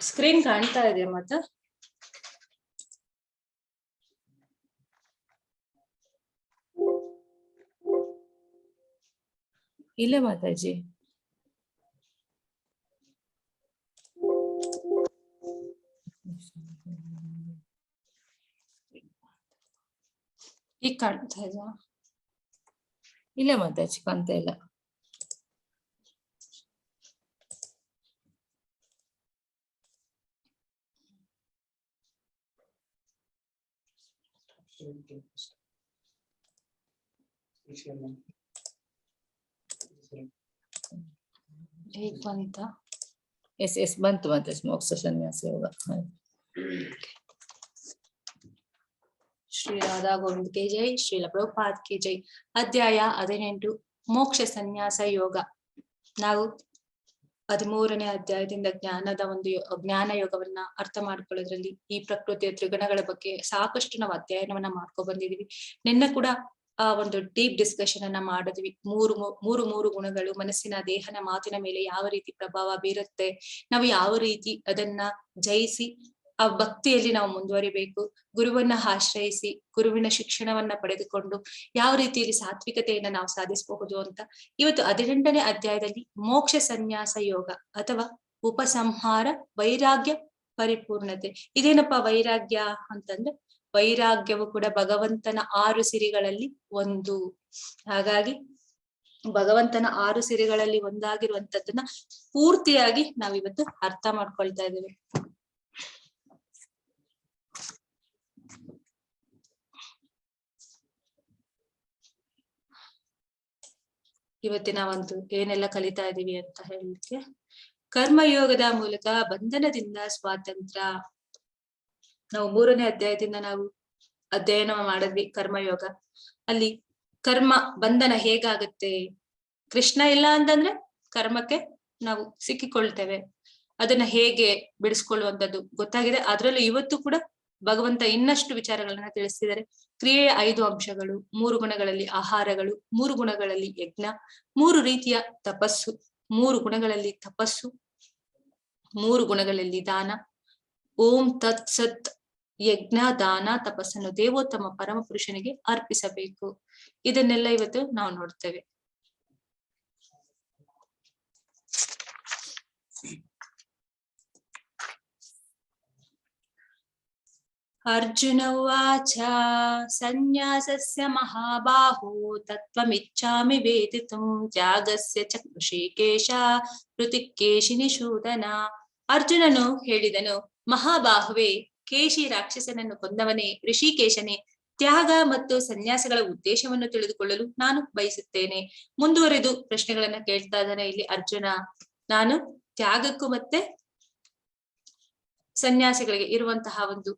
Screen ಕಾಣ್ತಾ ಇದೆ ಮತ್ತೆ ಇಲ್ಲ ಮಾತಾಜಿ ಈಗ ಕಾಣ್ತಾ ಇದೆಯಾ? ಇಲ್ಲ ಮಾತಾಜಿ ಕಾಣ್ತಾ ಇಲ್ಲ. ಹೇಗ್ ಬಂತ? ಎಸ್ ಬಂತು ಮಾತಾಜಿ. ಮೋಕ್ಷ ಸನ್ಯಾಸ ಯೋಗ. ಶ್ರೀ ರಾಧಾ ಗೋವಿಂದ ಕೆ ಜೈ, ಶ್ರೀಲ ಪ್ರಭುಪಾದ್ ಕೆ ಜೈ. ಅಧ್ಯಾಯ 18 ಮೋಕ್ಷ ಸನ್ಯಾಸ ಯೋಗ. ನಾವು 13ನೇ ಅಧ್ಯಾಯದಿಂದ ಜ್ಞಾನ ಯೋಗವನ್ನ ಅರ್ಥ ಮಾಡ್ಕೊಳ್ಳೋದ್ರಲ್ಲಿ ಈ ಪ್ರಕೃತಿಯ ತ್ರಿಗುಣಗಳ ಬಗ್ಗೆ ಸಾಕಷ್ಟು ನಾವು ಅಧ್ಯಯನವನ್ನ ಮಾಡ್ಕೊ ಬಂದಿದೀವಿ. ನಿನ್ನೆ ಕೂಡ ಆ ಒಂದು ಡೀಪ್ ಡಿಸ್ಕಷನ್ ಅನ್ನ ಮಾಡಿದ್ವಿ. ಮೂರು ಗುಣಗಳು ಮನಸ್ಸಿನ, ದೇಹನ, ಮಾತಿನ ಮೇಲೆ ಯಾವ ರೀತಿ ಪ್ರಭಾವ ಬೀರುತ್ತೆ, ನಾವು ಯಾವ ರೀತಿ ಅದನ್ನ ಜಯಿಸಿ ಆ ಭಕ್ತಿಯಲ್ಲಿ ನಾವು ಮುಂದುವರಿಬೇಕು, ಗುರುವನ್ನ ಆಶ್ರಯಿಸಿ ಗುರುವಿನ ಶಿಕ್ಷಣವನ್ನ ಪಡೆದುಕೊಂಡು ಯಾವ ರೀತಿಯಲ್ಲಿ ಸಾತ್ವಿಕತೆಯನ್ನ ನಾವು ಸಾಧಿಸಬಹುದು ಅಂತ. ಇವತ್ತು 18ನೇ ಅಧ್ಯಾಯದಲ್ಲಿ ಮೋಕ್ಷ ಸನ್ಯಾಸ ಯೋಗ ಅಥವಾ ಉಪಸಂಹಾರ ವೈರಾಗ್ಯ ಪರಿಪೂರ್ಣತೆ. ಇದೇನಪ್ಪ ವೈರಾಗ್ಯ ಅಂತಂದ್ರೆ, ವೈರಾಗ್ಯವು ಕೂಡ ಭಗವಂತನ 6 ಸಿರಿಗಳಲ್ಲಿ ಒಂದು. ಹಾಗಾಗಿ ಭಗವಂತನ 6 ಸಿರಿಗಳಲ್ಲಿ ಒಂದಾಗಿರುವಂತದ್ದನ್ನ ಪೂರ್ತಿಯಾಗಿ ನಾವಿವತ್ತು ಅರ್ಥ ಮಾಡ್ಕೊಳ್ತಾ ಇದ್ದೇವೆ. ಇವತ್ತಿನ ಒಂದು ಏನೆಲ್ಲ ಕಲಿತಾ ಇದೀವಿ ಅಂತ ಹೇಳಲಿಕ್ಕೆ, ಕರ್ಮಯೋಗದ ಮೂಲಕ ಬಂಧನದಿಂದ ಸ್ವಾತಂತ್ರ್ಯ. ನಾವು 3ನೇ ಅಧ್ಯಾಯದಿಂದ ನಾವು ಅಧ್ಯಯನ ಮಾಡಿದ್ವಿ ಕರ್ಮಯೋಗ. ಅಲ್ಲಿ ಕರ್ಮ ಬಂಧನ ಹೇಗಾಗತ್ತೆ, ಕೃಷ್ಣ ಇಲ್ಲ ಅಂತಂದ್ರೆ ಕರ್ಮಕ್ಕೆ ನಾವು ಸಿಕ್ಕಿಕೊಳ್ತೇವೆ, ಅದನ್ನ ಹೇಗೆ ಬಿಡಿಸ್ಕೊಳ್ಳುವಂಥದ್ದು ಗೊತ್ತಾಗಿದೆ. ಅದ್ರಲ್ಲೂ ಇವತ್ತು ಕೂಡ ಭಗವಂತ ಇನ್ನಷ್ಟು ವಿಚಾರಗಳನ್ನ ತಿಳಿಸ್ತಿದ್ದಾರೆ. ಕ್ರಿಯೆಯ 5 ಅಂಶಗಳು, 3 ಗುಣಗಳಲ್ಲಿ ಆಹಾರಗಳು, 3 ಗುಣಗಳಲ್ಲಿ ಯಜ್ಞ, 3 ರೀತಿಯ ತಪಸ್ಸು, 3 ಗುಣಗಳಲ್ಲಿ ತಪಸ್ಸು, 3 ಗುಣಗಳಲ್ಲಿ ದಾನ. ಓಂ ತತ್ ಸತ್. ಯಜ್ಞ, ದಾನ, ತಪಸ್ಸನ್ನು ದೇವೋತ್ತಮ ಪರಮ ಪುರುಷನಿಗೆ ಅರ್ಪಿಸಬೇಕು. ಇದನ್ನೆಲ್ಲ ಇವತ್ತು ನಾವು ನೋಡ್ತೇವೆ. ಅರ್ಜುನ ಉವಾಚ ಸನ್ಯಾಸಸ್ಯ ಮಹಾಬಾಹೋ ತತ್ವಮಿಚ್ಛಾಮಿ ವೇದಿತುಂ ತ್ಯಾಗಸ್ಯ ಚ ಋಷಿಕೇಶ ಹೃತಿಕೇಶಿ ನಿಷೂದನ. ಅರ್ಜುನನು ಹೇಳಿದನು, ಮಹಾಬಾಹುವೆ, ಕೇಶಿ ರಾಕ್ಷಸನನ್ನು ಕೊಂದವನೇ, ಋಷಿಕೇಶನೇ, ತ್ಯಾಗ ಮತ್ತು ಸನ್ಯಾಸಗಳ ಉದ್ದೇಶವನ್ನು ತಿಳಿದುಕೊಳ್ಳಲು ನಾನು ಬಯಸುತ್ತೇನೆ. ಮುಂದುವರೆದು ಪ್ರಶ್ನೆಗಳನ್ನ ಕೇಳ್ತಾ ಇದ್ದಾನೆ ಇಲ್ಲಿ ಅರ್ಜುನ. ನಾನು ತ್ಯಾಗಕ್ಕೂ ಮತ್ತೆ ಸನ್ಯಾಸಿಗಳಿಗೆ ಇರುವಂತಹ ಒಂದು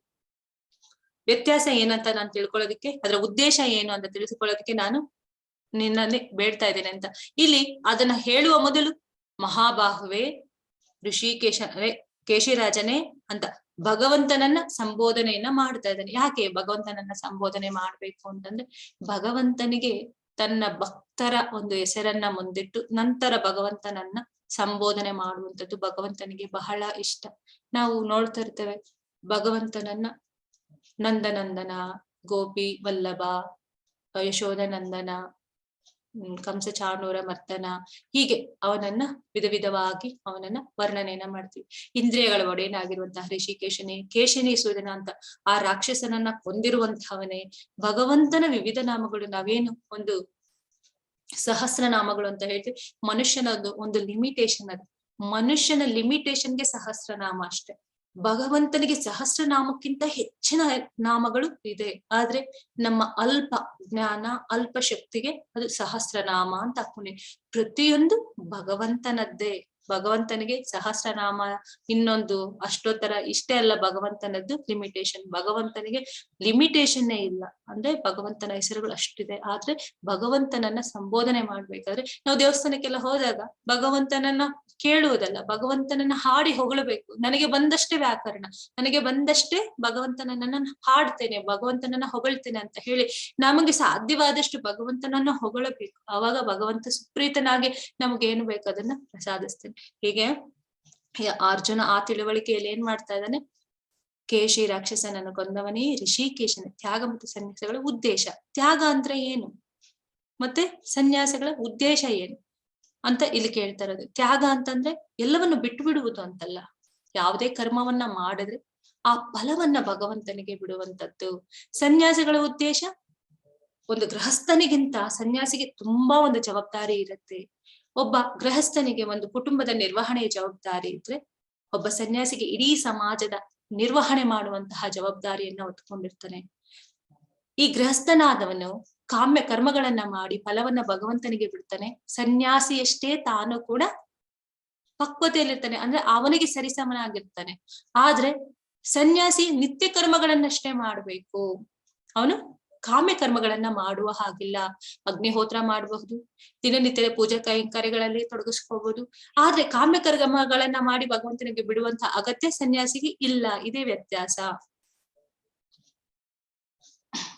ವ್ಯತ್ಯಾಸ ಏನಂತ ನಾನು ತಿಳ್ಕೊಳ್ಳೋದಕ್ಕೆ, ಅದರ ಉದ್ದೇಶ ಏನು ಅಂತ ತಿಳಿದುಕೊಳ್ಳೋದಕ್ಕೆ ನಾನು ನಿನ್ನಲ್ಲಿ ಬೇಡ್ತಾ ಇದ್ದೇನೆ ಅಂತ. ಇಲ್ಲಿ ಅದನ್ನ ಹೇಳುವ ಮೊದಲು ಮಹಾಬಾಹುವೆ, ಋಷಿಕೇಶವೇ, ಕೇಶಿರಾಜನೇ ಅಂತ ಭಗವಂತನನ್ನ ಸಂಬೋಧನೆಯನ್ನ ಮಾಡ್ತಾ ಇದ್ದಾನೆ. ಯಾಕೆ ಭಗವಂತನನ್ನ ಸಂಬೋಧನೆ ಮಾಡ್ಬೇಕು ಅಂತಂದ್ರೆ, ಭಗವಂತನಿಗೆ ತನ್ನ ಭಕ್ತರ ಒಂದು ಹೆಸರನ್ನ ಮುಂದಿಟ್ಟು ನಂತರ ಭಗವಂತನನ್ನ ಸಂಬೋಧನೆ ಮಾಡುವಂಥದ್ದು ಭಗವಂತನಿಗೆ ಬಹಳ ಇಷ್ಟ. ನಾವು ನೋಡ್ತಾ ಇರ್ತೇವೆ ಭಗವಂತನನ್ನ ನಂದನಂದನ, ಗೋಪಿ ವಲ್ಲಭ, ಯಶೋಧನಂದನ, ಕಂಸ ಚಾಣೂರ ಮರ್ದನ, ಹೀಗೆ ಅವನನ್ನ ವಿಧವಾಗಿ ಅವನನ್ನ ವರ್ಣನೆಯನ್ನ ಮಾಡ್ತೀವಿ. ಇಂದ್ರಿಯಗಳ ಒಡೆಯನಾಗಿರುವಂತಹ ಋಷಿಕೇಶನೇ, ಕೇಶಿನಿಸೂದನ ಅಂತ ಆ ರಾಕ್ಷಸನನ್ನ ಕೊಂದಿರುವಂತಹವನೇ. ಭಗವಂತನ ವಿವಿಧ ನಾಮಗಳು, ನಾವೇನು ಒಂದು ಸಹಸ್ರ ನಾಮಗಳು ಅಂತ ಹೇಳ್ತೀವಿ. ಮನುಷ್ಯನದು ಒಂದು ಲಿಮಿಟೇಷನ್, ಅದು ಮನುಷ್ಯನ ಲಿಮಿಟೇಷನ್ಗೆ ಸಹಸ್ರನಾಮ ಅಷ್ಟೇ. ಭಗವಂತನಿಗೆ ಸಹಸ್ರನಾಮಕ್ಕಿಂತ ಹೆಚ್ಚಿನ ನಾಮಗಳು ಇದೆ. ಆದ್ರೆ ನಮ್ಮ ಅಲ್ಪ ಜ್ಞಾನ, ಅಲ್ಪ ಶಕ್ತಿಗೆ ಅದು ಸಹಸ್ರನಾಮ ಅಂತ ಹಾಕೊಂಡಿ. ಪ್ರತಿಯೊಂದು ಭಗವಂತನದ್ದೇ. ಭಗವಂತನಿಗೆ ಸಹಸ್ರನಾಮ, ಇನ್ನೊಂದು ಅಷ್ಟೋತ್ತರ, ಇಷ್ಟೇ ಅಲ್ಲ ಭಗವಂತನದ್ದು ಲಿಮಿಟೇಷನ್. ಭಗವಂತನಿಗೆ ಲಿಮಿಟೇಷನ್ನೇ ಇಲ್ಲ. ಅಂದ್ರೆ ಭಗವಂತನ ಹೆಸರುಗಳು ಅಷ್ಟಿದೆ. ಆದ್ರೆ ಭಗವಂತನನ್ನ ಸಂಬೋಧನೆ ಮಾಡ್ಬೇಕಾದ್ರೆ ನಾವು ದೇವಸ್ಥಾನಕ್ಕೆಲ್ಲ ಹೋದಾಗ ಭಗವಂತನನ್ನ ಕೇಳುವುದಲ್ಲ, ಭಗವಂತನನ್ನ ಹಾಡಿ ಹೊಗಳಬೇಕು. ನನಗೆ ಬಂದಷ್ಟೇ ವ್ಯಾಕರಣ, ನನಗೆ ಬಂದಷ್ಟೇ ಭಗವಂತನನ್ನ ಹಾಡ್ತೇನೆ, ಭಗವಂತನನ್ನ ಹೊಗಳ್ತೇನೆ ಅಂತ ಹೇಳಿ ನಮಗೆ ಸಾಧ್ಯವಾದಷ್ಟು ಭಗವಂತನನ್ನ ಹೊಗಳಬೇಕು. ಆವಾಗ ಭಗವಂತ ಸುಪ್ರೀತನಾಗಿ ನಮ್ಗೆ ಏನು ಬೇಕು ಅದನ್ನ ಪ್ರಸಾದಿಸ್ತೇನೆ. ಹೀಗೆ ಅರ್ಜುನ ಆ ತಿಳುವಳಿಕೆಯಲ್ಲಿ ಏನ್ ಮಾಡ್ತಾ ಇದ್ದಾನೆ, ಕೇಶಿ ರಾಕ್ಷಸನನ್ನು ಕೊಂದವನೇ ಋಷಿಕೇಶನ ತ್ಯಾಗ ಮತ್ತು ಸನ್ಯಾಸಗಳ ಉದ್ದೇಶ. ತ್ಯಾಗ ಅಂದ್ರೆ ಏನು ಮತ್ತೆ ಸನ್ಯಾಸಗಳ ಉದ್ದೇಶ ಏನು ಅಂತ ಇಲ್ಲಿ ಕೇಳ್ತಾ ಇರೋದು. ತ್ಯಾಗ ಅಂತಂದ್ರೆ ಎಲ್ಲವನ್ನು ಬಿಟ್ಟು ಬಿಡುವುದು ಅಂತಲ್ಲ. ಯಾವುದೇ ಕರ್ಮವನ್ನ ಮಾಡಿದ್ರೆ ಆ ಫಲವನ್ನ ಭಗವಂತನಿಗೆ ಬಿಡುವಂತದ್ದು. ಸನ್ಯಾಸಿಗಳ ಉದ್ದೇಶ, ಒಂದು ಗೃಹಸ್ಥನಿಗಿಂತ ಸನ್ಯಾಸಿಗೆ ತುಂಬಾ ಒಂದು ಜವಾಬ್ದಾರಿ ಇರುತ್ತೆ. ಒಬ್ಬ ಗೃಹಸ್ಥನಿಗೆ ಒಂದು ಕುಟುಂಬದ ನಿರ್ವಹಣೆಯ ಜವಾಬ್ದಾರಿ ಇದ್ರೆ, ಒಬ್ಬ ಸನ್ಯಾಸಿಗೆ ಇಡೀ ಸಮಾಜದ ನಿರ್ವಹಣೆ ಮಾಡುವಂತಹ ಜವಾಬ್ದಾರಿಯನ್ನ ಹೊತ್ಕೊಂಡಿರ್ತಾನೆ. ಈ ಗೃಹಸ್ಥನಾದವನು ಕಾಮ್ಯ ಕರ್ಮಗಳನ್ನ ಮಾಡಿ ಫಲವನ್ನ ಭಗವಂತನಿಗೆ ಬಿಡ್ತಾನೆ. ಸನ್ಯಾಸಿಯಷ್ಟೇ ತಾನು ಕೂಡ ಪಕ್ವತೆಯಲ್ಲಿರ್ತಾನೆ, ಅಂದ್ರೆ ಅವನಿಗೆ ಸರಿಸಮನಾಗಿರ್ತಾನೆ. ಆದ್ರೆ ಸನ್ಯಾಸಿ ನಿತ್ಯ ಕರ್ಮಗಳನ್ನಷ್ಟೇ ಮಾಡ್ಬೇಕು, ಅವನು ಕಾಮ್ಯ ಕರ್ಮಗಳನ್ನ ಮಾಡುವ ಹಾಗಿಲ್ಲ. ಅಗ್ನಿಹೋತ್ರ ಮಾಡಬಹುದು, ದಿನನಿತ್ಯದ ಪೂಜಾ ಕೈಂಕರ್ಯಗಳಲ್ಲಿ ತೊಡಗಿಸ್ಕೋಬಹುದು, ಆದ್ರೆ ಕಾಮ್ಯ ಕರ್ಮಗಳನ್ನ ಮಾಡಿ ಭಗವಂತನಿಗೆ ಬಿಡುವಂತ ಅಗತ್ಯ ಸನ್ಯಾಸಿಗೆ ಇಲ್ಲ. ಇದೇ ವ್ಯತ್ಯಾಸ.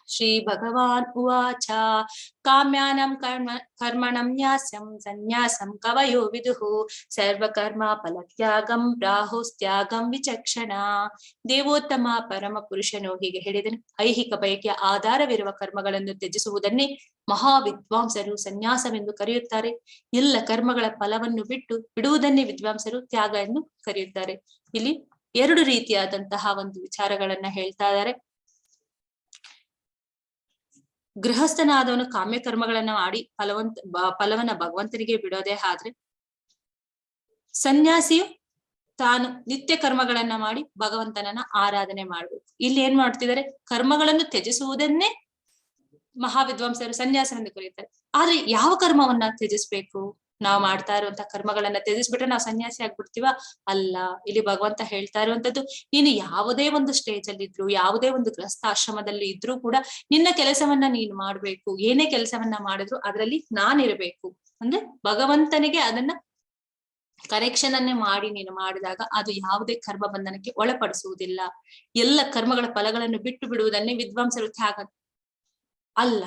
ಶ್ರೀ ಭಗವಾನ್ ಉವಾಚ ಕಾಮ್ಯಾನಂ ಕರ್ಮಣಂ ನ್ಯಾಸ್ಯಂ ಸನ್ಯಾಸಂ ಕವಯೋ ವಿದುಹು ಸರ್ವಕರ್ಮ ಫಲತ್ಯಾಗಂ ಪ್ರಾಹುಸ್ತ್ಯಾಗಂ ವಿಚಕ್ಷಣ. ದೇವೋತ್ತಮ ಪರಮ ಪುರುಷನು ಹೀಗೆ ಹೇಳಿದನು, ಐಹಿಕ ಬಯಕೆಯ ಆಧಾರವಿರುವ ಕರ್ಮಗಳನ್ನು ತ್ಯಜಿಸುವುದನ್ನೇ ಮಹಾವಿದ್ವಾಂಸರು ಸನ್ಯಾಸವೆಂದು ಕರೆಯುತ್ತಾರೆ. ಎಲ್ಲ ಕರ್ಮಗಳ ಫಲವನ್ನು ಬಿಡುವುದನ್ನೇ ವಿದ್ವಾಂಸರು ತ್ಯಾಗ ಎಂದು ಕರೆಯುತ್ತಾರೆ. ಇಲ್ಲಿ ಎರಡು ರೀತಿಯಾದಂತಹ ಒಂದು ವಿಚಾರಗಳನ್ನ ಹೇಳ್ತಾ ಇದ್ದಾರೆ. ಗೃಹಸ್ಥನಾದವನು ಕಾಮ್ಯ ಕರ್ಮಗಳನ್ನ ಮಾಡಿ ಫಲವನ್ನ ಭಗವಂತನಿಗೆ ಬಿಡೋದೇ ಆದ್ರೆ, ಸನ್ಯಾಸಿಯು ತಾನು ನಿತ್ಯ ಕರ್ಮಗಳನ್ನ ಮಾಡಿ ಭಗವಂತನನ್ನ ಆರಾಧನೆ ಮಾಡ್ಬೇಕು. ಇಲ್ಲಿ ಏನ್ ಮಾಡ್ತಿದ್ದಾರೆ, ಕರ್ಮಗಳನ್ನು ತ್ಯಜಿಸುವುದನ್ನೇ ಮಹಾವಿದ್ವಾಂಸರು ಸನ್ಯಾಸವೆಂದು ಕರೆಯುತ್ತಾರೆ. ಆದ್ರೆ ಯಾವ ಕರ್ಮವನ್ನ ತ್ಯಜಿಸ್ಬೇಕು? ನಾವು ಮಾಡ್ತಾ ಇರುವಂತಹ ಕರ್ಮಗಳನ್ನ ತ್ಯಜಿಸ್ಬಿಟ್ರೆ ನಾವು ಸನ್ಯಾಸಿ ಆಗ್ಬಿಡ್ತೀವ? ಅಲ್ಲ. ಇಲ್ಲಿ ಭಗವಂತ ಹೇಳ್ತಾ ಇರುವಂತದ್ದು, ನೀನು ಯಾವುದೇ ಒಂದು ಸ್ಟೇಜ್ ಅಲ್ಲಿ ಇದ್ರು, ಯಾವುದೇ ಒಂದು ಗೃಹಸ್ಥಾಶ್ರಮದಲ್ಲಿ ಇದ್ರೂ ಕೂಡ ನಿನ್ನ ಕೆಲಸವನ್ನ ನೀನು ಮಾಡ್ಬೇಕು. ಏನೇ ಕೆಲಸವನ್ನ ಮಾಡಿದ್ರು ಅದರಲ್ಲಿ ನಾನಿರ್ಬೇಕು. ಅಂದ್ರೆ ಭಗವಂತನಿಗೆ ಅದನ್ನ ಕರೆಕ್ಷನ್ ಅನ್ನೇ ಮಾಡಿ ನೀನು ಮಾಡಿದಾಗ ಅದು ಯಾವುದೇ ಕರ್ಮ ಬಂಧನಕ್ಕೆ ಒಳಪಡಿಸುವುದಿಲ್ಲ. ಎಲ್ಲ ಕರ್ಮಗಳ ಫಲಗಳನ್ನು ಬಿಟ್ಟು ಬಿಡುವುದನ್ನೇ ವಿದ್ವಾಂಸರು ತ್ಯಾಗ ಅಲ್ಲ.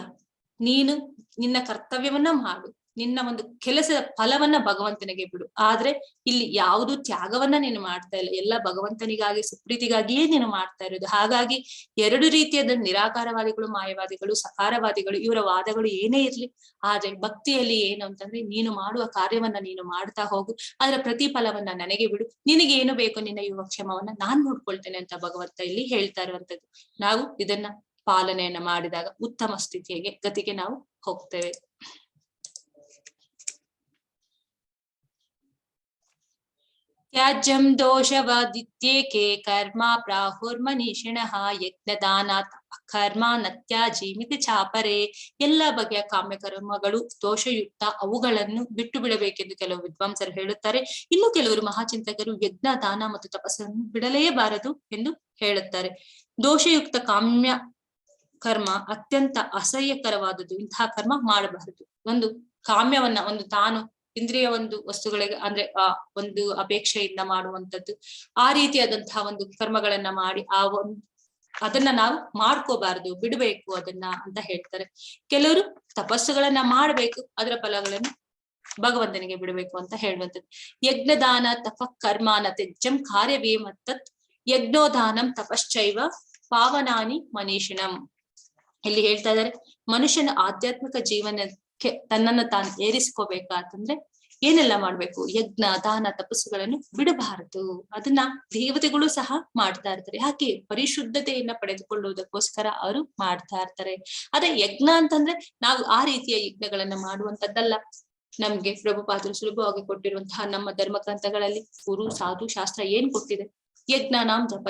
ನೀನು ನಿನ್ನ ಕರ್ತವ್ಯವನ್ನ ಮಾಡು, ನಿನ್ನ ಒಂದು ಕೆಲಸದ ಫಲವನ್ನ ಭಗವಂತನಿಗೆ ಬಿಡು. ಆದ್ರೆ ಇಲ್ಲಿ ಯಾವುದು ತ್ಯಾಗವನ್ನ ನೀನು ಮಾಡ್ತಾ ಇಲ್ಲ, ಎಲ್ಲ ಭಗವಂತನಿಗಾಗಿ ಸುಪ್ರೀತಿಗಾಗಿಯೇ ನೀನು ಮಾಡ್ತಾ ಇರೋದು. ಹಾಗಾಗಿ ಎರಡು ರೀತಿಯಾದ ನಿರಾಕಾರವಾದಿಗಳು, ಮಾಯವಾದಿಗಳು, ಸಕಾರವಾದಿಗಳು, ಇವರ ವಾದಗಳು ಏನೇ ಇರ್ಲಿ, ಆದ್ರೆ ಭಕ್ತಿಯಲ್ಲಿ ಏನು ಅಂತಂದ್ರೆ, ನೀನು ಮಾಡುವ ಕಾರ್ಯವನ್ನ ನೀನು ಮಾಡ್ತಾ ಹೋಗು, ಅದರ ಪ್ರತಿಫಲವನ್ನ ನನಗೆ ಬಿಡು, ನಿನಗೆ ಏನು ಬೇಕು ನಿನ್ನ ಯೋಗಕ್ಷೇಮವನ್ನ ನಾನ್ ನೋಡ್ಕೊಳ್ತೇನೆ ಅಂತ ಭಗವಂತ ಇಲ್ಲಿ ಹೇಳ್ತಾ ಇರುವಂತದ್ದು. ನಾವು ಇದನ್ನ ಪಾಲನೆಯನ್ನ ಮಾಡಿದಾಗ ಉತ್ತಮ ಸ್ಥಿತಿಗೆ ಗತಿಗೆ ನಾವು ಹೋಗ್ತೇವೆ. ತ್ಯಾಜ್ಯಂ ದೋಷವಾದಿತ್ಯೇಕೆ ಕರ್ಮ ಪ್ರಾಹುರ್ಮನೀಷಿಣಃ ಯಜ್ಞದಾನಾತ್ ಕರ್ಮ ನತ್ಯಾಜಿ ಮಿತಿ ಚಾಪರೆ. ಎಲ್ಲ ಬಗೆಯ ಕಾಮ್ಯ ಕರ್ಮಗಳು ದೋಷಯುಕ್ತ, ಅವುಗಳನ್ನು ಬಿಟ್ಟು ಬಿಡಬೇಕೆಂದು ಕೆಲವು ವಿದ್ವಾಂಸರು ಹೇಳುತ್ತಾರೆ. ಇನ್ನು ಕೆಲವರು ಮಹಾಚಿಂತಕರು ಯಜ್ಞ, ದಾನ ಮತ್ತು ತಪಸ್ಸನ್ನು ಬಿಡಲೇಬಾರದು ಎಂದು ಹೇಳುತ್ತಾರೆ. ದೋಷಯುಕ್ತ ಕಾಮ್ಯ ಕರ್ಮ ಅತ್ಯಂತ ಅಸಹ್ಯಕರವಾದದ್ದು. ಇಂತಹ ಕರ್ಮ ಮಾಡಬಾರದು. ಒಂದು ಕಾಮ್ಯವನ್ನ, ಒಂದು ತಾನು ಇಂದ್ರಿಯ ಒಂದು ವಸ್ತುಗಳಿಗೆ ಅಂದ್ರೆ ಒಂದು ಅಪೇಕ್ಷೆಯಿಂದ ಮಾಡುವಂತದ್ದು, ಆ ರೀತಿಯಾದಂತಹ ಒಂದು ಕರ್ಮಗಳನ್ನ ಮಾಡಿ ಅದನ್ನ ನಾವು ಮಾಡ್ಕೋಬಾರದು, ಬಿಡ್ಬೇಕು ಅದನ್ನ ಅಂತ ಹೇಳ್ತಾರೆ. ಕೆಲವರು ತಪಸ್ಸುಗಳನ್ನ ಮಾಡ್ಬೇಕು, ಅದರ ಫಲಗಳನ್ನು ಭಗವಂತನಿಗೆ ಬಿಡಬೇಕು ಅಂತ ಹೇಳುವಂಥದ್ದು. ಯಜ್ಞದಾನ ತಪ ಕರ್ಮಾನ ತ್ಯಜ್ಯಂ ಕಾರ್ಯವೇ ಮತ್ತತ್ ಯಜ್ಞೋದಾನಂ ತಪಶ್ಚೈವ ಪಾವನಾನಿ ಮನೀಷಿಣಂ. ಇಲ್ಲಿ ಹೇಳ್ತಾ ಇದ್ದಾರೆ, ಮನುಷ್ಯನ ಆಧ್ಯಾತ್ಮಿಕ ಜೀವನಕ್ಕೆ ತನ್ನನ್ನು ತಾನು ಏರಿಸ್ಕೋಬೇಕಂತಂದ್ರೆ ಏನೆಲ್ಲ ಮಾಡ್ಬೇಕು? ಯಜ್ಞ, ದಾನ, ತಪಸ್ಸುಗಳನ್ನು ಬಿಡಬಾರದು. ಅದನ್ನ ದೇವತೆಗಳು ಸಹ ಮಾಡ್ತಾ ಇರ್ತಾರೆ. ಯಾಕೆ? ಪರಿಶುದ್ಧತೆಯನ್ನ ಪಡೆದುಕೊಳ್ಳುವುದಕ್ಕೋಸ್ಕರ ಅವರು ಮಾಡ್ತಾ ಇರ್ತಾರೆ. ಅದೇ ಯಜ್ಞ ಅಂತಂದ್ರೆ ನಾವು ಆ ರೀತಿಯ ಯಜ್ಞಗಳನ್ನ ಮಾಡುವಂತದ್ದಲ್ಲ. ನಮ್ಗೆ ಪ್ರಭುಪಾದರು ಸುಲಭವಾಗಿ ಕೊಟ್ಟಿರುವಂತಹ ನಮ್ಮ ಧರ್ಮ ಗ್ರಂಥಗಳಲ್ಲಿ ಗುರು, ಸಾಧು, ಶಾಸ್ತ್ರ ಏನ್ ಕೊಟ್ಟಿದೆ? ಯಜ್ಞ ನಾಮ್ ಜಪ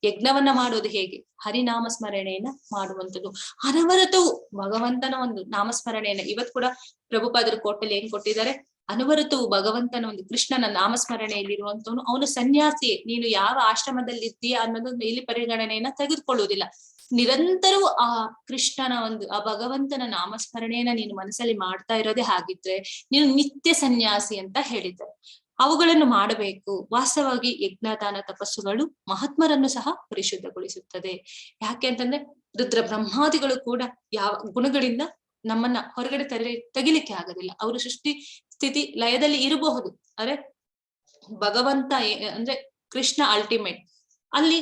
ಯಜ್ಞವನ್ನ ಮಾಡೋದು ಹೇಗೆ? ಹರಿನಾಮ ಸ್ಮರಣೆಯನ್ನ ಮಾಡುವಂಥದ್ದು. ಅನವರತವು ಭಗವಂತನ ಒಂದು ನಾಮಸ್ಮರಣೆಯನ್ನ, ಇವತ್ ಕೂಡ ಪ್ರಭುಪಾದರು ಕೋಟೆಯಲ್ಲಿ ಏನ್ ಕೊಟ್ಟಿದ್ದಾರೆ? ಅನವರತವು ಭಗವಂತನ ಒಂದು ಕೃಷ್ಣನ ನಾಮಸ್ಮರಣೆಯಲ್ಲಿರುವಂತವನು ಅವನು ಸನ್ಯಾಸಿ. ನೀನು ಯಾವ ಆಶ್ರಮದಲ್ಲಿ ಇದ್ದೀಯಾ ಅನ್ನೋದು ಇಲ್ಲಿ ಪರಿಗಣನೆಯನ್ನ ತೆಗೆದುಕೊಳ್ಳುವುದಿಲ್ಲ. ನಿರಂತರವೂ ಆ ಕೃಷ್ಣನ ಒಂದು ಆ ಭಗವಂತನ ನಾಮಸ್ಮರಣೆಯನ್ನ ನೀನು ಮನಸ್ಸಲ್ಲಿ ಮಾಡ್ತಾ ಇರೋದೇ ಹಾಗಿದ್ರೆ ನೀನು ನಿತ್ಯ ಸನ್ಯಾಸಿ ಅಂತ ಹೇಳಿದ್ದಾರೆ. ಅವುಗಳನ್ನು ಮಾಡಬೇಕು. ವಾಸ್ತವವಾಗಿ ಯಜ್ಞದಾನ ತಪಸ್ಸುಗಳು ಮಹಾತ್ಮರನ್ನು ಸಹ ಪರಿಶುದ್ಧಗೊಳಿಸುತ್ತದೆ. ಯಾಕೆ ಅಂತಂದ್ರೆ ರುದ್ರ ಬ್ರಹ್ಮಾದಿಗಳು ಕೂಡ ಯಾವ ಗುಣಗಳಿಂದ ನಮ್ಮನ್ನ ಹೊರಗಡೆ ತೆಗಿಲಿಕ್ಕೆ ಆಗೋದಿಲ್ಲ. ಅವರು ಸೃಷ್ಟಿ ಸ್ಥಿತಿ ಲಯದಲ್ಲಿ ಇರಬಹುದು, ಆದ್ರೆ ಭಗವಂತ ಅಂದ್ರೆ ಕೃಷ್ಣ ಅಲ್ಟಿಮೇಟ್. ಅಲ್ಲಿ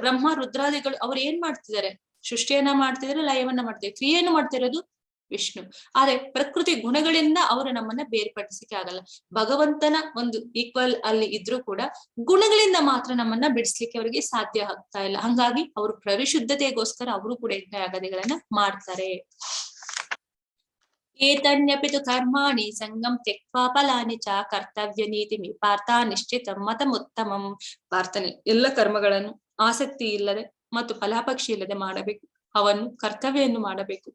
ಬ್ರಹ್ಮ ರುದ್ರಾದಿಗಳು ಅವ್ರು ಏನ್ ಮಾಡ್ತಿದ್ದಾರೆ? ಸೃಷ್ಟಿಯನ್ನ ಮಾಡ್ತಿದ್ದಾರೆ, ಲಯವನ್ನ ಮಾಡ್ತಿದ್ದಾರೆ, ಕ್ರಿಯೆಯನ್ನು ಮಾಡ್ತಿರೋದು ವಿಷ್ಣು. ಆದ್ರೆ ಪ್ರಕೃತಿ ಗುಣಗಳಿಂದ ಅವರು ನಮ್ಮನ್ನ ಬೇರ್ಪಡಿಸಲಿಕ್ಕೆ ಆಗಲ್ಲ. ಭಗವಂತನ ಒಂದು ಈಕ್ವಲ್ ಅಲ್ಲಿ ಇದ್ರೂ ಕೂಡ ಗುಣಗಳಿಂದ ಮಾತ್ರ ನಮ್ಮನ್ನ ಬಿಡಿಸ್ಲಿಕ್ಕೆ ಅವರಿಗೆ ಸಾಧ್ಯ ಆಗ್ತಾ ಇಲ್ಲ. ಹಂಗಾಗಿ ಅವರು ಪರಿಶುದ್ಧತೆಗೋಸ್ಕರ ಅವರು ಕೂಡ ಯಜ್ಞ ಯಾಗಾದಿಗಳನ್ನ ಮಾಡ್ತಾರೆ. ಏತನ್ಯಪಿತು ಕರ್ಮಾಣಿ ಸಂಗಂ ತ್ಯಕ್ವಾ ಫಲಾನಿ ಚ ಕರ್ತವ್ಯ ನೀತಿ ಪಾರ್ಥ ನಿಶ್ಚಿತ ಮತಮುತ್ತಮಂ. ಪಾರ್ಥನೆ ಎಲ್ಲ ಕರ್ಮಗಳನ್ನು ಆಸಕ್ತಿ ಇಲ್ಲದೆ ಮತ್ತು ಫಲಾಪೇಕ್ಷೆ ಇಲ್ಲದೆ ಮಾಡಬೇಕು, ಅವನ್ನು ಕರ್ತವ್ಯವನ್ನು ಮಾಡಬೇಕು.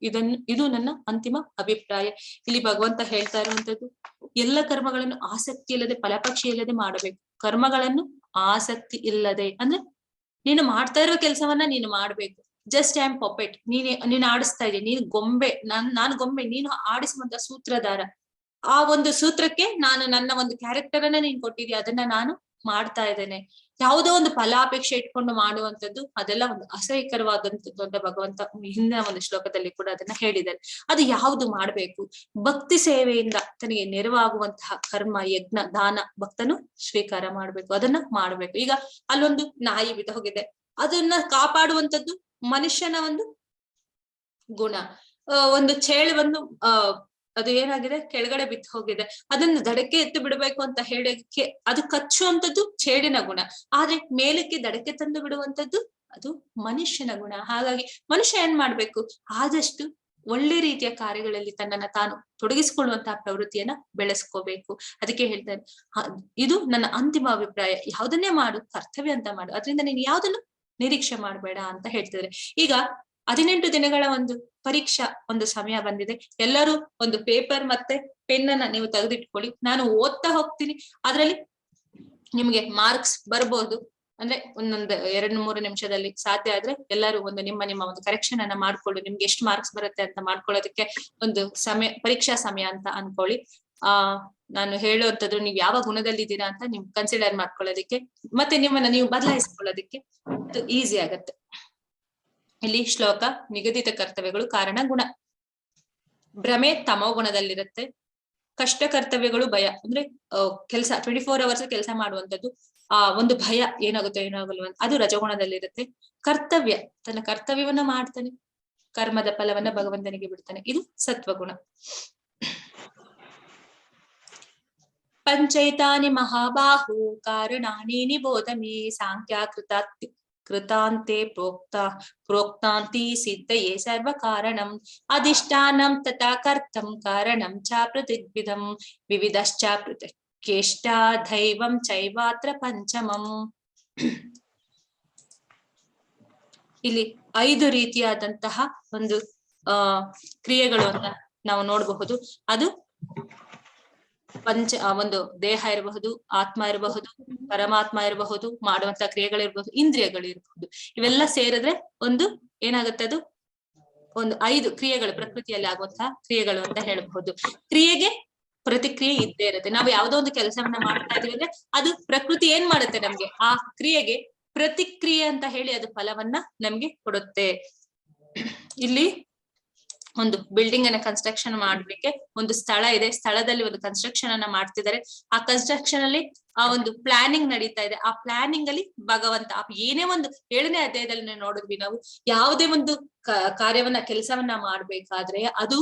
ಇದು ನನ್ನ ಅಂತಿಮ ಅಭಿಪ್ರಾಯ. ಇಲ್ಲಿ ಭಗವಂತ ಹೇಳ್ತಾ ಇರುವಂತದ್ದು ಎಲ್ಲ ಕರ್ಮಗಳನ್ನು ಆಸಕ್ತಿ ಇಲ್ಲದೆ ಫಲಾಪೇಕ್ಷೆ ಇಲ್ಲದೆ ಮಾಡಬೇಕು. ಕರ್ಮಗಳನ್ನು ಆಸಕ್ತಿ ಇಲ್ಲದೆ ಅಂದ್ರೆ ನೀನು ಮಾಡ್ತಾ ಇರುವ ಕೆಲಸವನ್ನ ನೀನು ಮಾಡ್ಬೇಕು. ಜಸ್ಟ್ ಐ ಆಮ್ ಪಪೆಟ್, ನೀನು ಆಡಿಸ್ತಾ ಇದ್ದೀನಿ, ನೀನು ಗೊಂಬೆ, ನಾನು ಗೊಂಬೆ, ನೀನು ಆಡಿಸುವಂತ ಸೂತ್ರಧಾರ. ಆ ಒಂದು ಸೂತ್ರಕ್ಕೆ ನಾನು ನನ್ನ ಒಂದು ಕ್ಯಾರೆಕ್ಟರ್ ಅನ್ನ ನೀನ್ ಕೊಟ್ಟಿದ್ಯಾ, ಅದನ್ನ ನಾನು ಮಾಡ್ತಾ ಇದ್ದೇನೆ. ಯಾವುದೋ ಒಂದು ಫಲಾಪೇಕ್ಷೆ ಇಟ್ಕೊಂಡು ಮಾಡುವಂತದ್ದು ಅದೆಲ್ಲ ಒಂದು ಅಸಹ್ಯಕರವಾದಂಥದ್ದು ಅಂತ ಭಗವಂತ ಹಿಂದಿನ ಒಂದು ಶ್ಲೋಕದಲ್ಲಿ ಕೂಡ ಅದನ್ನ ಹೇಳಿದ್ದಾರೆ. ಅದು ಯಾವುದು ಮಾಡ್ಬೇಕು? ಭಕ್ತಿ ಸೇವೆಯಿಂದ ತನಗೆ ನೆರವಾಗುವಂತಹ ಕರ್ಮ, ಯಜ್ಞ, ದಾನ ಭಕ್ತನು ಸ್ವೀಕಾರ ಮಾಡ್ಬೇಕು, ಅದನ್ನ ಮಾಡ್ಬೇಕು. ಈಗ ಅಲ್ಲೊಂದು ನಾಯಿ ಬಿದ್ದು ಹೋಗಿದೆ, ಅದನ್ನ ಕಾಪಾಡುವಂತದ್ದು ಮನುಷ್ಯನ ಒಂದು ಗುಣ. ಒಂದು ಚೇಳವನ್ನು ಅದು ಏನಾಗಿದೆ, ಕೆಳಗಡೆ ಬಿದ್ದು ಹೋಗಿದೆ, ಅದನ್ನು ದಡಕ್ಕೆ ಎತ್ತು ಬಿಡಬೇಕು ಅಂತ ಹೇಳಕ್ಕೆ ಅದು ಕಚ್ಚುವಂತದ್ದು ಚೇಳಿನ ಗುಣ. ಆದ್ರೆ ಮೇಲಕ್ಕೆ ದಡಕ್ಕೆ ತಂದು ಬಿಡುವಂತದ್ದು ಅದು ಮನುಷ್ಯನ ಗುಣ. ಹಾಗಾಗಿ ಮನುಷ್ಯ ಏನ್ ಮಾಡ್ಬೇಕು? ಆದಷ್ಟು ಒಳ್ಳೆ ರೀತಿಯ ಕಾರ್ಯಗಳಲ್ಲಿ ತನ್ನನ್ನ ತಾನು ತೊಡಗಿಸಿಕೊಳ್ಳುವಂತಹ ಪ್ರವೃತ್ತಿಯನ್ನ ಬೆಳೆಸ್ಕೋಬೇಕು. ಅದಕ್ಕೆ ಹೇಳ್ತಾರೆ, ಇದು ನನ್ನ ಅಂತಿಮ ಅಭಿಪ್ರಾಯ. ಯಾವುದನ್ನೇ ಮಾಡು, ಕರ್ತವ್ಯ ಅಂತ ಮಾಡು, ಅದರಿಂದ ನೀನು ಯಾವ್ದನ್ನು ನಿರೀಕ್ಷೆ ಮಾಡ್ಬೇಡ ಅಂತ ಹೇಳ್ತಿದ್ರೆ. ಈಗ 18 ದಿನಗಳ ಒಂದು ಪರೀಕ್ಷಾ ಒಂದು ಸಮಯ ಬಂದಿದೆ. ಎಲ್ಲರೂ ಒಂದು ಪೇಪರ್ ಮತ್ತೆ ಪೆನ್ ಅನ್ನ ನೀವು ತೆಗೆದಿಟ್ಕೊಳ್ಳಿ. ನಾನು ಓದ್ತಾ ಹೋಗ್ತೀನಿ, ಅದ್ರಲ್ಲಿ ನಿಮ್ಗೆ ಮಾರ್ಕ್ಸ್ ಬರ್ಬೋದು. ಅಂದ್ರೆ ಒಂದೊಂದು 2-3 ನಿಮಿಷದಲ್ಲಿ ಸಾಧ್ಯ ಆದ್ರೆ ಎಲ್ಲರೂ ಒಂದು ನಿಮ್ಮ ಒಂದು ಕರೆಕ್ಷನ್ ಅನ್ನ ಮಾಡ್ಕೊಳ್ಳಿ. ನಿಮ್ಗೆ ಎಷ್ಟು ಮಾರ್ಕ್ಸ್ ಬರುತ್ತೆ ಅಂತ ಮಾಡ್ಕೊಳ್ಳೋದಕ್ಕೆ ಒಂದು ಸಮಯ, ಪರೀಕ್ಷಾ ಸಮಯ ಅಂತ ಅನ್ಕೊಳ್ಳಿ. ನಾನು ಹೇಳುವಂತದ್ದು ನೀವು ಯಾವ ಗುಣದಲ್ಲಿ ಇದ್ದೀರಾ ಅಂತ ನಿಮ್ ಕನ್ಸಿಡರ್ ಮಾಡ್ಕೊಳ್ಳೋದಿಕ್ಕೆ ಮತ್ತೆ ನಿಮ್ಮನ್ನ ನೀವು ಬದಲಾಯಿಸ್ಕೊಳ್ಳೋದಿಕ್ಕೆ ಇದು ಈಸಿ ಆಗತ್ತೆ. ಇಲ್ಲಿ ಶ್ಲೋಕ ನಿಗದಿತ ಕರ್ತವ್ಯಗಳು ಕಾರಣ ಗುಣ. ಭ್ರಮೆ ತಮೋ ಗುಣದಲ್ಲಿರುತ್ತೆ. ಕಷ್ಟ ಕರ್ತವ್ಯಗಳು ಭಯ, ಅಂದ್ರೆ ಕೆಲಸ 24 hours ಕೆಲಸ ಮಾಡುವಂತದ್ದು, ಒಂದು ಭಯ ಏನಾಗುತ್ತೋ ಏನಾಗಲ್ವ ಅದು ರಜಗುಣದಲ್ಲಿರುತ್ತೆ. ಕರ್ತವ್ಯ, ತನ್ನ ಕರ್ತವ್ಯವನ್ನ ಮಾಡ್ತಾನೆ, ಕರ್ಮದ ಫಲವನ್ನ ಭಗವಂತನಿಗೆ ಬಿಡ್ತಾನೆ, ಇದು ಸತ್ವಗುಣ. ಪಂಚೈತಾನಿ ಮಹಾಬಾಹು ಕಾರಣಾನಿ ನಿಬೋಧ ಮೇ ಸಾಂಖ್ಯ ಕೃತಾಂತೆ ಪ್ರೋಕ್ತಾಂತಿ ಸಿದ್ಧಯೇ ಸರ್ವ ಕಾರಣಂ ಅಧಿಷ್ಠಾನಂ ತಥಾ ಕರ್ತಂ ಕಾರಣಂ ಚ ಪ್ರತಿಗ್ವಿಧಂ ವಿವಿಧಶ್ಚ ಪೃಥಕ್ಕೇಷ್ಟ ದೈವಂ ಚೈವಾತ್ರ ಪಂಚಮಂ. ಇಲ್ಲಿ 5 ರೀತಿಯಾದಂತಹ ಒಂದು ಕ್ರಿಯೆಗಳು ಅಂತ ನಾವು ನೋಡಬಹುದು. ಅದು ಒಂದು ದೇಹ ಇರಬಹುದು, ಆತ್ಮ ಇರಬಹುದು, ಪರಮಾತ್ಮ ಇರಬಹುದು, ಮಾಡುವಂತ ಕ್ರಿಯೆಗಳಿರ್ಬಹುದು, ಇಂದ್ರಿಯಗಳಿರ್ಬಹುದು. ಇವೆಲ್ಲ ಸೇರಿದ್ರೆ ಒಂದು ಏನಾಗುತ್ತೆ, ಅದು ಒಂದು 5 ಕ್ರಿಯೆಗಳು, ಪ್ರಕೃತಿಯಲ್ಲಿ ಆಗುವಂತಹ ಕ್ರಿಯೆಗಳು ಅಂತ ಹೇಳಬಹುದು. ಕ್ರಿಯೆಗೆ ಪ್ರತಿಕ್ರಿಯೆ ಇದ್ದೇ ಇರುತ್ತೆ. ನಾವು ಯಾವ್ದೋ ಒಂದು ಕೆಲಸವನ್ನ ಮಾಡ್ತಾ ಇದೀವಿ ಅಂದ್ರೆ ಅದು ಪ್ರಕೃತಿ ಏನ್ ಮಾಡುತ್ತೆ, ನಮ್ಗೆ ಆ ಕ್ರಿಯೆಗೆ ಪ್ರತಿಕ್ರಿಯೆ ಅಂತ ಹೇಳಿ ಅದು ಫಲವನ್ನ ನಮ್ಗೆ ಕೊಡುತ್ತೆ. ಇಲ್ಲಿ ಒಂದು ಬಿಲ್ಡಿಂಗ್ ಅನ್ನ ಕನ್ಸ್ಟ್ರಕ್ಷನ್ ಮಾಡ್ಲಿಕ್ಕೆ ಒಂದು ಸ್ಥಳ ಇದೆ, ಸ್ಥಳದಲ್ಲಿ ಒಂದು ಕನ್ಸ್ಟ್ರಕ್ಷನ್ ಅನ್ನ ಮಾಡ್ತಿದ್ದಾರೆ. ಆ ಕನ್ಸ್ಟ್ರಕ್ಷನ್ ಅಲ್ಲಿ ಆ ಒಂದು ಪ್ಲಾನಿಂಗ್ ನಡೀತಾ ಇದೆ. ಆ ಪ್ಲಾನಿಂಗ್ ಅಲ್ಲಿ ಭಗವಂತ ಏನೇ ಒಂದು 7ನೇ ಅಧ್ಯಾಯದಲ್ಲಿ ನೋಡಿದ್ವಿ ನಾವು, ಯಾವುದೇ ಒಂದು ಕಾರ್ಯವನ್ನ ಕೆಲಸವನ್ನ ಮಾಡ್ಬೇಕಾದ್ರೆ ಅದು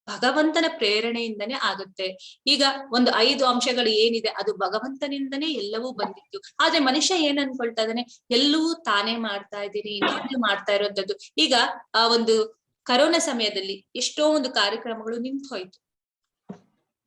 ಭಗವಂತನ ಪ್ರೇರಣೆಯಿಂದನೇ ಆಗುತ್ತೆ. ಈಗ ಒಂದು 5 ಅಂಶಗಳು ಏನಿದೆ ಅದು ಭಗವಂತನಿಂದನೇ ಎಲ್ಲವೂ ಬಂದಿತ್ತು. ಆದ್ರೆ ಮನುಷ್ಯ ಏನ್ ಅನ್ಕೊಳ್ತಾ ಇದ್ದಾನೆ, ಎಲ್ಲವೂ ತಾನೇ ಮಾಡ್ತಾ ಇದ್ದೀನಿ, ನಾನೇ ಮಾಡ್ತಾ ಇರೋಂಥದ್ದು. ಈಗ ಆ ಒಂದು ಕರೋನಾ ಸಮಯದಲ್ಲಿ ಎಷ್ಟೋ ಒಂದು ಕಾರ್ಯಕ್ರಮಗಳು ನಿಂತು ಹೋಯ್ತು.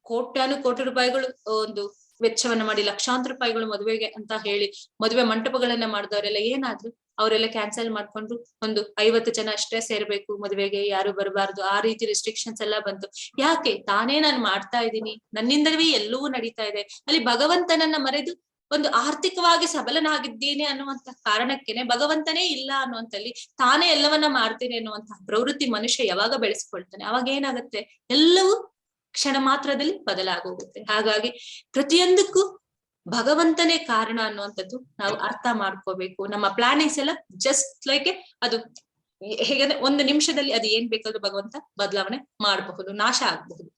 ಕೋಟಿ ರೂಪಾಯಿಗಳು ಒಂದು ವೆಚ್ಚವನ್ನ ಮಾಡಿ, ಲಕ್ಷಾಂತರ ರೂಪಾಯಿಗಳು ಮದುವೆಗೆ ಅಂತ ಹೇಳಿ ಮದುವೆ ಮಂಟಪಗಳನ್ನ ಮಾಡಿದವರೆಲ್ಲ ಏನಾದ್ರು, ಅವರೆಲ್ಲ ಕ್ಯಾನ್ಸಲ್ ಮಾಡ್ಕೊಂಡು ಒಂದು 50 ಜನ ಅಷ್ಟೇ ಸೇರ್ಬೇಕು ಮದುವೆಗೆ, ಯಾರು ಬರಬಾರ್ದು, ಆ ರೀತಿ ರೆಸ್ಟ್ರಿಕ್ಷನ್ಸ್ ಎಲ್ಲ ಬಂತು. ಯಾಕೆ? ತಾನೇ ನಾನು ಮಾಡ್ತಾ ಇದ್ದೀನಿ, ನನ್ನಿಂದವೇ ಎಲ್ಲವೂ ನಡೀತಾ ಇದೆ. ಅಲ್ಲಿ ಭಗವಂತನನ್ನ ಮರೆದು ಒಂದು ಆರ್ಥಿಕವಾಗಿ ಸಬಲನಾಗಿದ್ದೇನೆ ಅನ್ನುವಂತ ಕಾರಣಕ್ಕೇನೆ ಭಗವಂತನೇ ಇಲ್ಲ ಅನ್ನುವಂತಲ್ಲಿ ತಾನೇ ಎಲ್ಲವನ್ನ ಮಾಡ್ತೇನೆ ಅನ್ನುವಂತಹ ಪ್ರವೃತ್ತಿ ಮನುಷ್ಯ ಯಾವಾಗ ಬೆಳೆಸ್ಕೊಳ್ತಾನೆ, ಅವಾಗ ಏನಾಗುತ್ತೆ, ಎಲ್ಲವೂ ಕ್ಷಣ ಮಾತ್ರದಲ್ಲಿ ಬದಲಾಗೋಗುತ್ತೆ. ಹಾಗಾಗಿ ಪ್ರತಿಯೊಂದಕ್ಕೂ ಭಗವಂತನೇ ಕಾರಣ ಅನ್ನುವಂಥದ್ದು ನಾವು ಅರ್ಥ ಮಾಡ್ಕೋಬೇಕು. ನಮ್ಮ ಪ್ಲಾನಿಂಗ್ಸ್ ಎಲ್ಲ ಜಸ್ಟ್ ಲೈಕ್ ಅದು ಹೇಗಂದ್ರೆ 1 ನಿಮಿಷದಲ್ಲಿ ಅದು ಏನ್ ಬೇಕಾದ್ರೂ ಭಗವಂತ ಬದಲಾವಣೆ ಮಾಡಬಹುದು, ನಾಶ ಆಗಬಹುದು.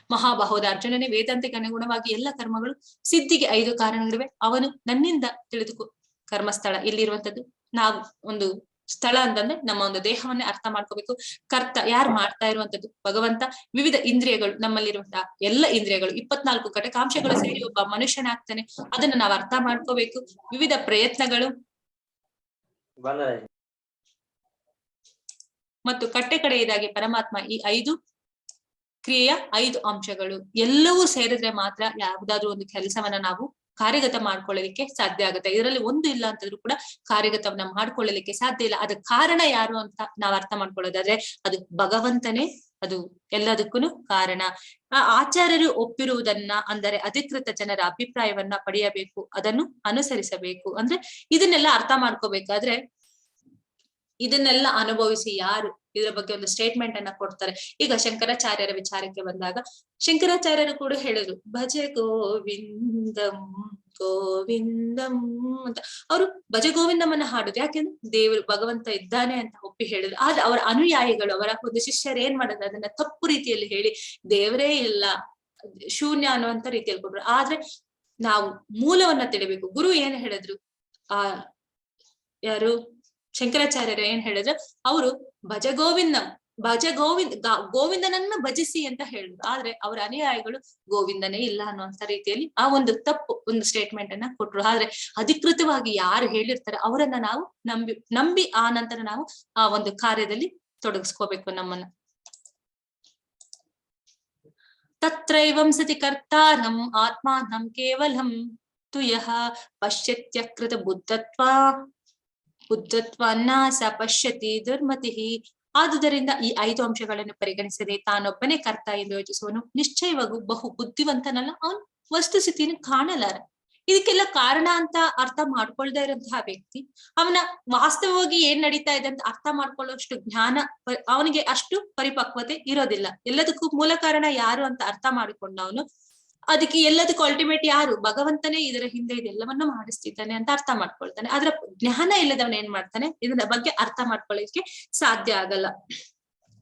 ಮಹಾಬಾಹೋದ ಅರ್ಜುನನೇ ವೇದಾಂತಕ್ಕೆ ಅನುಗುಣವಾಗಿ ಎಲ್ಲ ಕರ್ಮಗಳು ಸಿದ್ಧಿಗೆ 5 ಕಾರಣಗಳಿವೆ. ಅವನು ನನ್ನಿಂದ ತಿಳಿದುಕೋ ಕರ್ಮಸ್ಥಳ ಇಲ್ಲಿರುವಂತದ್ದು. ನಾವು ಒಂದು ಸ್ಥಳ ಅಂತಂದ್ರೆ ನಮ್ಮ ಒಂದು ದೇಹವನ್ನೇ ಅರ್ಥ ಮಾಡ್ಕೋಬೇಕು. ಕರ್ತ ಯಾರು ಮಾಡ್ತಾ ಇರುವಂತದ್ದು ಭಗವಂತ. ವಿವಿಧ ಇಂದ್ರಿಯಗಳು ನಮ್ಮಲ್ಲಿರುವಂತಹ ಎಲ್ಲ ಇಂದ್ರಿಯಗಳು 24 ಘಟಕಾಂಶಗಳು ಸೇರಿ ಒಬ್ಬ ಮನುಷ್ಯನಾಗ್ತಾನೆ. ಅದನ್ನ ನಾವು ಅರ್ಥ ಮಾಡ್ಕೋಬೇಕು. ವಿವಿಧ ಪ್ರಯತ್ನಗಳು ಮತ್ತು ಕಟ್ಟೆ ಕಡೆಯದಾಗಿ ಪರಮಾತ್ಮ ಈ 5 ಕ್ರಿಯೆಯ 5 ಅಂಶಗಳು ಎಲ್ಲವೂ ಸೇರಿದ್ರೆ ಮಾತ್ರ ಯಾವುದಾದ್ರೂ ಒಂದು ಕೆಲಸವನ್ನ ನಾವು ಕಾರ್ಯಗತ ಮಾಡ್ಕೊಳ್ಳಲಿಕ್ಕೆ ಸಾಧ್ಯ ಆಗುತ್ತೆ. ಇದರಲ್ಲಿ ಒಂದು ಇಲ್ಲ ಅಂತಂದ್ರೂ ಕೂಡ ಕಾರ್ಯಗತವನ್ನ ಮಾಡ್ಕೊಳ್ಳಲಿಕ್ಕೆ ಸಾಧ್ಯ ಇಲ್ಲ. ಅದಕ್ಕೆ ಕಾರಣ ಯಾರು ಅಂತ ನಾವ್ ಅರ್ಥ ಮಾಡ್ಕೊಳ್ಳೋದಾದ್ರೆ ಅದು ಭಗವಂತನೇ ಅದು ಎಲ್ಲದಕ್ಕೂ ಕಾರಣ. ಆ ಆಚಾರ್ಯರು ಒಪ್ಪಿರುವುದನ್ನ ಅಂದರೆ ಅಧಿಕೃತ ಜನರ ಅಭಿಪ್ರಾಯವನ್ನ ಪಡೆಯಬೇಕು, ಅದನ್ನು ಅನುಸರಿಸಬೇಕು. ಅಂದ್ರೆ ಇದನ್ನೆಲ್ಲ ಅರ್ಥ ಮಾಡ್ಕೋಬೇಕಾದ್ರೆ ಇದನ್ನೆಲ್ಲ ಅನುಭವಿಸಿ ಯಾರು ಇದರ ಬಗ್ಗೆ ಒಂದು ಸ್ಟೇಟ್ಮೆಂಟ್ ಅನ್ನ ಕೊಡ್ತಾರೆ. ಈಗ ಶಂಕರಾಚಾರ್ಯರ ವಿಚಾರಕ್ಕೆ ಬಂದಾಗ ಶಂಕರಾಚಾರ್ಯರು ಕೂಡ ಹೇಳಿದ್ರು ಭಜ ಗೋವಿಂದಂ ಗೋವಿಂದಂ ಅಂತ. ಅವರು ಭಜ ಗೋವಿಂದಮನ್ನ ಹಾಡುದು ಯಾಕೆಂದ್ರೆ ದೇವರು ಭಗವಂತ ಇದ್ದಾನೆ ಅಂತ ಒಪ್ಪಿ ಹೇಳಿದ್ರು. ಆದ್ರೆ ಅವರ ಅನುಯಾಯಿಗಳು ಅವರ ಒಂದು ಶಿಷ್ಯರು ಏನ್ ಮಾಡಿದ್ರು ಅದನ್ನ ತಪ್ಪು ರೀತಿಯಲ್ಲಿ ಹೇಳಿ ದೇವರೇ ಇಲ್ಲ ಶೂನ್ಯ ಅನ್ನುವಂತ ರೀತಿಯಲ್ಲಿ ಕೊಟ್ರು. ಆದ್ರೆ ನಾವು ಮೂಲವನ್ನ ತಿಳಿಬೇಕು. ಗುರು ಏನ್ ಹೇಳಿದ್ರು ಯಾರು ಶಂಕರಾಚಾರ್ಯರು ಏನ್ ಹೇಳಿದ್ರು ಅವರು ಭಜ ಗೋವಿಂದನನ್ನ ಭಜಿಸಿ ಅಂತ ಹೇಳಿದ್ರು. ಆದ್ರೆ ಅವರ ಅನುಯಾಯಿಗಳು ಗೋವಿಂದನೇ ಇಲ್ಲ ಅನ್ನುವಂತ ರೀತಿಯಲ್ಲಿ ಆ ಒಂದು ತಪ್ಪು ಒಂದು ಸ್ಟೇಟ್ಮೆಂಟ್ ಅನ್ನ ಕೊಟ್ರು. ಆದ್ರೆ ಅಧಿಕೃತವಾಗಿ ಯಾರು ಹೇಳಿರ್ತಾರೆ ಅವರನ್ನ ನಾವು ನಂಬಿ ಆ ನಂತರ ನಾವು ಆ ಒಂದು ಕಾರ್ಯದಲ್ಲಿ ತೊಡಗಿಸ್ಕೋಬೇಕು ನಮ್ಮನ್ನ. ತತ್ರೈವಂ ಸತಿ ಕರ್ತಾರಂ ಆತ್ಮಾನಂ ಕೇವಲಂ ತುಯಃ ಪಶ್ಯತ್ಯಕೃತ ಬುದ್ಧತ್ವನ್ನ ಸ ಪಶ್ಯತಿ ದುರ್ಮತಿ. ಆದುದರಿಂದ ಈ 5 ಅಂಶಗಳನ್ನು ಪರಿಗಣಿಸದೆ ತಾನೊಬ್ಬನೇ ಕರ್ತ ಎಂದು ಯೋಚಿಸುವನು ನಿಶ್ಚಯವಾಗೂ ಬಹು ಬುದ್ಧಿವಂತನಲ್ಲ, ಅವನು ವಸ್ತುಸ್ಥಿತಿಯನ್ನು ಕಾಣಲಾರ. ಇದಕ್ಕೆಲ್ಲ ಕಾರಣ ಅಂತ ಅರ್ಥ ಮಾಡ್ಕೊಳ್ತಾ ಇರುವಂತಹ ವ್ಯಕ್ತಿ ಅವನ ವಾಸ್ತವವಾಗಿ ಏನ್ ನಡೀತಾ ಇದೆ ಅಂತ ಅರ್ಥ ಮಾಡ್ಕೊಳ್ಳೋಷ್ಟು ಜ್ಞಾನ ಅವನಿಗೆ ಅಷ್ಟು ಪರಿಪಕ್ವತೆ ಇರೋದಿಲ್ಲ. ಎಲ್ಲದಕ್ಕೂ ಮೂಲ ಕಾರಣ ಯಾರು ಅಂತ ಅರ್ಥ ಮಾಡಿಕೊಂಡ ಅವನು ಅದಕ್ಕೆ ಎಲ್ಲದಕ್ಕೂ ಅಲ್ಟಿಮೇಟ್ ಯಾರು ಭಗವಂತನೇ ಇದರ ಹಿಂದೆ ಇದೆಲ್ಲವನ್ನ ಮಾಡಿಸ್ತಿದ್ದಾನೆ ಅಂತ ಅರ್ಥ ಮಾಡ್ಕೊಳ್ತಾನೆ. ಆದ್ರ ಜ್ಞಾನ ಇಲ್ಲದವನ ಏನ್ ಮಾಡ್ತಾನೆ ಇದನ್ನ ಬಗ್ಗೆ ಅರ್ಥ ಮಾಡ್ಕೊಳ್ಳಿಕ್ಕೆ ಸಾಧ್ಯ ಆಗಲ್ಲ.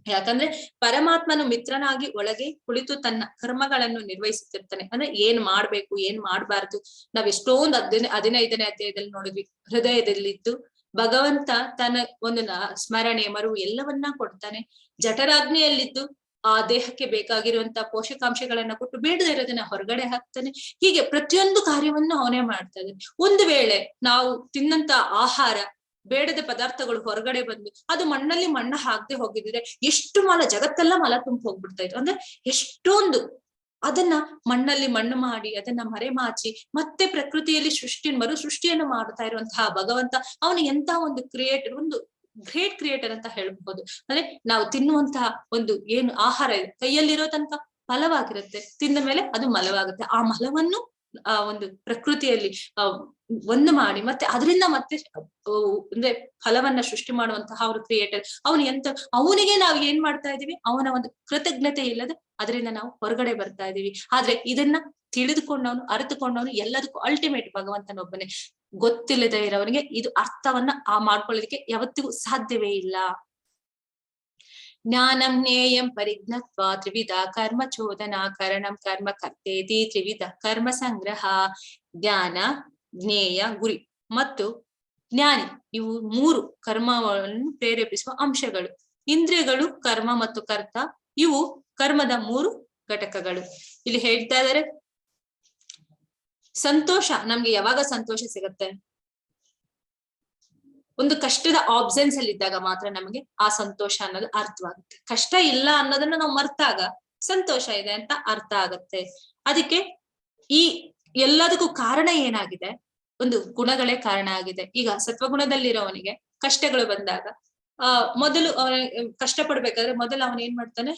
ಯಾಕಂದ್ರೆ ಪರಮಾತ್ಮನು ಮಿತ್ರನಾಗಿ ಒಳಗೆ ಕುಳಿತು ತನ್ನ ಕರ್ಮಗಳನ್ನು ನಿರ್ವಹಿಸುತ್ತಿರ್ತಾನೆ. ಅಂದ್ರೆ ಏನ್ ಮಾಡ್ಬೇಕು ಏನ್ ಮಾಡ್ಬಾರ್ದು ನಾವ್ ಎಷ್ಟೊಂದು 15ನೇ ಅಧ್ಯಾಯದಲ್ಲಿ ನೋಡಿದ್ವಿ. ಹೃದಯದಲ್ಲಿದ್ದು ಭಗವಂತ ತನ್ನ ಒಂದು ಸ್ಮರಣೆ ಮರುವು ಎಲ್ಲವನ್ನ ಕೊಡ್ತಾನೆ. ಜಠರಾಗ್ನಿಯಲ್ಲಿದ್ದು ಆ ದೇಹಕ್ಕೆ ಬೇಕಾಗಿರುವಂತಹ ಪೋಷಕಾಂಶಗಳನ್ನ ಕೊಟ್ಟು ಬೇಡದೇ ಇರೋದನ್ನ ಹೊರಗಡೆ ಹಾಕ್ತಾನೆ. ಹೀಗೆ ಪ್ರತಿಯೊಂದು ಕಾರ್ಯವನ್ನು ಅವನೇ ಮಾಡ್ತಾ ಇದ್ದಾನೆ. ಒಂದು ವೇಳೆ ನಾವು ತಿನ್ನಂತ ಆಹಾರ ಬೇಡದ ಪದಾರ್ಥಗಳು ಹೊರಗಡೆ ಬಂದು ಅದು ಮಣ್ಣಲ್ಲಿ ಮಣ್ಣ ಹಾಕದೆ ಹೋಗಿದ್ರೆ ಎಷ್ಟು ಜಗತ್ತೆಲ್ಲ ಮಲ ತುಂಬ ಹೋಗ್ಬಿಡ್ತಾ ಇತ್ತು. ಅಂದ್ರೆ ಎಷ್ಟೊಂದು ಅದನ್ನ ಮಣ್ಣಲ್ಲಿ ಮಣ್ಣು ಮಾಡಿ ಅದನ್ನ ಮರೆಮಾಚಿ ಮತ್ತೆ ಪ್ರಕೃತಿಯಲ್ಲಿ ಮರು ಸೃಷ್ಟಿಯನ್ನು ಮಾಡ್ತಾ ಇರುವಂತಹ ಭಗವಂತ ಅವನು ಎಂತ ಒಂದು ಕ್ರಿಯೇಟರ್, ಒಂದು ಗ್ರೇಟ್ ಕ್ರಿಯೇಟರ್ ಅಂತ ಹೇಳ್ಬಹುದು. ಅಂದ್ರೆ ನಾವು ತಿನ್ನುವಂತಹ ಒಂದು ಏನು ಆಹಾರ ಇದೆ ಕೈಯಲ್ಲಿರೋ ತನಕ ಫಲವಾಗಿರುತ್ತೆ, ತಿಂದ ಮೇಲೆ ಅದು ಮಲವಾಗುತ್ತೆ. ಆ ಮಲವನ್ನು ಆ ಒಂದು ಪ್ರಕೃತಿಯಲ್ಲಿ ಒಂದು ಮಾಡಿ ಮತ್ತೆ ಅದರಿಂದ ಮತ್ತೆ ಅಂದ್ರೆ ಫಲವನ್ನ ಸೃಷ್ಟಿ ಮಾಡುವಂತಹ ಅವರು ಕ್ರಿಯೇಟರ್. ಅವನಿಗೆ ನಾವು ಏನ್ ಮಾಡ್ತಾ ಇದೀವಿ, ಅವನ ಒಂದು ಕೃತಜ್ಞತೆ ಇಲ್ಲದೆ ಅದರಿಂದ ನಾವು ಹೊರಗಡೆ ಬರ್ತಾ ಇದೀವಿ. ಆದ್ರೆ ಇದನ್ನ ತಿಳಿದುಕೊಂಡವನು ಅರಿತುಕೊಂಡವನು ಎಲ್ಲದಕ್ಕೂ ಅಲ್ಟಿಮೇಟ್ ಭಗವಂತನೊಬ್ಬನೇ. ಗೊತ್ತಿಲ್ಲದೆ ಇರೋವನಿಗೆ ಇದು ಅರ್ಥವನ್ನ ಮಾಡ್ಕೊಳ್ಳೋದಕ್ಕೆ ಯಾವತ್ತಿಗೂ ಸಾಧ್ಯವೇ ಇಲ್ಲ. ಜ್ಞಾನಂ ಜ್ಞೇಯಂ ಪರಿಜ್ಞತ್ವ ತ್ರಿವಿಧ ಕರ್ಮ ಚೋದನಾ ಕರಣಂ ಕರ್ಮ ಕರ್ತೇತಿ ತ್ರಿವಿಧ ಕರ್ಮ ಸಂಗ್ರಹ. ಜ್ಞಾನ, ಜ್ಞೇಯ, ಗುರಿ ಮತ್ತು ಜ್ಞಾನಿ ಇವು 3 ಕರ್ಮವನ್ನು ಪ್ರೇರೇಪಿಸುವ ಅಂಶಗಳು. ಇಂದ್ರಿಯಗಳು, ಕರ್ಮ ಮತ್ತು ಕರ್ತ ಇವು ಕರ್ಮದ 3 ಘಟಕಗಳು. ಇಲ್ಲಿ ಹೇಳ್ತಾ ಇದ್ದಾರೆ ಸಂತೋಷ ನಮ್ಗೆ ಯಾವಾಗ ಸಂತೋಷ ಸಿಗತ್ತೆ, ಒಂದು ಕಷ್ಟದ ಆಬ್ಸೆನ್ಸ್ ಅಲ್ಲಿ ಇದ್ದಾಗ ಮಾತ್ರ ನಮಗೆ ಆ ಸಂತೋಷ ಅನ್ನೋದು ಅರ್ಥವಾಗುತ್ತೆ. ಕಷ್ಟ ಇಲ್ಲ ಅನ್ನೋದನ್ನ ನಾವು ಮರ್ತಾಗ ಸಂತೋಷ ಇದೆ ಅಂತ ಅರ್ಥ ಆಗತ್ತೆ. ಅದಕ್ಕೆ ಈ ಎಲ್ಲದಕ್ಕೂ ಕಾರಣ ಏನಾಗಿದೆ, ಒಂದು ಗುಣಗಳೇ ಕಾರಣ ಆಗಿದೆ. ಈಗ ಸತ್ವಗುಣದಲ್ಲಿರೋವನಿಗೆ ಕಷ್ಟಗಳು ಬಂದಾಗ ಮೊದಲು ಅವನ ಕಷ್ಟ ಪಡ್ಬೇಕಾದ್ರೆ ಮೊದಲು ಅವನ್ ಏನ್ ಮಾಡ್ತಾನೆ,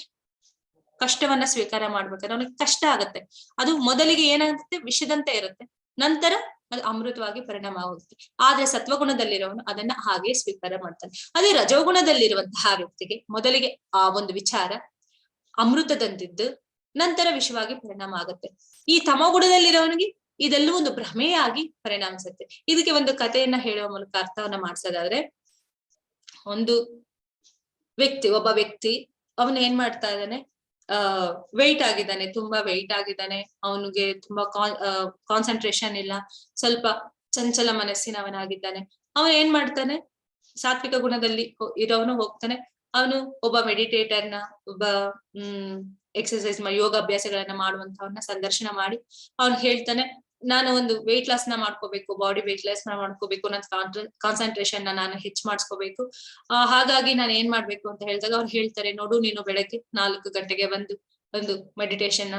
ಕಷ್ಟವನ್ನ ಸ್ವೀಕಾರ ಮಾಡ್ಬೇಕಾದ್ರೆ ಅವನಿಗೆ ಕಷ್ಟ ಆಗತ್ತೆ. ಅದು ಮೊದಲಿಗೆ ಏನಾಗುತ್ತೆ, ವಿಷದಂತೆ ಇರುತ್ತೆ, ನಂತರ ಅದು ಅಮೃತವಾಗಿ ಪರಿಣಾಮ ಆಗುತ್ತೆ. ಆದ್ರೆ ಸತ್ವಗುಣದಲ್ಲಿರೋನು ಅದನ್ನ ಹಾಗೆ ಸ್ವೀಕಾರ ಮಾಡ್ತಾನೆ. ಅದೇ ರಜೋಗುಣದಲ್ಲಿರುವಂತಹ ವ್ಯಕ್ತಿಗೆ ಮೊದಲಿಗೆ ಆ ಒಂದು ವಿಚಾರ ಅಮೃತದಂತಿದ್ದು ನಂತರ ವಿಷವಾಗಿ ಪರಿಣಾಮ ಆಗುತ್ತೆ. ಈ ತಮೋಗುಣದಲ್ಲಿರೋವನಿಗೆ ಇದೆಲ್ಲವೂ ಒಂದು ಭ್ರಮೆಯಾಗಿ ಪರಿಣಾಮಿಸುತ್ತೆ. ಇದಕ್ಕೆ ಒಂದು ಕಥೆಯನ್ನ ಹೇಳುವ ಮೂಲಕ ಅರ್ಥವನ್ನ ಮಾಡ್ಸೋದಾದ್ರೆ, ಒಂದು ಒಬ್ಬ ವ್ಯಕ್ತಿ ಅವನು ಏನ್ ಮಾಡ್ತಾ ಇದ್ದಾನೆ, ವೆಯ್ಟ್ ಆಗಿದ್ದಾನೆ, ತುಂಬಾ ವೆಯ್ಟ್ ಆಗಿದ್ದಾನೆ, ಅವನಿಗೆ ತುಂಬಾ ಕಾನ್ಸಂಟ್ರೇಷನ್ ಇಲ್ಲ, ಸ್ವಲ್ಪ ಚಂಚಲ ಮನಸ್ಸಿನವನಾಗಿದ್ದಾನೆ. ಅವನು ಏನ್ ಮಾಡ್ತಾನೆ, ಸಾತ್ವಿಕ ಗುಣದಲ್ಲಿ ಇರೋವನು ಹೋಗ್ತಾನೆ, ಅವನು ಒಬ್ಬ ಮೆಡಿಟೇಟರ್ನ, ಒಬ್ಬ ಎಕ್ಸರ್ಸೈಸ್ ಯೋಗಾಭ್ಯಾಸಗಳನ್ನ ಮಾಡುವಂತವನ್ನ ಸಂದರ್ಶನ ಮಾಡಿ ಅವ್ನು ಹೇಳ್ತಾನೆ, ನಾನು ಒಂದು ವೆಯ್ಟ್ ಲಾಸ್ ನ ಮಾಡ್ಕೋಬೇಕು, ಬಾಡಿ ವೆಯ್ಟ್ ಲಾಸ್ ನ ಮಾಡ್ಕೋಬೇಕು, ನನ್ನ ಕಾನ್ಸಂಟ್ರೇಷನ್ ನಾನು ಹೆಚ್ಚು ಮಾಡಿಸ್ಕೋಬೇಕು. ಹಾಗಾಗಿ ನಾನು ಏನ್ ಮಾಡ್ಬೇಕು ಅಂತ ಹೇಳಿದಾಗ ಅವ್ರು ಹೇಳ್ತಾರೆ, ನೋಡು ನೀನು ಬೆಳಗ್ಗೆ 4 ಗಂಟೆಗೆ ಒಂದು ಮೆಡಿಟೇಷನ್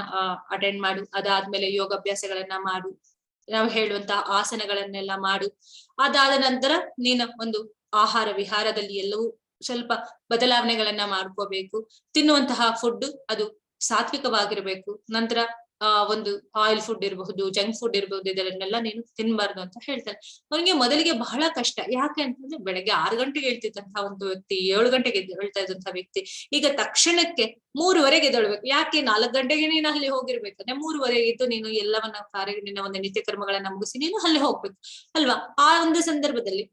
ಅಟೆಂಡ್ ಮಾಡು, ಅದಾದ್ಮೇಲೆ ಯೋಗಾಭ್ಯಾಸಗಳನ್ನ ಮಾಡು, ನಾವು ಹೇಳುವಂತಹ ಆಸನಗಳನ್ನೆಲ್ಲ ಮಾಡು, ಅದಾದ ನಂತರ ನೀನು ಒಂದು ಆಹಾರ ವಿಹಾರದಲ್ಲಿ ಎಲ್ಲವೂ ಸ್ವಲ್ಪ ಬದಲಾವಣೆಗಳನ್ನ ಮಾಡ್ಕೋಬೇಕು, ತಿನ್ನುವಂತಹ ಫುಡ್ ಅದು ಸಾತ್ವಿಕವಾಗಿರ್ಬೇಕು, ನಂತರ ಒಂದು ಆಯಿಲ್ ಫುಡ್ ಇರಬಹುದು, ಜಂಕ್ ಫುಡ್ ಇರಬಹುದು, ಇದರನ್ನೆಲ್ಲ ನೀನು ತಿನ್ಬಾರ್ದು ಅಂತ ಹೇಳ್ತಾರೆ. ಅವನಿಗೆ ಮೊದಲಿಗೆ ಬಹಳ ಕಷ್ಟ, ಯಾಕೆ ಅಂತಂದ್ರೆ ಬೆಳಗ್ಗೆ 6 ಗಂಟೆಗೆ ಹೇಳ್ತಿದ್ದಂತಹ ಒಂದು ವ್ಯಕ್ತಿ 7 ಗಂಟೆಗೆ ಹೇಳ್ತಾ ಇದ್ದಂತಹ ವ್ಯಕ್ತಿ ಈಗ ತಕ್ಷಣಕ್ಕೆ 3:30ಗೆ ಎದ್ದೇಳ್ಬೇಕು. ಯಾಕೆ 4 ಗಂಟೆಗೆ ನೀನು ಅಲ್ಲಿ ಹೋಗಿರ್ಬೇಕಂದ್ರೆ 3:30ಗೆ ಇದ್ದು ನೀನು ಎಲ್ಲವನ್ನ ನಿನ್ನ ಒಂದು ನಿತ್ಯ ಕರ್ಮಗಳನ್ನ ಮುಗಿಸಿ ನೀನು ಅಲ್ಲಿ ಹೋಗ್ಬೇಕು ಅಲ್ವಾ. ಆ ಒಂದು ಸಂದರ್ಭದಲ್ಲಿ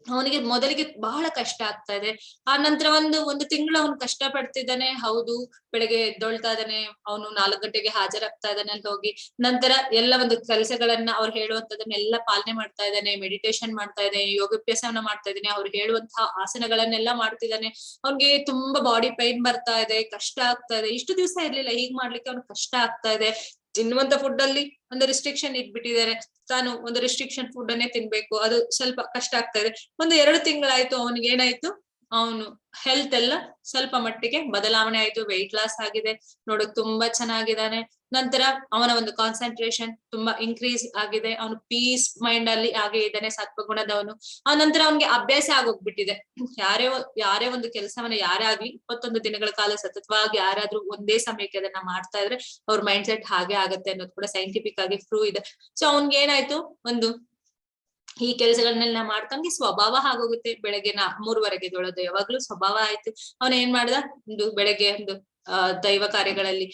ಅವನಿಗೆ ಮೊದಲಿಗೆ ಬಹಳ ಕಷ್ಟ ಆಗ್ತಾ ಇದೆ. ಆ ನಂತರ ಒಂದು ತಿಂಗಳು ಅವನು ಕಷ್ಟ ಪಡ್ತಿದ್ದಾನೆ, ಹೌದು, ಬೆಳಗ್ಗೆ ಎದ್ದೊಳ್ತಾ ಇದ್ದಾನೆ, ಅವನು 4 ಗಂಟೆಗೆ ಹಾಜರಾಗ್ತಾ ಇದ್ದಾನೆ ಅಂತ ಹೋಗಿ, ನಂತರ ಎಲ್ಲ ಒಂದು ಕೆಲಸಗಳನ್ನ ಅವ್ರು ಹೇಳುವಂತದನ್ನೆಲ್ಲ ಪಾಲನೆ ಮಾಡ್ತಾ ಇದ್ದಾನೆ, ಮೆಡಿಟೇಷನ್ ಮಾಡ್ತಾ ಇದ್ದಾನೆ, ಯೋಗಾಭ್ಯಾಸವನ್ನ ಮಾಡ್ತಾ ಇದ್ದಾನೆ, ಅವ್ರು ಹೇಳುವಂತಹ ಆಸನಗಳನ್ನೆಲ್ಲ ಮಾಡ್ತಿದ್ದಾನೆ. ಅವ್ನಿಗೆ ತುಂಬಾ ಬಾಡಿ ಪೈನ್ ಬರ್ತಾ ಇದೆ, ಕಷ್ಟ ಆಗ್ತಾ ಇದೆ, ಇಷ್ಟು ದಿವಸ ಇರ್ಲಿಲ್ಲ, ಹೀಗ್ ಮಾಡ್ಲಿಕ್ಕೆ ಅವ್ನಿಗೆ ಕಷ್ಟ ಆಗ್ತಾ ಇದೆ. ತಿನ್ನುವಂತ ಫುಡ್ ಅಲ್ಲಿ ಒಂದು ರಿಸ್ಟ್ರಿಕ್ಷನ್ ಇಟ್ಬಿಟ್ಟಿದ್ದಾರೆ, ತಾನು ಒಂದು ರಿಸ್ಟ್ರಿಕ್ಷನ್ ಫುಡ್ ಅನ್ನೇ ತಿನ್ಬೇಕು, ಅದು ಸ್ವಲ್ಪ ಕಷ್ಟ ಆಗ್ತಾ ಇದೆ. 2 ತಿಂಗಳಾಯ್ತು, ಅವನಿಗೆ ಏನಾಯ್ತು, ಅವನು ಹೆಲ್ತ್ ಎಲ್ಲ ಸ್ವಲ್ಪ ಮಟ್ಟಿಗೆ ಬದಲಾವಣೆ ಆಯ್ತು, ವೆಯ್ಟ್ ಲಾಸ್ ಆಗಿದೆ, ನೋಡಕ್ ತುಂಬಾ ಚೆನ್ನಾಗಿದ್ದಾನೆ. ನಂತರ ಅವನ ಒಂದು ಕಾನ್ಸಂಟ್ರೇಷನ್ ತುಂಬಾ ಇನ್ಕ್ರೀಸ್ ಆಗಿದೆ, ಅವನು ಪೀಸ್ ಮೈಂಡ್ ಅಲ್ಲಿ ಹಾಗೆ ಇದ್ದಾನೆ, ಸತ್ವಗುಣದವನು. ಆ ನಂತರ ಅವನಿಗೆ ಅಭ್ಯಾಸ ಆಗೋಗ್ಬಿಟ್ಟಿದೆ, ಯಾರೇ ಒಂದು ಕೆಲಸವನ್ನ ಯಾರೇ ಆಗ್ಲಿ 21 ದಿನಗಳ ಕಾಲ ಸತತವಾಗಿ ಯಾರಾದ್ರೂ ಒಂದೇ ಸಮಯಕ್ಕೆ ಅದನ್ನ ಮಾಡ್ತಾ ಇದ್ರೆ ಅವ್ರ ಮೈಂಡ್ ಸೆಟ್ ಹಾಗೆ ಆಗತ್ತೆ ಅನ್ನೋದು ಕೂಡ ಸೈಂಟಿಫಿಕ್ ಆಗಿ ಪ್ರೂವ್ ಇದೆ. ಸೊ ಅವನ್ಗೆ ಏನಾಯ್ತು, ಈ ಕೆಲಸಗಳನ್ನೆಲ್ಲ ಮಾಡ್ತಂಗೆ ಸ್ವಭಾವ ಆಗೋಗುತ್ತೆ. ಬೆಳಗ್ಗೆ 3:30ಗೆ ಎದ್ದೇಳೋದು ಯಾವಾಗ್ಲೂ ಸ್ವಭಾವ ಆಯ್ತು. ಅವನ ಏನ್ ಮಾಡ್ದ, ಬೆಳಗ್ಗೆ ದೈವ ಕಾರ್ಯಗಳಲ್ಲಿ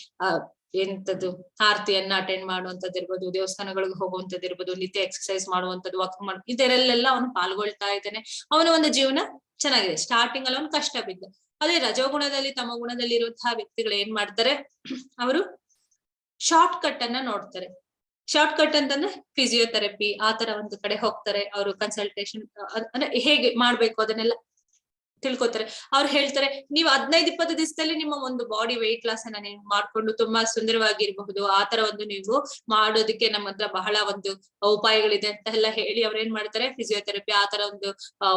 ಎಂತದ್ದು ಆರತಿಯನ್ನ ಅಟೆಂಡ್ ಮಾಡುವಂತದ್ದು ಇರ್ಬೋದು, ದೇವಸ್ಥಾನಗಳಿಗೆ ಹೋಗುವಂತದ್ದು ಇರ್ಬೋದು, ನಿತ್ಯ ಎಕ್ಸರ್ಸೈಸ್ ಮಾಡುವಂತದ್ದು, ವಾಕಿಂಗ್ ಮಾಡುವ, ಇದರಲ್ಲೆಲ್ಲ ಅವನು ಪಾಲ್ಗೊಳ್ತಾ ಇದ್ದಾನೆ. ಅವನ ಒಂದು ಜೀವನ ಚೆನ್ನಾಗಿದೆ. ಸ್ಟಾರ್ಟಿಂಗ್ ಅಲ್ಲಿ ಅವನು ಕಷ್ಟ ಬಿದ್ದ. ಅದೇ ರಜೋಗುಣದಲ್ಲಿ ತಮ್ಮ ಗುಣದಲ್ಲಿ ಇರುವಂತಹ ವ್ಯಕ್ತಿಗಳು ಏನ್ ಮಾಡ್ತಾರೆ, ಅವರು ಶಾರ್ಟ್ ಕಟ್ ಅನ್ನ ನೋಡ್ತಾರೆ. ಶಾರ್ಟ್ ಕಟ್ ಅಂತಂದ್ರೆ ಫಿಸಿಯೋಥೆರಪಿ ಆ ತರ ಒಂದು ಕಡೆ ಹೋಗ್ತಾರೆ, ಅವರು ಕನ್ಸಲ್ಟೇಷನ್ ಅಂದ್ರೆ ಹೇಗೆ ಮಾಡ್ಬೇಕು ಅದನ್ನೆಲ್ಲ ತಿಳ್ಕೊತಾರೆ. ಅವ್ರು ಹೇಳ್ತಾರೆ, ನೀವು 15-20 ದಿವಸದಲ್ಲಿ ನಿಮ್ಮ ಒಂದು ಬಾಡಿ ವೆಯ್ಟ್ ಲಾಸ್ ಅನ್ನ ನೀವು ಮಾಡ್ಕೊಂಡು ತುಂಬಾ ಸುಂದರವಾಗಿರ್ಬಹುದು, ಆ ತರ ಒಂದು ನೀವು ಮಾಡೋದಕ್ಕೆ ನಮ್ಮ ಹತ್ರ ಬಹಳ ಒಂದು ಉಪಾಯಗಳಿದೆ ಅಂತ ಎಲ್ಲ ಹೇಳಿ ಅವ್ರ ಏನ್ ಮಾಡ್ತಾರೆ, ಫಿಸಿಯೋಥೆರಪಿ ಆ ತರ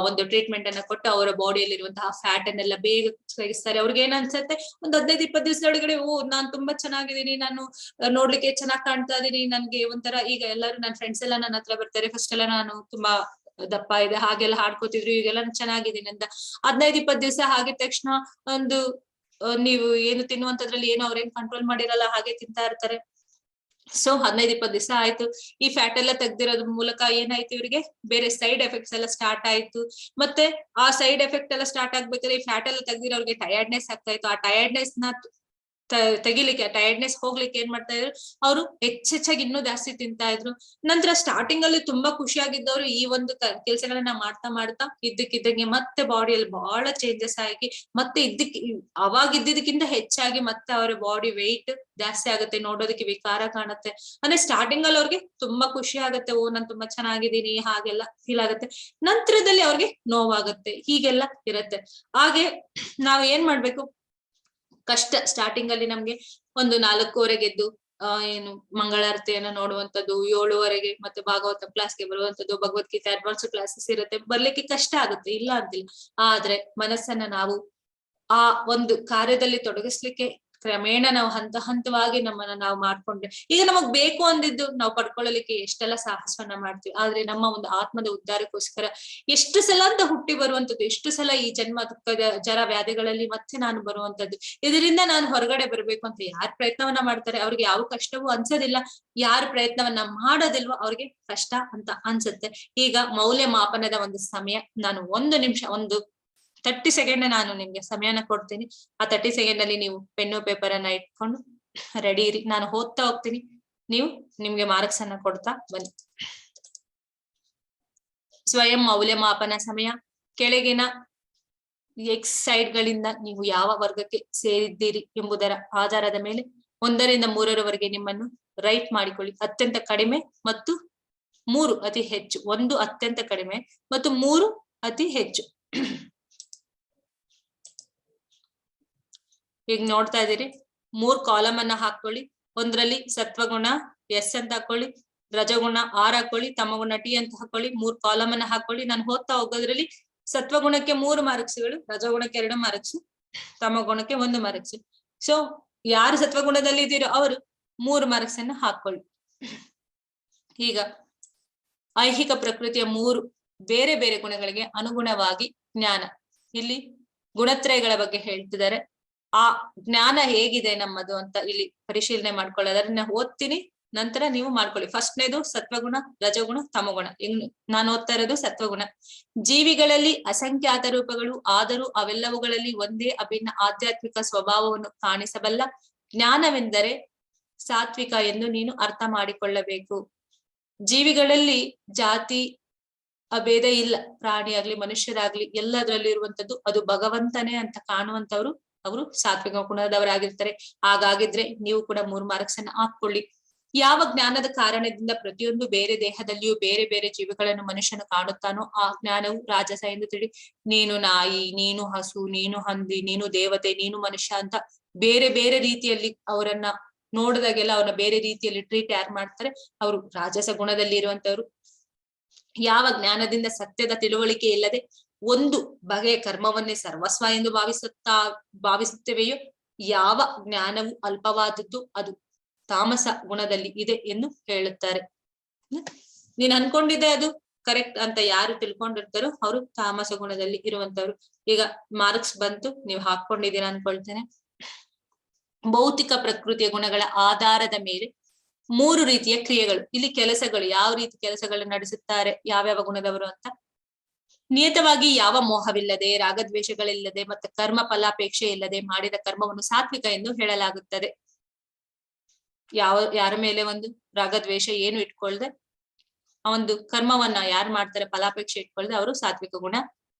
ಒಂದು ಟ್ರೀಟ್ಮೆಂಟ್ ಅನ್ನ ಕೊಟ್ಟು ಅವರ ಬಾಡಿಯಲ್ಲಿರುವಂತಹ ಫ್ಯಾಟ್ ಅನ್ನೆಲ್ಲ ಬೇಗ ತೆಗಿಸ್ತಾರೆ. ಅವ್ರಿಗೆ ಏನ್ ಅನ್ಸುತ್ತೆ, ಒಂದು 15-20 ದಿವಸದೊಳಗಡೆ ನಾನ್ ತುಂಬಾ ಚೆನ್ನಾಗಿದ್ದೀನಿ, ನಾನು ನೋಡ್ಲಿಕ್ಕೆ ಚೆನ್ನಾಗ್ ಕಾಣ್ತಾ ಇದೀನಿ, ನನ್ಗೆ ಒಂಥರ ಈಗ ಎಲ್ಲರೂ ನನ್ನ ಫ್ರೆಂಡ್ಸ್ ಎಲ್ಲ ನನ್ನ ಹತ್ರ ಬರ್ತಾರೆ, ಫಸ್ಟ್ ಎಲ್ಲ ನಾನು ತುಂಬಾ ದಪ್ಪ ಇದೆ ಹಾಗೆಲ್ಲ ಹಾಡ್ಕೋತಿದ್ರು, ಈಗೆಲ್ಲ ಚೆನ್ನಾಗಿದ್ದೀನಿ ಅಂತ 15-20 ದಿವಸ ಆಗಿದ ತಕ್ಷಣ ನೀವು ಏನು ತಿನ್ನುವಂತದ್ರಲ್ಲಿ ಏನು ಅವ್ರೇನ್ ಕಂಟ್ರೋಲ್ ಮಾಡಿರಲ್ಲ, ಹಾಗೆ ತಿಂತಾ ಇರ್ತಾರೆ. ಸೊ 15-20 ದಿವಸ ಆಯ್ತು, ಈ ಫ್ಯಾಟ್ ಎಲ್ಲ ತೆಗ್ದಿರೋದ್ರ ಮೂಲಕ ಏನಾಯ್ತು, ಇವರಿಗೆ ಬೇರೆ ಸೈಡ್ ಎಫೆಕ್ಟ್ಸ್ ಎಲ್ಲ ಸ್ಟಾರ್ಟ್ ಆಯ್ತು. ಮತ್ತೆ ಆ ಸೈಡ್ ಎಫೆಕ್ಟ್ ಎಲ್ಲ ಸ್ಟಾರ್ಟ್ ಆಗ್ಬೇಕಾದ್ರೆ ಈ ಫ್ಯಾಟ್ ಎಲ್ಲ ತೆಗ್ದಿರೋರ್ಗೆ ಟಯರ್ಡ್ನೆಸ್ ಆಗ್ತಾ ಇತ್ತು. ಆ ಟಯರ್ಡ್ನೆಸ್ ನ ತೆಗಿಲಿಕ್ಕೆ, ಟಯರ್ಡ್ನೆಸ್ ಹೋಗ್ಲಿಕ್ಕೆ ಏನ್ ಮಾಡ್ತಾ ಇದ್ರು, ಅವರು ಹೆಚ್ಚೆಚ್ಚಾಗಿ ಇನ್ನೂ ಜಾಸ್ತಿ ತಿಂತಾ ಇದ್ರು. ನಂತರ ಸ್ಟಾರ್ಟಿಂಗ್ ಅಲ್ಲಿ ತುಂಬಾ ಖುಷಿಯಾಗಿದ್ದವರು ಈ ಒಂದು ಕೆಲ್ಸಗಳನ್ನ ಮಾಡ್ತಾ ಮಾಡ್ತಾ ಇದ್ದಕ್ಕಿದ್ದಂಗೆ ಮತ್ತೆ ಬಾಡಿಯಲ್ಲಿ ಬಹಳ ಚೇಂಜಸ್ ಆಗಿ ಮತ್ತೆ ಅವಾಗಿದ್ದಕ್ಕಿಂತ ಹೆಚ್ಚಾಗಿ ಮತ್ತೆ ಅವರ ಬಾಡಿ ವೆಯ್ಟ್ ಜಾಸ್ತಿ ಆಗುತ್ತೆ, ನೋಡೋದಕ್ಕೆ ವಿಕಾರ ಕಾಣುತ್ತೆ. ಅಂದ್ರೆ ಸ್ಟಾರ್ಟಿಂಗ್ ಅಲ್ಲಿ ಅವ್ರಿಗೆ ತುಂಬಾ ಖುಷಿ ಆಗುತ್ತೆ, ಓ ನಾನ್ ತುಂಬಾ ಚೆನ್ನಾಗಿದ್ದೀನಿ ಹಾಗೆಲ್ಲ ಫೀಲ್ ಆಗುತ್ತೆ. ನಂತರದಲ್ಲಿ ಅವ್ರಿಗೆ ನೋವಾಗುತ್ತೆ, ಹೀಗೆಲ್ಲ ಇರುತ್ತೆ. ಹಾಗೆ ನಾವ್ ಏನ್ ಮಾಡ್ಬೇಕು, ಕಷ್ಟ ಸ್ಟಾರ್ಟಿಂಗ್ ಅಲ್ಲಿ ನಮ್ಗೆ ಒಂದು 4:15 ಎದ್ದು ಏನು ಮಂಗಳಾರತಿಯನ್ನ ನೋಡುವಂತದ್ದು, 7:15 ಮತ್ತೆ ಭಾಗವತ ಕ್ಲಾಸ್ಗೆ ಬರುವಂತದ್ದು, ಭಗವದ್ಗೀತೆ ಅಡ್ವಾನ್ಸ್ ಕ್ಲಾಸಸ್ ಇರುತ್ತೆ, ಬರ್ಲಿಕ್ಕೆ ಕಷ್ಟ ಆಗುತ್ತೆ, ಇಲ್ಲ ಅಂತಿಲ್ಲ. ಆದ್ರೆ ಮನಸ್ಸನ್ನ ನಾವು ಆ ಒಂದು ಕಾರ್ಯದಲ್ಲಿ ತೊಡಗಿಸ್ಲಿಕ್ಕೆ ಕ್ರಮೇಣ ನಾವು ಹಂತವಾಗಿ ನಮ್ಮನ್ನ ನಾವು ಮಾಡ್ಕೊಂಡ್ರೆ, ಈಗ ನಮಗ್ ಬೇಕು ಅಂದಿದ್ದು ನಾವು ಪಡ್ಕೊಳ್ಳಲಿಕ್ಕೆ ಎಷ್ಟೆಲ್ಲ ಸಾಹಸವನ್ನ ಮಾಡ್ತೀವಿ. ಆದ್ರೆ ನಮ್ಮ ಒಂದು ಆತ್ಮದ ಉದ್ಧಾರಕ್ಕೋಸ್ಕರ ಎಷ್ಟು ಸಲ ಅಂತ ಹುಟ್ಟಿ ಬರುವಂತದ್ದು, ಎಷ್ಟು ಸಲ ಈ ಜನ್ಮ ದುಃಖದ ಜರ ವ್ಯಾಧಿಗಳಲ್ಲಿ ಮತ್ತೆ ನಾನು ಬರುವಂತದ್ದು, ಇದರಿಂದ ನಾನು ಹೊರಗಡೆ ಬರ್ಬೇಕು ಅಂತ ಯಾರು ಪ್ರಯತ್ನವನ್ನ ಮಾಡ್ತಾರೆ ಅವ್ರಿಗೆ ಯಾವ ಕಷ್ಟವೂ ಅನ್ಸೋದಿಲ್ಲ. ಯಾರು ಪ್ರಯತ್ನವನ್ನ ಮಾಡೋದಿಲ್ವೋ ಅವ್ರಿಗೆ ಕಷ್ಟ ಅಂತ ಅನ್ಸುತ್ತೆ. ಈಗ ಮೌಲ್ಯಮಾಪನದ ಒಂದು ಸಮಯ, ನಾನು 1 ನಿಮಿಷ 30 ಸೆಕೆಂಡ್ ನಾನು ನಿಮ್ಗೆ ಸಮಯನ ಕೊಡ್ತೀನಿ. ಆ 30 ಸೆಕೆಂಡ್ ಅಲ್ಲಿ ನೀವು ಪೆನ್ನು ಪೇಪರ್ ಅನ್ನ ಇಟ್ಕೊಂಡು ರೆಡಿ ಇರಿ, ನಾನು ಓದ್ತಾ ಹೋಗ್ತೀನಿ, ನೀವು ನಿಮ್ಗೆ ಮಾರ್ಕ್ಸ್ ಅನ್ನ ಕೊಡ್ತಾ ಬನ್ನಿ. ಸ್ವಯಂ ಮೌಲ್ಯಮಾಪನ ಸಮಯ. ಕೆಳಗಿನ ಎಕ್ಸ್ ಸೈಡ್ ಗಳಿಂದ ನೀವು ಯಾವ ವರ್ಗಕ್ಕೆ ಸೇರಿದ್ದೀರಿ ಎಂಬುದರ ಆಧಾರದ ಮೇಲೆ 1 ರಿಂದ 3ರವರೆಗೆ ನಿಮ್ಮನ್ನು ರೈಟ್ ಮಾಡಿಕೊಳ್ಳಿ. ಅತ್ಯಂತ ಕಡಿಮೆ ಮತ್ತು 3 ಅತಿ ಹೆಚ್ಚು. 1 ಅತ್ಯಂತ ಕಡಿಮೆ ಮತ್ತು 3 ಅತಿ ಹೆಚ್ಚು. ಈಗ ನೋಡ್ತಾ ಇದ್ದೀರಿ, 3 ಕಾಲಮ್ ಅನ್ನ ಹಾಕೊಳ್ಳಿ. ಒಂದರಲ್ಲಿ ಸತ್ವಗುಣ ಎಸ್ ಅಂತ ಹಾಕೊಳ್ಳಿ, ರಜಗುಣ ಆರ್ ಹಾಕೊಳ್ಳಿ, ತಮಗುಣ ಟಿ ಅಂತ ಹಾಕೊಳ್ಳಿ. 3 ಕಾಲಮ್ ಅನ್ನ ಹಾಕೊಳ್ಳಿ. ನಾನು ಓದ್ತಾ ಹೋಗೋದ್ರಲ್ಲಿ ಸತ್ವಗುಣಕ್ಕೆ 3 ಮಾರ್ಕ್ಸ್ಗಳು, ರಜಗುಣಕ್ಕೆ 2 ಮಾರ್ಕ್ಸ್, ತಮಗುಣಕ್ಕೆ 1 ಮಾರ್ಕ್ಸ್. ಸೊ ಯಾರು ಸತ್ವಗುಣದಲ್ಲಿ ಇದ್ದೀರೋ ಅವರು 3 ಮಾರ್ಕ್ಸ್ ಅನ್ನ ಹಾಕೊಳ್ಳಿ. ಈಗ ಐಹಿಕ ಪ್ರಕೃತಿಯ 3 ಬೇರೆ ಬೇರೆ ಗುಣಗಳಿಗೆ ಅನುಗುಣವಾಗಿ ಜ್ಞಾನ, ಇಲ್ಲಿ ಗುಣತ್ರಯಗಳ ಬಗ್ಗೆ ಹೇಳ್ತಿದ್ದಾರೆ. ಆ ಜ್ಞಾನ ಹೇಗಿದೆ ನಮ್ಮದು ಅಂತ ಇಲ್ಲಿ ಪರಿಶೀಲನೆ ಮಾಡ್ಕೊಳ್ಳೋದಾದ್ರೆ ನಾನು ಓದ್ತೀನಿ, ನಂತರ ನೀವು ಮಾಡ್ಕೊಳ್ಳಿ. ಫಸ್ಟ್ನೇದು ಸತ್ವಗುಣ, ರಜಗುಣ, ತಮಗುಣ. ನಾನು ಓದ್ತಾ ಇರೋದು ಸತ್ವಗುಣ. ಜೀವಿಗಳಲ್ಲಿ ಅಸಂಖ್ಯಾತ ರೂಪಗಳು, ಆದರೂ ಅವೆಲ್ಲವುಗಳಲ್ಲಿ ಒಂದೇ ಅಭಿನ್ನ ಆಧ್ಯಾತ್ಮಿಕ ಸ್ವಭಾವವನ್ನು ಕಾಣಿಸಬಲ್ಲ ಜ್ಞಾನವೆಂದರೆ ಸಾತ್ವಿಕ ಎಂದು ನೀನು ಅರ್ಥ ಮಾಡಿಕೊಳ್ಳಬೇಕು. ಜೀವಿಗಳಲ್ಲಿ ಜಾತಿ ಅಭೇದ ಇಲ್ಲ. ಪ್ರಾಣಿ ಆಗ್ಲಿ ಮನುಷ್ಯರಾಗ್ಲಿ ಎಲ್ಲದರಲ್ಲಿ ಇರುವಂತದ್ದು ಅದು ಭಗವಂತನೇ ಅಂತ ಕಾಣುವಂತವ್ರು ಅವರು ಸಾತ್ವಿಕ ಗುಣದವರಾಗಿರ್ತಾರೆ. ಹಾಗಾಗಿದ್ರೆ ನೀವು ಕೂಡ 3 ಮಾರ್ಕ್ಸ್ ಅನ್ನ ಹಾಕೊಳ್ಳಿ. ಯಾವ ಜ್ಞಾನದ ಕಾರಣದಿಂದ ಪ್ರತಿಯೊಂದು ಬೇರೆ ದೇಹದಲ್ಲಿಯೂ ಬೇರೆ ಬೇರೆ ಜೀವಿಗಳನ್ನು ಮನುಷ್ಯನು ಕಾಣುತ್ತಾನೋ ಆ ಜ್ಞಾನವು ರಾಜಸ ಎಂದು ತಿಳಿ. ನೀನು ನಾಯಿ, ನೀನು ಹಸು, ನೀನು ಹಂದಿ, ನೀನು ದೇವತೆ, ನೀನು ಮನುಷ್ಯ ಅಂತ ಬೇರೆ ಬೇರೆ ರೀತಿಯಲ್ಲಿ ಅವರನ್ನ ನೋಡಿದಾಗೆಲ್ಲ ಅವ್ರನ್ನ ಬೇರೆ ರೀತಿಯಲ್ಲಿ ಟ್ರೀಟ್ ಯಾರು ಮಾಡ್ತಾರೆ, ಅವರು ರಾಜಸ ಗುಣದಲ್ಲಿ ಇರುವಂತವ್ರು. ಯಾವ ಜ್ಞಾನದಿಂದ ಸತ್ಯದ ತಿಳುವಳಿಕೆ ಇಲ್ಲದೆ ಒಂದು ಬಗೆಯ ಕರ್ಮವನ್ನೇ ಸರ್ವಸ್ವ ಎಂದು ಭಾವಿಸುತ್ತವೆಯೋ ಯಾವ ಜ್ಞಾನವು ಅಲ್ಪವಾದದ್ದು ಅದು ತಾಮಸ ಗುಣದಲ್ಲಿ ಇದೆ ಎಂದು ಹೇಳುತ್ತಾರೆ. ನೀನ್ ಅನ್ಕೊಂಡಿದ್ದೆ ಅದು ಕರೆಕ್ಟ್ ಅಂತ ಯಾರು ತಿಳ್ಕೊಂಡಿರ್ತಾರೋ ಅವರು ತಾಮಸ ಗುಣದಲ್ಲಿ ಇರುವಂತವ್ರು. ಈಗ ಮಾರ್ಕ್ಸ್ ಬಂತು, ನೀವು ಹಾಕೊಂಡಿದ್ದೀರಾ ಅನ್ಕೊಳ್ತೇನೆ. ಭೌತಿಕ ಪ್ರಕೃತಿಯ ಗುಣಗಳ ಆಧಾರದ ಮೇಲೆ 3 ರೀತಿಯ ಕ್ರಿಯೆಗಳು. ಇಲ್ಲಿ ಕೆಲಸಗಳು, ಯಾವ ರೀತಿ ಕೆಲಸಗಳನ್ನು ನಡೆಸುತ್ತಾರೆ, ಯಾವ್ಯಾವ ಗುಣದವರು ಅಂತ. ನಿಯತವಾಗಿ ಯಾವ ಮೋಹವಿಲ್ಲದೆ, ರಾಗದ್ವೇಷಗಳಿಲ್ಲದೆ ಮತ್ತೆ ಕರ್ಮ ಫಲಾಪೇಕ್ಷೆ ಇಲ್ಲದೆ ಮಾಡಿದ ಕರ್ಮವನ್ನು ಸಾತ್ವಿಕ ಎಂದು ಹೇಳಲಾಗುತ್ತದೆ. ಯಾರ ಮೇಲೆ ಒಂದು ರಾಗದ್ವೇಷ ಏನು ಇಟ್ಕೊಳ್ದೆ ಆ ಒಂದು ಕರ್ಮವನ್ನ ಯಾರು ಮಾಡ್ತಾರೆ ಫಲಾಪೇಕ್ಷೆ ಇಟ್ಕೊಳ್ದೆ ಅವರು ಸಾತ್ವಿಕ ಗುಣ.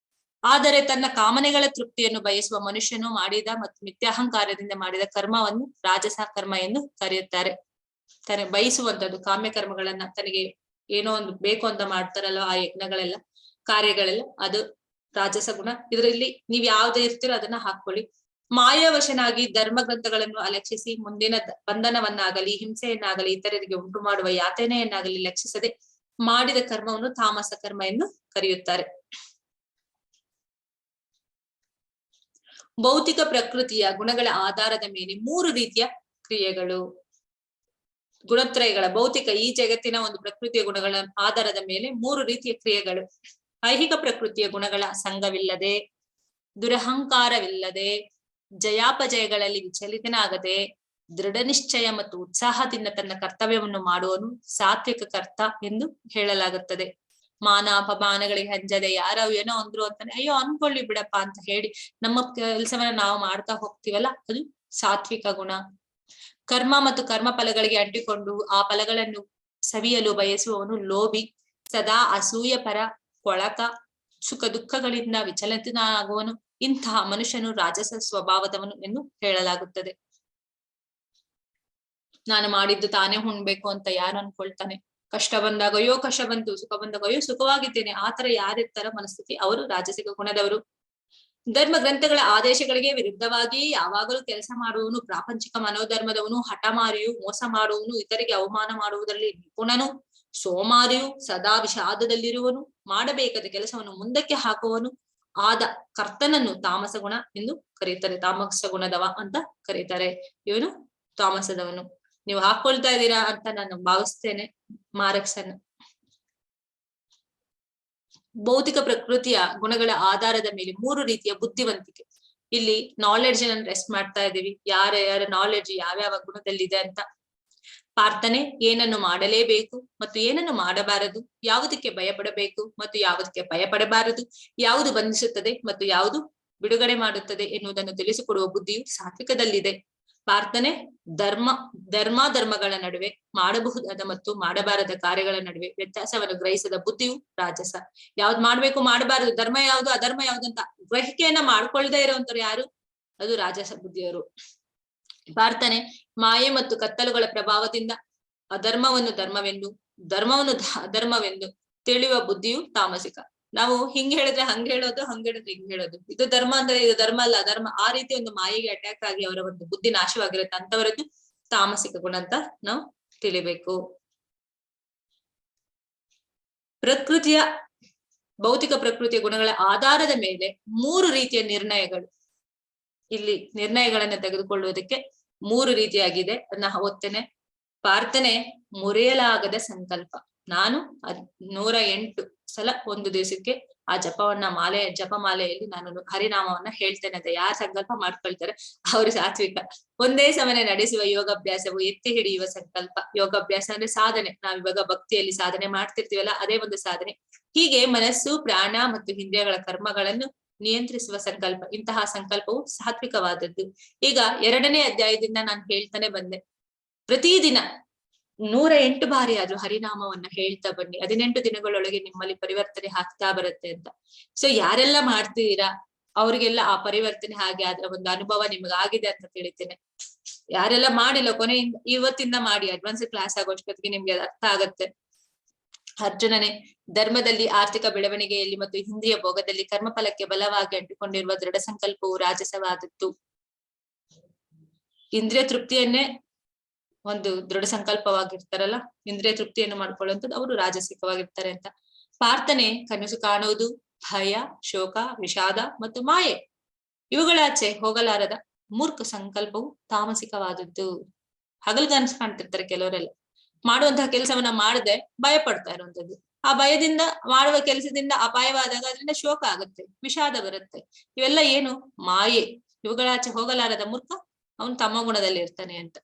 ಆದರೆ ತನ್ನ ಕಾಮನೆಗಳ ತೃಪ್ತಿಯನ್ನು ಬಯಸುವ ಮನುಷ್ಯನು ಮಾಡಿದ ಮತ್ತು ಮಿಥ್ಯಾಹಂಕಾರದಿಂದ ಮಾಡಿದ ಕರ್ಮವನ್ನು ರಾಜಸ ಕರ್ಮ ಎಂದು ಕರೆಯುತ್ತಾರೆ. ಬಯಸುವಂತದ್ದು ಕಾಮ್ಯ ಕರ್ಮಗಳನ್ನ ತನಗೆ ಏನೋ ಒಂದು ಬೇಕು ಅಂತ ಮಾಡ್ತಾರಲ್ಲ ಆ ಯಜ್ಞಗಳೆಲ್ಲ ಕಾರ್ಯಗಳೆಲ್ಲ ಅದು ರಾಜಸ ಗುಣ. ಇದರಲ್ಲಿ ನೀವ್ ಯಾವ್ದು ಇರ್ತೀರೋ ಅದನ್ನ ಹಾಕೊಳ್ಳಿ. ಮಾಯಾವಶನಾಗಿ ಧರ್ಮ ಗ್ರಂಥಗಳನ್ನು ಅಲಕ್ಷಿಸಿ ಮುಂದಿನ ಬಂಧನವನ್ನಾಗಲಿ ಹಿಂಸೆಯನ್ನಾಗಲಿ ಇತರರಿಗೆ ಉಂಟು ಮಾಡುವ ಯಾತನೆಯನ್ನಾಗಲಿ ಲಕ್ಷಿಸದೆ ಮಾಡಿದ ಕರ್ಮವನ್ನು ತಾಮಸ ಕರ್ಮ ಎಂದು ಕರೆಯುತ್ತಾರೆ. ಭೌತಿಕ ಪ್ರಕೃತಿಯ ಗುಣಗಳ ಆಧಾರದ ಮೇಲೆ 3 ರೀತಿಯ ಕ್ರಿಯೆಗಳು. ಗುಣತ್ರಯಗಳ ಭೌತಿಕ ಈ ಜಗತ್ತಿನ ಒಂದು ಪ್ರಕೃತಿಯ ಗುಣಗಳ ಆಧಾರದ ಮೇಲೆ 3 ರೀತಿಯ ಕ್ರಿಯೆಗಳು. ಐಹಿಕ ಪ್ರಕೃತಿಯ ಗುಣಗಳ ಸಂಘವಿಲ್ಲದೆ, ದುರಹಂಕಾರವಿಲ್ಲದೆ, ಜಯಾಪಜಯಗಳಲ್ಲಿ ವಿಚಲಿತನಾಗದೆ, ದೃಢ ನಿಶ್ಚಯ ಮತ್ತು ಉತ್ಸಾಹದಿಂದ ತನ್ನ ಕರ್ತವ್ಯವನ್ನು ಮಾಡುವನು ಸಾತ್ವಿಕ ಕರ್ತ ಎಂದು ಹೇಳಲಾಗುತ್ತದೆ. ಮಾನ ಅಪಮಾನಗಳಿಗೆ ಅಂಜದೆ, ಯಾರೋ ಏನೋ ಅಂದ್ರು ಅಂತಾನೆ ಅಯ್ಯೋ ಅನ್ಕೊಳ್ಳಿ ಬಿಡಪ್ಪ ಅಂತ ಹೇಳಿ ನಮ್ಮ ಕೆಲಸವನ್ನ ನಾವು ಮಾಡ್ತಾ ಹೋಗ್ತೀವಲ್ಲ ಅದು ಸಾತ್ವಿಕ ಗುಣ. ಕರ್ಮ ಮತ್ತು ಕರ್ಮ ಫಲಗಳಿಗೆ ಅಂಟಿಕೊಂಡು ಆ ಫಲಗಳನ್ನು ಸವಿಯಲು ಬಯಸುವವನು ಲೋಭಿ. ಸದಾ ಅಸೂಯ ಪರ, ಕೊಳಕ, ಸುಖ ದುಃಖಗಳಿಂದ ವಿಚಲಿತನಾಗುವನು. ಇಂತಹ ಮನುಷ್ಯನು ರಾಜಸ ಸ್ವಭಾವದವನು ಎಂದು ಹೇಳಲಾಗುತ್ತದೆ. ನಾನು ಮಾಡಿದ್ದು ತಾನೇ ಉಣ್ಬೇಕು ಅಂತ ಯಾರು ಅನ್ಕೊಳ್ತಾನೆ, ಕಷ್ಟ ಬಂದಾಗ ಅಯ್ಯೋ ಕಷ್ಟ ಬಂತು, ಸುಖ ಬಂದಾಗ ಅಯ್ಯೋ ಸುಖವಾಗಿದ್ದೇನೆ, ಆತರ ಯಾರಿರ್ತಾರ ಮನಸ್ಥಿತಿ ಅವರು ರಾಜಸಿಕ ಗುಣದವರು. ಧರ್ಮ ಗ್ರಂಥಗಳ ಆದೇಶಗಳಿಗೆ ವಿರುದ್ಧವಾಗಿ ಯಾವಾಗಲೂ ಕೆಲಸ ಮಾಡುವವನು ಪ್ರಾಪಂಚಿಕ ಮನೋಧರ್ಮದವನು, ಹಠಮಾರಿಯು, ಮೋಸ ಮಾಡುವವನು, ಇತರಿಗೆ ಅವಮಾನ ಮಾಡುವುದರಲ್ಲಿ ನಿಪುಣನು, ಸೋಮಾರಿಯು, ಸದಾ ವಿಷಾದದಲ್ಲಿರುವನು, ಮಾಡಬೇಕಾದ ಕೆಲಸವನ್ನು ಮುಂದಕ್ಕೆ ಹಾಕುವನು ಆದ ಕರ್ತನನ್ನು ತಾಮಸ ಗುಣ ಎಂದು ಕರೀತಾರೆ. ತಾಮಸ ಗುಣದವ ಅಂತ ಕರೀತಾರೆ. ಇವನು ತಾಮಸದವನು. ನೀವು ಹಾಕೊಳ್ತಾ ಇದ್ದೀರಾ ಅಂತ ನಾನು ಭಾವಿಸ್ತೇನೆ ಮಾರ್ಕ್ಸ್ ಅನ್ನು. ಭೌತಿಕ ಪ್ರಕೃತಿಯ ಗುಣಗಳ ಆಧಾರದ ಮೇಲೆ 3 ರೀತಿಯ ಬುದ್ಧಿವಂತಿಕೆ. ಇಲ್ಲಿ ನಾಲೆಡ್ಜ್ ಅನ್ನು ರೆಸ್ಟ್ ಮಾಡ್ತಾ ಇದೀವಿ. ಯಾರ ನಾಲೆಡ್ಜ್ ಯಾವ್ಯಾವ ಗುಣದಲ್ಲಿದೆ ಅಂತ. ಪ್ರಾರ್ಥನೆ, ಏನನ್ನು ಮಾಡಲೇಬೇಕು ಮತ್ತು ಏನನ್ನು ಮಾಡಬಾರದು, ಯಾವುದಕ್ಕೆ ಭಯಪಡಬೇಕು ಮತ್ತು ಯಾವುದಕ್ಕೆ ಭಯಪಡಬಾರದು, ಯಾವುದು ಬಂಧಿಸುತ್ತದೆ ಮತ್ತು ಯಾವುದು ಬಿಡುಗಡೆ ಮಾಡುತ್ತದೆ ಎನ್ನುವುದನ್ನು ತಿಳಿಸಿಕೊಡುವ ಬುದ್ಧಿಯು ಸಾತ್ವಿಕದಲ್ಲಿದೆ. ಪ್ರಾರ್ಥನೆ ಧರ್ಮಗಳ ನಡುವೆ ಮಾಡಬಹುದಾದ ಮತ್ತು ಮಾಡಬಾರದ ಕಾರ್ಯಗಳ ನಡುವೆ ವ್ಯತ್ಯಾಸವನ್ನು ಗ್ರಹಿಸದ ಬುದ್ಧಿಯು ರಾಜಸ. ಯಾವ್ದು ಮಾಡ್ಬೇಕು ಮಾಡಬಾರದು, ಧರ್ಮ ಯಾವ್ದು ಅಧರ್ಮ ಯಾವ್ದು ಅಂತ ಗ್ರಹಿಕೆಯನ್ನ ಮಾಡ್ಕೊಳ್ದೇ ಇರುವಂತವ್ರು ಯಾರು? ಅದು ರಾಜಸ ಬುದ್ಧಿಯವರು. ಪ್ರಾರ್ಥನೆ ಮಾಯೆ ಮತ್ತು ಕತ್ತಲುಗಳ ಪ್ರಭಾವದಿಂದ ಅಧರ್ಮವನ್ನು ಧರ್ಮವೆಂದು, ಧರ್ಮವನ್ನು ಅಧರ್ಮವೆಂದು ತಿಳಿಯುವ ಬುದ್ಧಿಯು ತಾಮಸಿಕ. ನಾವು ಹಿಂಗ್ ಹೇಳಿದ್ರೆ ಹಂಗ್ ಹೇಳೋದು, ಹಂಗ್ ಹೇಳಿದ್ರೆ ಹಿಂಗ್ ಹೇಳೋದು, ಇದು ಧರ್ಮ ಅಂದ್ರೆ ಇದು ಧರ್ಮ ಅಲ್ಲ ಧರ್ಮ, ಆ ರೀತಿ ಒಂದು ಮಾಯೆಗೆ ಅಟ್ಯಾಕ್ ಆಗಿ ಅವರ ಒಂದು ಬುದ್ಧಿ ನಾಶವಾಗಿರುತ್ತೆ. ಅಂತವರದ್ದು ತಾಮಸಿಕ ಗುಣ ಅಂತ ನಾವು ತಿಳಿಬೇಕು. ಪ್ರಕೃತಿಯ ಭೌತಿಕ ಪ್ರಕೃತಿಯ ಗುಣಗಳ ಆಧಾರದ ಮೇಲೆ 3 ರೀತಿಯ ನಿರ್ಣಯಗಳು, ಇಲ್ಲಿ ನಿರ್ಣಯಗಳನ್ನ ತೆಗೆದುಕೊಳ್ಳುವುದಕ್ಕೆ 3 ರೀತಿಯಾಗಿದೆ. ಅದನ್ನ ಓದ್ತೇನೆ. ಪ್ರಾರ್ಥನೆ ಮುರಿಯಲಾಗದ ಸಂಕಲ್ಪ. ನಾನು 108 ಸಲ ಒಂದು ದಿವಸಕ್ಕೆ ಆ ಜಪಮಾಲೆಯಲ್ಲಿ ನಾನು ಹರಿನಾಮವನ್ನ ಹೇಳ್ತೇನೆ ಅಂತ ಯಾರು ಸಂಕಲ್ಪ ಮಾಡ್ಕೊಳ್ತಾರೆ ಅವರು ಸಾತ್ವಿಕ. ಒಂದೇ ಸಮನೆ ನಡೆಸುವ ಯೋಗಾಭ್ಯಾಸವು ಎತ್ತಿ ಹಿಡಿಯುವ ಸಂಕಲ್ಪ. ಯೋಗಾಭ್ಯಾಸ ಅಂದ್ರೆ ಸಾಧನೆ, ನಾವಿವಾಗ ಭಕ್ತಿಯಲ್ಲಿ ಸಾಧನೆ ಮಾಡ್ತಿರ್ತೀವಲ್ಲ, ಅದೇ ಒಂದು ಸಾಧನೆ. ಹೀಗೆ ಮನಸ್ಸು, ಪ್ರಾಣ ಮತ್ತು ಇಂದ್ರಿಯಗಳ ಕರ್ಮಗಳನ್ನು ನಿಯಂತ್ರಿಸುವ ಸಂಕಲ್ಪ. ಇಂತಹ ಸಂಕಲ್ಪವು ಸಾತ್ವಿಕವಾದದ್ದು. ಈಗ 2ನೇ ಅಧ್ಯಾಯದಿಂದ ನಾನು ಹೇಳ್ತಾನೆ ಬಂದೆ, ಪ್ರತಿದಿನ 108 ಬಾರಿ ಆದ್ರೂ ಹರಿನಾಮವನ್ನ ಹೇಳ್ತಾ ಬನ್ನಿ. 18 ದಿನಗಳೊಳಗೆ ನಿಮ್ಮಲ್ಲಿ ಪರಿವರ್ತನೆ ಆಗ್ತಾ ಬರುತ್ತೆ ಅಂತ. ಸೊ ಯಾರೆಲ್ಲ ಮಾಡ್ತಿದ್ದೀರಾ ಅವ್ರಿಗೆಲ್ಲ ಆ ಪರಿವರ್ತನೆ ಹಾಗೆ ಅದರ ಒಂದು ಅನುಭವ ನಿಮ್ಗಾಗಿದೆ ಅಂತ ತಿಳಿತೇನೆ. ಯಾರೆಲ್ಲ ಮಾಡಿಲ್ಲ ಇವತ್ತಿಂದ ಮಾಡಿ, ಅಡ್ವಾನ್ಸ್ ಕ್ಲಾಸ್ ಆಗೋಷ್ಟೊತ್ತಿಗೆ ನಿಮ್ಗೆ ಅರ್ಥ ಆಗತ್ತೆ. ಅರ್ಜುನನೇ, ಧರ್ಮದಲ್ಲಿ, ಆರ್ಥಿಕ ಬೆಳವಣಿಗೆಯಲ್ಲಿ ಮತ್ತು ಇಂದ್ರಿಯ ಭೋಗದಲ್ಲಿ ಕರ್ಮಫಲಕ್ಕೆ ಬಲವಾಗಿ ಅಂಟಿಕೊಂಡಿರುವ ದೃಢ ಸಂಕಲ್ಪವು ರಾಜಸವಾದದ್ದು. ಇಂದ್ರಿಯ ತೃಪ್ತಿಯನ್ನೇ ಒಂದು ದೃಢ ಸಂಕಲ್ಪವಾಗಿರ್ತಾರಲ್ಲ, ಇಂದ್ರಿಯ ತೃಪ್ತಿಯನ್ನು ಮಾಡ್ಕೊಳ್ಳುವಂಥದ್ದು ಅವರು ರಾಜಸಿಕವಾಗಿರ್ತಾರೆ ಅಂತ. ಪ್ರಾರ್ಥನೆ ಕನಸು ಕಾಣುವುದು, ಭಯ, ಶೋಕ, ವಿಷಾದ ಮತ್ತು ಮಾಯೆ ಇವುಗಳಾಚೆ ಹೋಗಲಾರದ ಮೂರ್ಖ ಸಂಕಲ್ಪವು ತಾಮಸಿಕವಾದದ್ದು. ಹಗಲ್ಗನಸು ಕಾಣ್ತಿರ್ತಾರೆ ಕೆಲವರೆಲ್ಲ, ಮಾಡುವಂತಹ ಕೆಲಸವನ್ನ ಮಾಡದೆ ಭಯ ಪಡ್ತಾ ಇರುವಂತದ್ದು. ಆ ಭಯದಿಂದ ಮಾಡುವ ಕೆಲಸದಿಂದ ಅಪಾಯವಾದಾಗ ಅದರಿಂದ ಶೋಕ ಆಗುತ್ತೆ, ವಿಷಾದ ಬರುತ್ತೆ. ಇವೆಲ್ಲ ಏನು? ಮಾಯೆ. ಇವುಗಳಾಚೆ ಹೋಗಲಾರದ ಮೂರ್ಖ ಅವನು ತಮ್ಮ ಗುಣದಲ್ಲಿ ಇರ್ತಾನೆ ಅಂತ.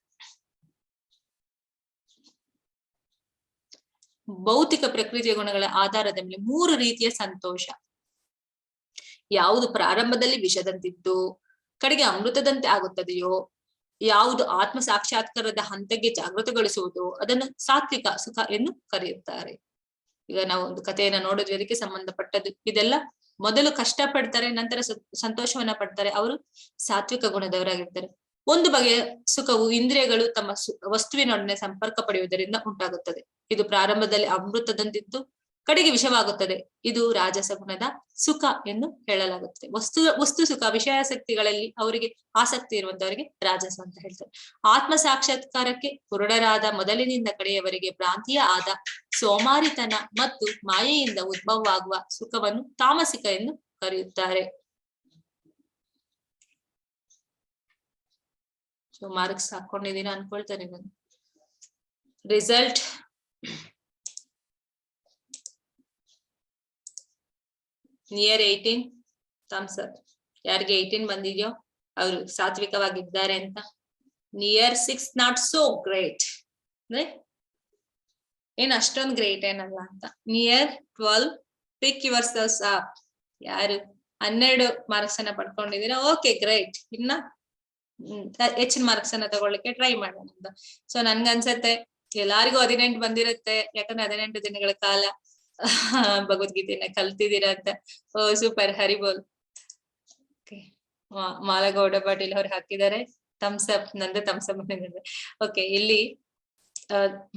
ಭೌತಿಕ ಪ್ರಕೃತಿಯ ಗುಣಗಳ ಆಧಾರದ ಮೇಲೆ 3 ರೀತಿಯ ಸಂತೋಷ. ಯಾವುದು ಪ್ರಾರಂಭದಲ್ಲಿ ವಿಷದಂತಿದ್ದು ಕಡೆಗೆ ಅಮೃತದಂತೆ ಆಗುತ್ತದೆಯೋ, ಯಾವುದು ಆತ್ಮ ಸಾಕ್ಷಾತ್ಕಾರದ ಹಂತಕ್ಕೆ ಜಾಗೃತಗೊಳಿಸುವುದು, ಅದನ್ನು ಸಾತ್ವಿಕ ಸುಖ ಎಂದು ಕರೆಯುತ್ತಾರೆ. ಈಗ ನಾವು ಒಂದು ಕಥೆಯನ್ನ ನೋಡಿದ್ವಿ, ಅದಕ್ಕೆ ಸಂಬಂಧಪಟ್ಟದ್ದು. ಇದೆಲ್ಲ ಮೊದಲು ಕಷ್ಟ ಪಡ್ತಾರೆ, ನಂತರ ಸಂತೋಷವನ್ನ ಪಡ್ತಾರೆ, ಅವರು ಸಾತ್ವಿಕ ಗುಣದವರಾಗಿರ್ತಾರೆ. ಒಂದು ಬಗೆಯ ಸುಖವು ಇಂದ್ರಿಯಗಳು ತಮ್ಮ ವಸ್ತುವಿನೊಡನೆ ಸಂಪರ್ಕ ಪಡೆಯುವುದರಿಂದ ಉಂಟಾಗುತ್ತದೆ. ಇದು ಪ್ರಾರಂಭದಲ್ಲಿ ಅಮೃತದಂತಿದ್ದು ಕಡೆಗೆ ವಿಷವಾಗುತ್ತದೆ. ಇದು ರಾಜಸ ಗುಣದ ಸುಖ ಎಂದು ಹೇಳಲಾಗುತ್ತದೆ. ವಸ್ತು ಸುಖ, ವಿಷಯಾಸಕ್ತಿಗಳಲ್ಲಿ ಅವರಿಗೆ ಆಸಕ್ತಿ ಇರುವಂತವರಿಗೆ ರಾಜಸ ಅಂತ ಹೇಳ್ತಾರೆ. ಆತ್ಮ ಸಾಕ್ಷಾತ್ಕಾರಕ್ಕೆ ಕುರುಡರಾದ ಮೊದಲಿನಿಂದ ಕಡೆಯವರೆಗೆ ಭ್ರಾಂತಿಯ ಆದ ಸೋಮಾರಿತನ ಮತ್ತು ಮಾಯೆಯಿಂದ ಉದ್ಭವವಾಗುವ ಸುಖವನ್ನು ತಾಮಸಿಕ ಎಂದು ಕರೆಯುತ್ತಾರೆ. ಸೊ ಮಾರ್ಕ್ಸ್ ಹಾಕೊಂಡಿದೀನಿ ಅನ್ಕೊಳ್ತೇನೆ ನಾನು. Result near 18 thumbs up. ಯಾರಿಗೆ 18 ಬಂದಿದ್ಯೋ ಅವರು ಸಾತ್ವಿಕವಾಗಿದ್ದಾರೆ ಅಂತ. ನಿಯರ್ 6 ನಾಟ್ ಸೋ ಗ್ರೇಟ್, ಅಂದ್ರೆ ಏನ್ ಅಷ್ಟೊಂದು ಗ್ರೇಟ್ ಏನಲ್ಲ ಅಂತ. Near 12 pick your cells up. ಯಾರು 12 ಮಾರ್ಕ್ಸ್ ಅನ್ನ ಪಡ್ಕೊಂಡಿದ್ದೀರಾ, ಓಕೆ ಗ್ರೇಟ್. ಇನ್ನ ಹೆಚ್ಚಿನ ಮಾರ್ಕ್ಸ್ ಅನ್ನ ತಗೊಳ್ಳಿಕ್ಕೆ ಟ್ರೈ ಮಾಡೋಣ ಅಂತ. ಸೊ ನನ್ಗನ್ಸತ್ತೆ ಎಲ್ಲಾರಿಗೂ 18 ಬಂದಿರುತ್ತೆ, ಯಾಕಂದ್ರೆ 18 ದಿನಗಳ ಕಾಲ ಭಗವದ್ಗೀತೆಯನ್ನ ಕಲ್ತಿದ್ದೀರಾ ಅಂತ. ಓ ಸೂಪರ್, ಹರಿಬೋಲ್. ಮಾಲಗೌಡ ಪಾಟೀಲ್ ಅವ್ರು ಹಾಕಿದ್ದಾರೆ ಥಮ್ಸ್ ಅಪ್. ನಂದು ಥಮ್ಸ್ ಅಪ್ ಬಂದಿದೆ. ಓಕೆ, ಇಲ್ಲಿ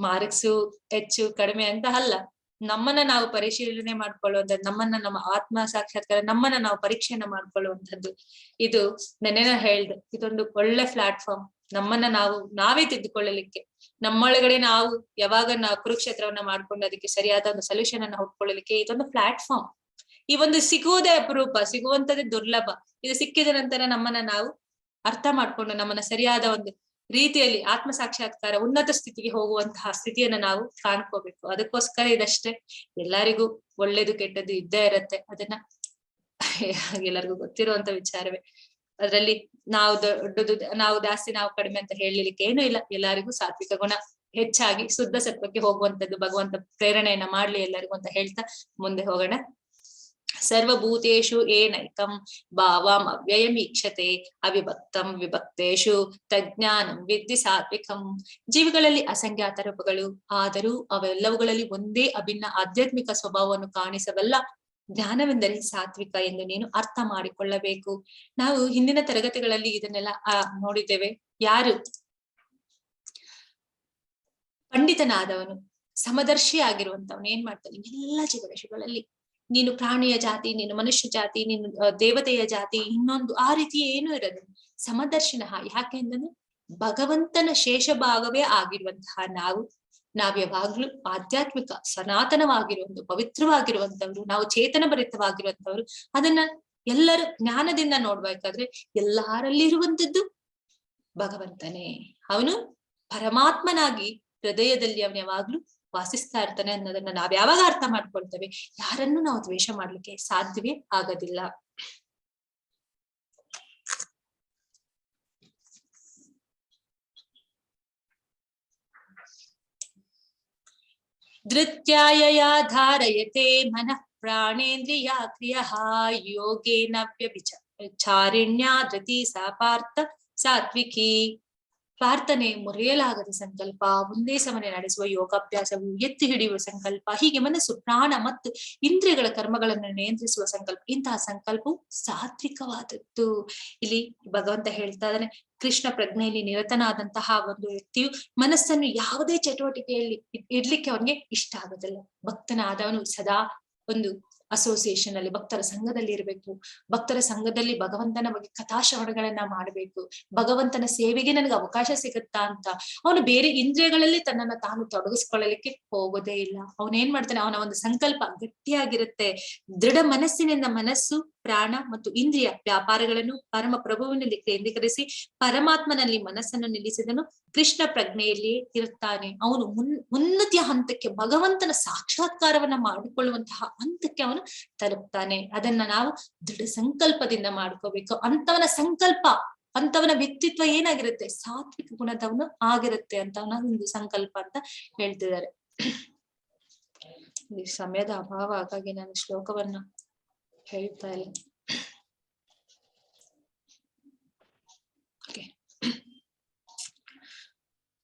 ಮಾರ್ಕ್ಸು ಹೆಚ್ಚು ಕಡಿಮೆ ಅಂತ ಅಲ್ಲ, ನಮ್ಮನ್ನ ನಾವು ಪರಿಶೀಲನೆ ಮಾಡ್ಕೊಳ್ಳುವಂಥದ್ದು, ನಮ್ಮ ಆತ್ಮ ಸಾಕ್ಷಾತ್ಕಾರ, ನಮ್ಮನ್ನ ನಾವು ಪರೀಕ್ಷೆಯನ್ನ ಮಾಡ್ಕೊಳ್ಳುವಂಥದ್ದು. ಇದು ನೆನ್ನೆನ ಹೇಳ್ದೆ, ಇದೊಂದು ಒಳ್ಳೆ ಪ್ಲಾಟ್ಫಾರ್ಮ್. ನಮ್ಮನ್ನ ನಾವೇ ತಿದ್ದುಕೊಳ್ಳಲಿಕ್ಕೆ, ನಮ್ಮೊಳಗಡೆ ನಾವು ಯಾವಾಗ ಕುರುಕ್ಷೇತ್ರವನ್ನ ಮಾಡ್ಕೊಂಡು ಅದಕ್ಕೆ ಸರಿಯಾದ ಒಂದು ಸೊಲ್ಯೂಷನ್ ಅನ್ನ ಹುಡ್ಕೊಳ್ಳಲಿಕ್ಕೆ ಇದೊಂದು ಪ್ಲಾಟ್ಫಾರ್ಮ್. ಈ ಒಂದು ಸಿಗುವುದೇ ಅಪರೂಪ, ಸಿಗುವಂತದ್ದೇ ದುರ್ಲಭ. ಇದು ಸಿಕ್ಕಿದ ನಂತರ ನಮ್ಮನ್ನ ನಾವು ಅರ್ಥ ಮಾಡ್ಕೊಂಡು ನಮ್ಮನ್ನ ಸರಿಯಾದ ಒಂದು ರೀತಿಯಲ್ಲಿ ಆತ್ಮ ಸಾಕ್ಷಾತ್ಕಾರ, ಉನ್ನತ ಸ್ಥಿತಿಗೆ ಹೋಗುವಂತಹ ಸ್ಥಿತಿಯನ್ನ ನಾವು ಕಾಣ್ಕೋಬೇಕು. ಅದಕ್ಕೋಸ್ಕರ ಇದಷ್ಟೇ. ಎಲ್ಲರಿಗೂ ಒಳ್ಳೇದು ಕೆಟ್ಟದ್ದು ಇದ್ದೇ ಇರತ್ತೆ, ಅದನ್ನ ಎಲ್ಲರಿಗೂ ಗೊತ್ತಿರುವಂತ ವಿಚಾರವೇ. ಅದ್ರಲ್ಲಿ ನಾವು ದೊಡ್ಡದು, ನಾವು ಜಾಸ್ತಿ, ನಾವು ಕಡಿಮೆ ಅಂತ ಹೇಳಲಿಕ್ಕೆ ಏನೂ ಇಲ್ಲ. ಎಲ್ಲರಿಗೂ ಸಾತ್ವಿಕ ಗುಣ ಹೆಚ್ಚಾಗಿ ಶುದ್ಧ ಸತ್ವಕ್ಕೆ ಹೋಗುವಂತದ್ದು ಭಗವಂತ ಪ್ರೇರಣೆಯನ್ನ ಮಾಡ್ಲಿ ಎಲ್ಲರಿಗೂ ಅಂತ ಹೇಳ್ತಾ ಮುಂದೆ ಹೋಗೋಣ. ಸರ್ವಭೂತೇಷು ಏನೈಕಂ ಭಾವಂ ಅವ್ಯಯಮೀಕ್ಷತೆ ಅವಿಭಕ್ತಂ ವಿಭಕ್ತೇಷು ತಜ್ಞಾನಂ ವಿದ್ಧಿ ಸಾತ್ವಿಕಂ. ಜೀವಿಗಳಲ್ಲಿ ಅಸಂಖ್ಯಾತ ರೂಪಗಳು, ಆದರೂ ಅವೆಲ್ಲವುಗಳಲ್ಲಿ ಒಂದೇ ಅಭಿನ್ನ ಆಧ್ಯಾತ್ಮಿಕ ಸ್ವಭಾವವನ್ನು ಕಾಣಿಸಬಲ್ಲ ಜ್ಞಾನವೆಂದರೆ ಸಾತ್ವಿಕ ಎಂದು ನೀನು ಅರ್ಥ ಮಾಡಿಕೊಳ್ಳಬೇಕು. ನಾವು ಹಿಂದಿನ ತರಗತಿಗಳಲ್ಲಿ ಇದನ್ನೆಲ್ಲ ನೋಡಿದ್ದೇವೆ. ಯಾರು ಪಂಡಿತನಾದವನು, ಸಮದರ್ಶಿ ಆಗಿರುವಂತವನು ಏನ್ ಮಾಡ್ತಾನೆ, ಎಲ್ಲ ಜೀವರಾಶಿಗಳಲ್ಲಿ ನೀನು ಪ್ರಾಣಿಯ ಜಾತಿ, ನೀನು ಮನುಷ್ಯ ಜಾತಿ, ನೀನು ದೇವತೆಯ ಜಾತಿ, ಇನ್ನೊಂದು ಆ ರೀತಿ ಏನೂ ಇರೋದು. ಸಮದರ್ಶಿನ ಯಾಕೆ ಅಂತಂದ್ರೆ ಭಗವಂತನ ಶೇಷ ಭಾಗವೇ ಆಗಿರುವಂತಹ ನಾವ್ ಯಾವಾಗ್ಲೂ ಆಧ್ಯಾತ್ಮಿಕ ಸನಾತನವಾಗಿರುವಂತ ಪವಿತ್ರವಾಗಿರುವಂತವ್ರು, ನಾವು ಚೇತನ ಭರಿತವಾಗಿರುವಂತವ್ರು. ಅದನ್ನ ಎಲ್ಲರೂ ಜ್ಞಾನದಿಂದ ನೋಡ್ಬೇಕಾದ್ರೆ ಎಲ್ಲರಲ್ಲಿರುವಂತದ್ದು ಭಗವಂತನೇ. ಅವನು ಪರಮಾತ್ಮನಾಗಿ ಹೃದಯದಲ್ಲಿ ಅವನು ಯಾವಾಗ್ಲೂ ವಾಸಿಸ್ತಾ ಇರ್ತಾನೆ ಅನ್ನೋದನ್ನ ನಾವ್ ಯಾವಾಗ ಅರ್ಥ ಮಾಡ್ಕೊಳ್ತೇವೆ, ಯಾರನ್ನು ನಾವು ದ್ವೇಷ ಮಾಡ್ಲಿಕ್ಕೆ ಸಾಧ್ಯವೇ ಆಗೋದಿಲ್ಲ. ಧೃತ್ಯಾಯ ಧಾರಯತೆ ಮನಃ ಪ್ರಾಣೇಂದ್ರಿಯ ಕ್ರಿಯಃ ಯೋಗೇನ ವ್ಯಭಿಚಾರಿಣ್ಯಾ ಧೃತಿ ಸಾ ಪಾರ್ಥ ಸಾತ್ವಿಕಿ. ಪ್ರಾರ್ಥನೆ, ಮುರಿಯಲಾಗದ ಸಂಕಲ್ಪ, ಒಂದೇ ಸಮನೆ ನಡೆಸುವ ಯೋಗಾಭ್ಯಾಸವು, ಎತ್ತಿ ಹಿಡಿಯುವ ಸಂಕಲ್ಪ, ಹೀಗೆ ಮನಸ್ಸು, ಪ್ರಾಣ ಮತ್ತು ಇಂದ್ರಿಯಗಳ ಕರ್ಮಗಳನ್ನು ನಿಯಂತ್ರಿಸುವ ಸಂಕಲ್ಪ, ಇಂತಹ ಸಂಕಲ್ಪವು ಸಾತ್ವಿಕವಾದದ್ದು. ಇಲ್ಲಿ ಭಗವಂತ ಹೇಳ್ತಾ ಇದ್ದಾನೆ, ಕೃಷ್ಣ ಪ್ರಜ್ಞೆಯಲ್ಲಿ ನಿರತನಾದಂತಹ ಒಂದು ವ್ಯಕ್ತಿಯು ಮನಸ್ಸನ್ನು ಯಾವುದೇ ಚಟುವಟಿಕೆಯಲ್ಲಿ ಇಡ್ಲಿಕ್ಕೆ ಅವನಿಗೆ ಇಷ್ಟ ಆಗೋದಿಲ್ಲ. ಭಕ್ತನಾದವನು ಸದಾ ಒಂದು ಅಸೋಸಿಯೇಷನ್ ಅಲ್ಲಿ, ಭಕ್ತರ ಸಂಘದಲ್ಲಿ ಇರಬೇಕು. ಭಕ್ತರ ಸಂಘದಲ್ಲಿ ಭಗವಂತನ ಬಗ್ಗೆ ಕಥಾಶ್ರವಣಗಳನ್ನ ಮಾಡಬೇಕು. ಭಗವಂತನ ಸೇವೆಗೆ ನನಗೆ ಅವಕಾಶ ಸಿಗುತ್ತಾ ಅಂತ ಅವನು ಬೇರೆ ಇಂದ್ರಿಯಗಳಲ್ಲಿ ತನ್ನನ್ನ ತಾನು ತೊಡಗಿಸ್ಕೊಳ್ಳಲಿಕ್ಕೆ ಹೋಗೋದೇ ಇಲ್ಲ. ಅವನೇನ್ ಮಾಡ್ತಾನೆ, ಅವನ ಒಂದು ಸಂಕಲ್ಪ ಗಟ್ಟಿಯಾಗಿರುತ್ತೆ. ದೃಢ ಮನಸ್ಸಿನಿಂದ ಮನಸ್ಸು, ಪ್ರಾಣ ಮತ್ತು ಇಂದ್ರಿಯ ವ್ಯಾಪಾರಗಳನ್ನು ಪರಮ ಪ್ರಭುವಿನಲ್ಲಿ ಕೇಂದ್ರೀಕರಿಸಿ ಪರಮಾತ್ಮನಲ್ಲಿ ಮನಸ್ಸನ್ನು ನಿಲ್ಲಿಸಿದನು ಕೃಷ್ಣ ಪ್ರಜ್ಞೆಯಲ್ಲಿ ಇರುತ್ತಾನೆ. ಅವನು ಉನ್ನತಿಯ ಹಂತಕ್ಕೆ, ಭಗವಂತನ ಸಾಕ್ಷಾತ್ಕಾರವನ್ನ ಮಾಡಿಕೊಳ್ಳುವಂತಹ ಹಂತಕ್ಕೆ ಅವನು ತಲುಪ್ತಾನೆ. ಅದನ್ನ ನಾವು ದೃಢ ಸಂಕಲ್ಪದಿಂದ ಮಾಡ್ಕೋಬೇಕು. ಅಂತವನ ಸಂಕಲ್ಪ, ಅಂತವನ ವ್ಯಕ್ತಿತ್ವ ಏನಾಗಿರುತ್ತೆ, ಸಾತ್ವಿಕ ಗುಣದವನು ಆಗಿರುತ್ತೆ ಅಂತ ಒಂದು ಸಂಕಲ್ಪ ಅಂತ ಹೇಳ್ತಿದ್ದಾರೆ. ಈ ಸಮಯದ ಅಭಾವ, ಹಾಗಾಗಿ ನಾನು ಶ್ಲೋಕವನ್ನ ಹೇಳ್ತಾ ಇಲ್ಲ.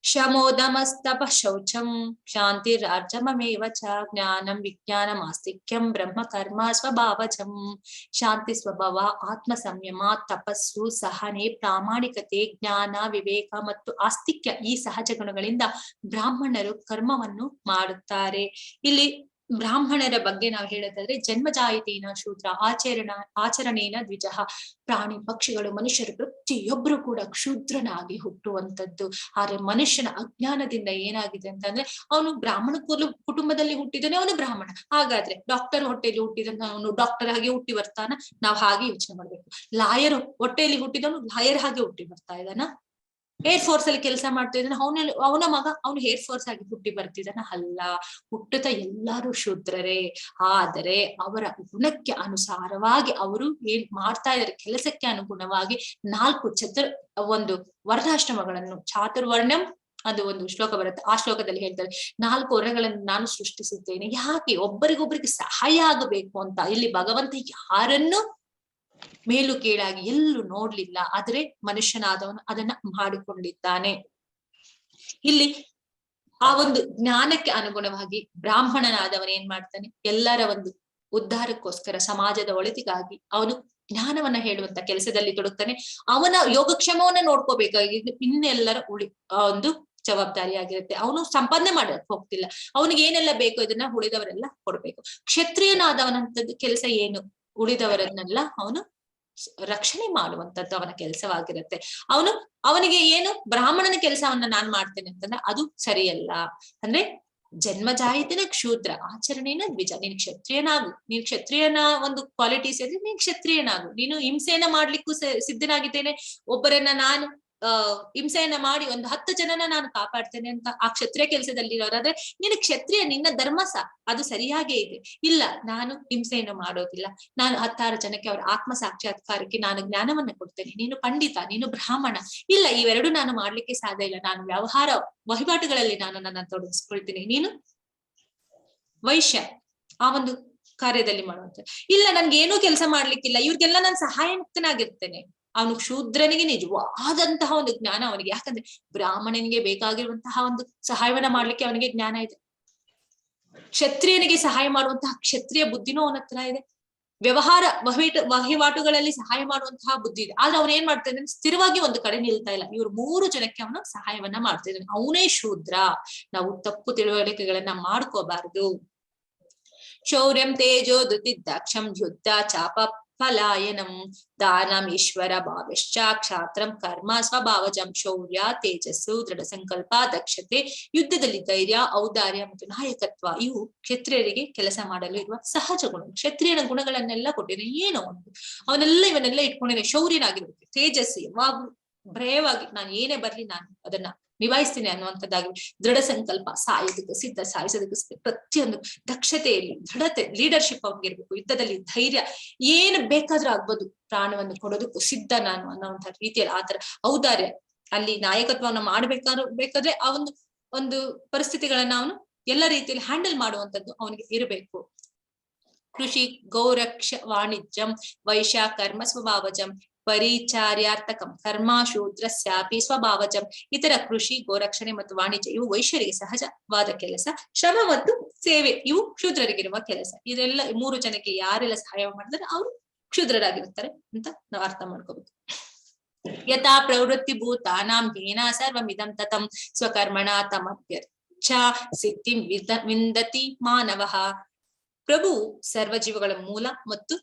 ಶಮೋದಮಸ್ತಪ ಶೌಚಂ ಶಾಂತಿರಾರ್ಜಮಮೇವ ಚ ಜ್ಞಾನಂ ವಿಜ್ಞಾನಂ ಆಸ್ತಿಕ್ಯಂ ಬ್ರಹ್ಮ ಕರ್ಮ ಸ್ವಭಾವಜಂ. ಶಾಂತಿ ಸ್ವಭಾವ, ಆತ್ಮ ಸಂಯಮ, ತಪಸ್ಸು, ಸಹನೆ, ಪ್ರಾಮಾಣಿಕತೆ, ಜ್ಞಾನ, ವಿವೇಕ ಮತ್ತು ಆಸ್ತಿಕ್ಯ, ಈ ಸಹಜ ಗುಣಗಳಿಂದ ಬ್ರಾಹ್ಮಣರು ಕರ್ಮವನ್ನು ಮಾಡುತ್ತಾರೆ. ಇಲ್ಲಿ ಬ್ರಾಹ್ಮಣರ ಬಗ್ಗೆ ನಾವು ಹೇಳೋದಾದ್ರೆ, ಜನ್ಮಜಾಯಿತೇನ ಶೂದ್ರ ಆಚರಣೇನ ದ್ವಿಜಃ. ಪ್ರಾಣಿ ಪಕ್ಷಿಗಳು ಮನುಷ್ಯರು ಪ್ರತಿಯೊಬ್ರು ಕೂಡ ಕ್ಷೂದ್ರನಾಗಿ ಹುಟ್ಟುವಂಥದ್ದು. ಆದ್ರೆ ಮನುಷ್ಯನ ಅಜ್ಞಾನದಿಂದ ಏನಾಗಿದೆ ಅಂತಂದ್ರೆ, ಅವನು ಬ್ರಾಹ್ಮಣ ಕುಟುಂಬದಲ್ಲಿ ಹುಟ್ಟಿದಾನೆ, ಅವನು ಬ್ರಾಹ್ಮಣ. ಹಾಗಾದ್ರೆ ಡಾಕ್ಟರ್ ಹೊಟ್ಟೆಯಲ್ಲಿ ಹುಟ್ಟಿದಂತ ಅವನು ಡಾಕ್ಟರ್ ಹಾಗೆ ಹುಟ್ಟಿ ಬರ್ತಾನ? ನಾವ್ ಹಾಗೆ ಯೋಚನೆ ಮಾಡ್ಬೇಕು. ಲಾಯರ್ ಹೊಟ್ಟೆಯಲ್ಲಿ ಹುಟ್ಟಿದವನು ಲಾಯರ್ ಹಾಗೆ ಹುಟ್ಟಿ ಬರ್ತಾ ಇದ್ದಾನ? ಏರ್ ಫೋರ್ಸ್ ಅಲ್ಲಿ ಕೆಲಸ ಮಾಡ್ತಾ ಇದ್ದಾನೆ ಅವನ ಮಗ ಅವನು ಏರ್ ಫೋರ್ಸ್ ಆಗಿ ಹುಟ್ಟಿ ಬರ್ತಿದ್ದಾನ? ಅಲ್ಲ. ಹುಟ್ಟುತ್ತಾ ಎಲ್ಲರೂ ಶೂದ್ರರೇ. ಆದರೆ ಅವರ ಗುಣಕ್ಕೆ ಅನುಸಾರವಾಗಿ ಅವರು ಏನ್ ಮಾಡ್ತಾ ಇದ್ದಾರೆ, ಕೆಲಸಕ್ಕೆ ಅನುಗುಣವಾಗಿ 4 ಒಂದು ವರ್ಣಾಶ್ರಮಗಳನ್ನು, ಚಾತುರ್ವರ್ಣ್ಯಂ ಅದು ಒಂದು ಶ್ಲೋಕ ಬರುತ್ತೆ. ಆ ಶ್ಲೋಕದಲ್ಲಿ ಹೇಳ್ತಾರೆ, 4 ವರ್ಣಗಳನ್ನು ನಾನು ಸೃಷ್ಟಿಸಿದ್ದೇನೆ. ಯಾಕೆ? ಒಬ್ಬರಿಗೊಬ್ಬರಿಗೆ ಸಹಾಯ ಆಗಬೇಕು ಅಂತ. ಇಲ್ಲಿ ಭಗವಂತ ಯಾರನ್ನು ಮೇಲು ಕೀಳಾಗಿ ಎಲ್ಲೂ ನೋಡ್ಲಿಲ್ಲ, ಆದ್ರೆ ಮನುಷ್ಯನಾದವನು ಅದನ್ನ ಮಾಡಿಕೊಂಡಿದ್ದಾನೆ. ಇಲ್ಲಿ ಆ ಒಂದು ಜ್ಞಾನಕ್ಕೆ ಅನುಗುಣವಾಗಿ ಬ್ರಾಹ್ಮಣನಾದವನು ಏನ್ ಮಾಡ್ತಾನೆ, ಎಲ್ಲರ ಒಂದು ಉದ್ಧಾರಕ್ಕೋಸ್ಕರ, ಸಮಾಜದ ಒಳಿತಿಗಾಗಿ ಅವನು ಜ್ಞಾನವನ್ನ ಹೇಳುವಂತ ಕೆಲಸದಲ್ಲಿ ತೊಡಗ್ತಾನೆ. ಅವನ ಯೋಗಕ್ಷೇಮವನ್ನ ನೋಡ್ಕೋಬೇಕಾಗಿ ಇನ್ನೆಲ್ಲರ ಒಂದು ಜವಾಬ್ದಾರಿಯಾಗಿರುತ್ತೆ. ಅವನು ಸಂಪಾದನೆ ಮಾಡಕ್ ಹೋಗ್ತಿಲ್ಲ, ಅವನಿಗೆ ಏನೆಲ್ಲ ಬೇಕೋ ಇದನ್ನ ಉಳಿದವರೆಲ್ಲ ಕೊಡ್ಬೇಕು. ಕ್ಷತ್ರಿಯನಾದವನಂತದ್ದು ಕೆಲಸ ಏನು, ಉಳಿದವರನ್ನೆಲ್ಲ ಅವನು ರಕ್ಷಣೆ ಮಾಡುವಂತದ್ದು ಅವನ ಕೆಲಸವಾಗಿರುತ್ತೆ. ಅವನಿಗೆ ಏನು, ಬ್ರಾಹ್ಮಣನ ಕೆಲಸವನ್ನ ನಾನ್ ಮಾಡ್ತೇನೆ ಅಂತಂದ್ರೆ ಅದು ಸರಿಯಲ್ಲ. ಅಂದ್ರೆ ಜನ್ಮಜಾಯಿತಿನ ಕ್ಷೂದ್ರ ಆಚರಣೆನ ದ್ವಿಜ. ನೀನ್ ಕ್ಷತ್ರಿಯನಾಗು, ನೀನ್ ಕ್ಷತ್ರಿಯನ ಒಂದು ಕ್ವಾಲಿಟೀಸ್ ಇದ್ರೆ ನೀನ್ ಕ್ಷತ್ರಿಯನಾಗು. ನೀನು ಹಿಂಸೆಯನ್ನ ಮಾಡ್ಲಿಕ್ಕೂ ಸಿದ್ಧನಾಗಿದ್ದೇನೆ. ಒಬ್ಬರನ್ನ ನಾನು ಹಿಂಸೆಯನ್ನ ಮಾಡಿ ಒಂದು 10 ಜನನ ನಾನು ಕಾಪಾಡ್ತೇನೆ ಅಂತ ಆ ಕ್ಷತ್ರಿಯ ಕೆಲಸದಲ್ಲಿ ಇರೋರಾದ್ರೆ, ನೀನು ಕ್ಷತ್ರಿಯ, ನಿನ್ನ ಧರ್ಮ ಅದು ಸರಿಯಾಗೇ ಇದೆ. ಇಲ್ಲ, ನಾನು ಹಿಂಸೆಯನ್ನು ಮಾಡೋದಿಲ್ಲ, ನಾನು 10 ಜನಕ್ಕೆ ಅವರ ಆತ್ಮ ಸಾಕ್ಷಾತ್ಕಾರಕ್ಕೆ ನಾನು ಜ್ಞಾನವನ್ನ ಕೊಡ್ತೇನೆ. ನೀನು ಪಂಡಿತ, ನೀನು ಬ್ರಾಹ್ಮಣ. ಇಲ್ಲ, ಇವೆರಡು ನಾನು ಮಾಡ್ಲಿಕ್ಕೆ ಸಾಧ್ಯ ಇಲ್ಲ. ನಾನು ವ್ಯವಹಾರ ವಹಿವಾಟುಗಳಲ್ಲಿ ನಾನು ನನ್ನ ತೊಡಗಿಸ್ಕೊಳ್ತೀನಿ. ನೀನು ವೈಶ್ಯ, ಆ ಒಂದು ಕಾರ್ಯದಲ್ಲಿ ಮಾಡುವಂತ. ಇಲ್ಲ ನನ್ಗೆ ಏನೂ ಕೆಲಸ ಮಾಡ್ಲಿಕ್ಕಿಲ್ಲ, ಇವ್ರಿಗೆಲ್ಲ ನಾನು ಸಹಾಯಕನಾಗಿರ್ತೇನೆ. ಅವನು ಶೂದ್ರನಿಗೆ ನಿಜವಾದಂತಹ ಒಂದು ಜ್ಞಾನ ಅವನಿಗೆ, ಯಾಕಂದ್ರೆ ಬ್ರಾಹ್ಮಣನಿಗೆ ಬೇಕಾಗಿರುವಂತಹ ಒಂದು ಸಹಾಯವನ್ನ ಮಾಡ್ಲಿಕ್ಕೆ ಅವನಿಗೆ ಜ್ಞಾನ ಇದೆ. ಕ್ಷತ್ರಿಯನಿಗೆ ಸಹಾಯ ಮಾಡುವಂತಹ ಕ್ಷತ್ರಿಯ ಬುದ್ಧಿನೂ ಅವನ ಹತ್ರ ಇದೆ. ವ್ಯವಹಾರ ವಹಿವಾಟುಗಳಲ್ಲಿ ಸಹಾಯ ಮಾಡುವಂತಹ ಬುದ್ಧಿ ಇದೆ. ಆದ್ರೆ ಅವನ್ ಏನ್ ಮಾಡ್ತಾ ಇದ್ದಾನೆ, ಸ್ಥಿರವಾಗಿ ಒಂದು ಕಡೆ ನಿಲ್ತಾ ಇಲ್ಲ. ಇವ್ರು 3 ಜನಕ್ಕೆ ಅವನು ಸಹಾಯವನ್ನ ಮಾಡ್ತಾ ಇದ್ದಾನೆ. ಅವನೇ ಶೂದ್ರ. ನಾವು ತಪ್ಪು ತಿಳುವಳಿಕೆಗಳನ್ನ ಮಾಡ್ಕೋಬಾರ್ದು. ಶೌರ್ಯಂ ತೇಜೋ ಧೃತಿದಾಕ್ಷಂ ಯುದ್ಧ ಚಾಪ ಫಲಾಯನಂ ದಾನಂ ಈಶ್ವರ ಭಾವಶ್ಚ ಕ್ಷಾತ್ರಂ ಕರ್ಮ ಸ್ವಭಾವಜಂ. ಶೌರ್ಯ, ತೇಜಸ್ಸು, ದೃಢ ಸಂಕಲ್ಪ, ದಕ್ಷತೆ, ಯುದ್ಧದಲ್ಲಿ ಧೈರ್ಯ, ಔದಾರ್ಯ ಮತ್ತು ನಾಯಕತ್ವ ಇವು ಕ್ಷತ್ರಿಯರಿಗೆ ಕೆಲಸ ಮಾಡಲು ಇರುವ ಸಹಜ ಗುಣ. ಕ್ಷತ್ರಿಯನ ಗುಣಗಳನ್ನೆಲ್ಲ ಕೊಟ್ಟಿದ್ದಾನೆ. ಏನೋ ಒಂದು ಇವನ್ನೆಲ್ಲ ಇಟ್ಕೊಂಡಿದ್ದಾನೆ. ಶೌರ್ಯನಾಗಿರ್ಬೇಕು, ತೇಜಸ್ಸು, ಯಾವಾಗ್ಲೂ ಭಯವಾಗಿ ನಾನು ಏನೇ ಬರ್ಲಿ ನಾನು ಅದನ್ನ ನಿಭಾಯಿಸ್ತೀನಿ ಅನ್ನುವಂಥದ್ದಾಗಿ. ದೃಢ ಸಂಕಲ್ಪ, ಸಾಯೋದಕ್ಕೆ ಸಿದ್ಧ, ಸಾಯಿಸೋದಕ್ಕೆ ಸಿದ್ಧ. ಪ್ರತಿಯೊಂದು ದಕ್ಷತೆಯಲ್ಲಿ ದೃಢತೆ, ಲೀಡರ್ಶಿಪ್ ಅವ್ನಿಗಿರ್ಬೇಕು. ಯುದ್ಧದಲ್ಲಿ ಧೈರ್ಯ, ಏನು ಬೇಕಾದ್ರೂ ಆಗ್ಬೋದು, ಪ್ರಾಣವನ್ನು ಕೊಡೋದಕ್ಕೂ ಸಿದ್ಧ ನಾನು ಅನ್ನೋಂಥ ರೀತಿಯಲ್ಲಿ. ಆತರ ಔದಾರ್ಯ, ಅಲ್ಲಿ ನಾಯಕತ್ವವನ್ನು ಮಾಡ್ಬೇಕಾದ್ರೆ ಆ ಒಂದು ಪರಿಸ್ಥಿತಿಗಳನ್ನ ಅವನು ಎಲ್ಲ ರೀತಿಯಲ್ಲಿ ಹ್ಯಾಂಡಲ್ ಮಾಡುವಂಥದ್ದು ಅವನಿಗೆ ಇರಬೇಕು. ಕೃಷಿ ಗೌರಕ್ಷ ವಾಣಿಜ್ಯಂ ವೈಶ್ಯ ಕರ್ಮ ಸ್ವಭಾವಜಂ ಪರಿಚಾರ್ಯಾರ್ಥಕಂ ಕರ್ಮ ಶೂದ್ರಸ್ಯಾಪಿ ಸ್ವಭಾವಜಂ. ಇತರ ಕೃಷಿ, ಗೋರಕ್ಷಣೆ ಮತ್ತು ವಾಣಿಜ್ಯ ಇವು ವೈಶ್ಯರಿಗೆ ಸಹಜವಾದ ಕೆಲಸ. ಶ್ರಮ ಮತ್ತು ಸೇವೆ ಇವು ಶೂದ್ರರಿಗಿರುವ ಕೆಲಸ. ಇದೆಲ್ಲ 3 ಜನಕ್ಕೆ ಯಾರೆಲ್ಲ ಸಹಾಯ ಮಾಡಿದ್ರೆ ಅವರು ಕ್ಷುದ್ರರಾಗಿರ್ತಾರೆ ಅಂತ ನಾವು ಅರ್ಥ ಮಾಡ್ಕೋಬೇಕು. ಯಥಾ ಪ್ರವೃತ್ತಿ ಭೂತಾನಾಂ ಹೇನ ಸರ್ವಮಿದಂ ತತಂ ಸ್ವಕರ್ಮಣ ತಮಭ್ಯರ್ಚ ಸಿದ್ಧಿಂ ವಿಂದತಿ ಮಾನವಃ. ಪ್ರಭು ಸರ್ವಜೀವಗಳ ಮೂಲ ಮತ್ತು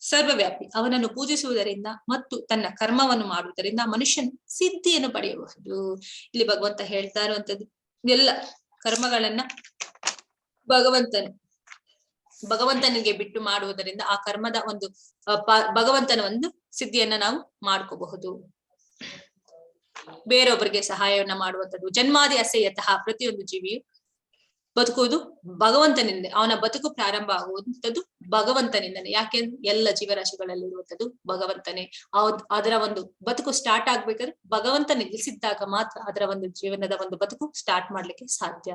ಸರ್ವವ್ಯಾಪಿ. ಅವನನ್ನು ಪೂಜಿಸುವುದರಿಂದ ಮತ್ತು ತನ್ನ ಕರ್ಮವನ್ನು ಮಾಡುವುದರಿಂದ ಮನುಷ್ಯನು ಸಿದ್ಧಿಯನ್ನು ಪಡೆಯಬಹುದು. ಇಲ್ಲಿ ಭಗವಂತ ಹೇಳ್ತಾ ಇರುವಂತದ್ದು ಎಲ್ಲ ಕರ್ಮಗಳನ್ನ ಭಗವಂತನಿಗೆ ಬಿಟ್ಟು ಮಾಡುವುದರಿಂದ ಆ ಕರ್ಮದ ಒಂದು ಭಗವಂತನ ಒಂದು ಸಿದ್ಧಿಯನ್ನ ನಾವು ಮಾಡ್ಕೋಬಹುದು. ಬೇರೊಬ್ಬರಿಗೆ ಸಹಾಯವನ್ನ ಮಾಡುವಂಥದ್ದು. ಜನ್ಮಾದಿ ಅಸಹ್ಯತಃ, ಪ್ರತಿಯೊಂದು ಜೀವಿಯು ಬದುಕುವುದು ಭಗವಂತನಿಂದ. ಅವನ ಬದುಕು ಪ್ರಾರಂಭ ಆಗುವಂಥದ್ದು ಭಗವಂತನಿಂದನೇ. ಯಾಕೆಂದ್ರೆ ಎಲ್ಲ ಜೀವರಾಶಿಗಳಲ್ಲಿರುವಂಥದ್ದು ಭಗವಂತನೇ. ಅದರ ಒಂದು ಬದುಕು ಸ್ಟಾರ್ಟ್ ಆಗ್ಬೇಕಾದ್ರೆ ಭಗವಂತ ನಿಲ್ಲಿಸಿದ್ದಾಗ ಮಾತ್ರ ಅದರ ಒಂದು ಜೀವನದ ಒಂದು ಬದುಕು ಸ್ಟಾರ್ಟ್ ಮಾಡ್ಲಿಕ್ಕೆ ಸಾಧ್ಯ.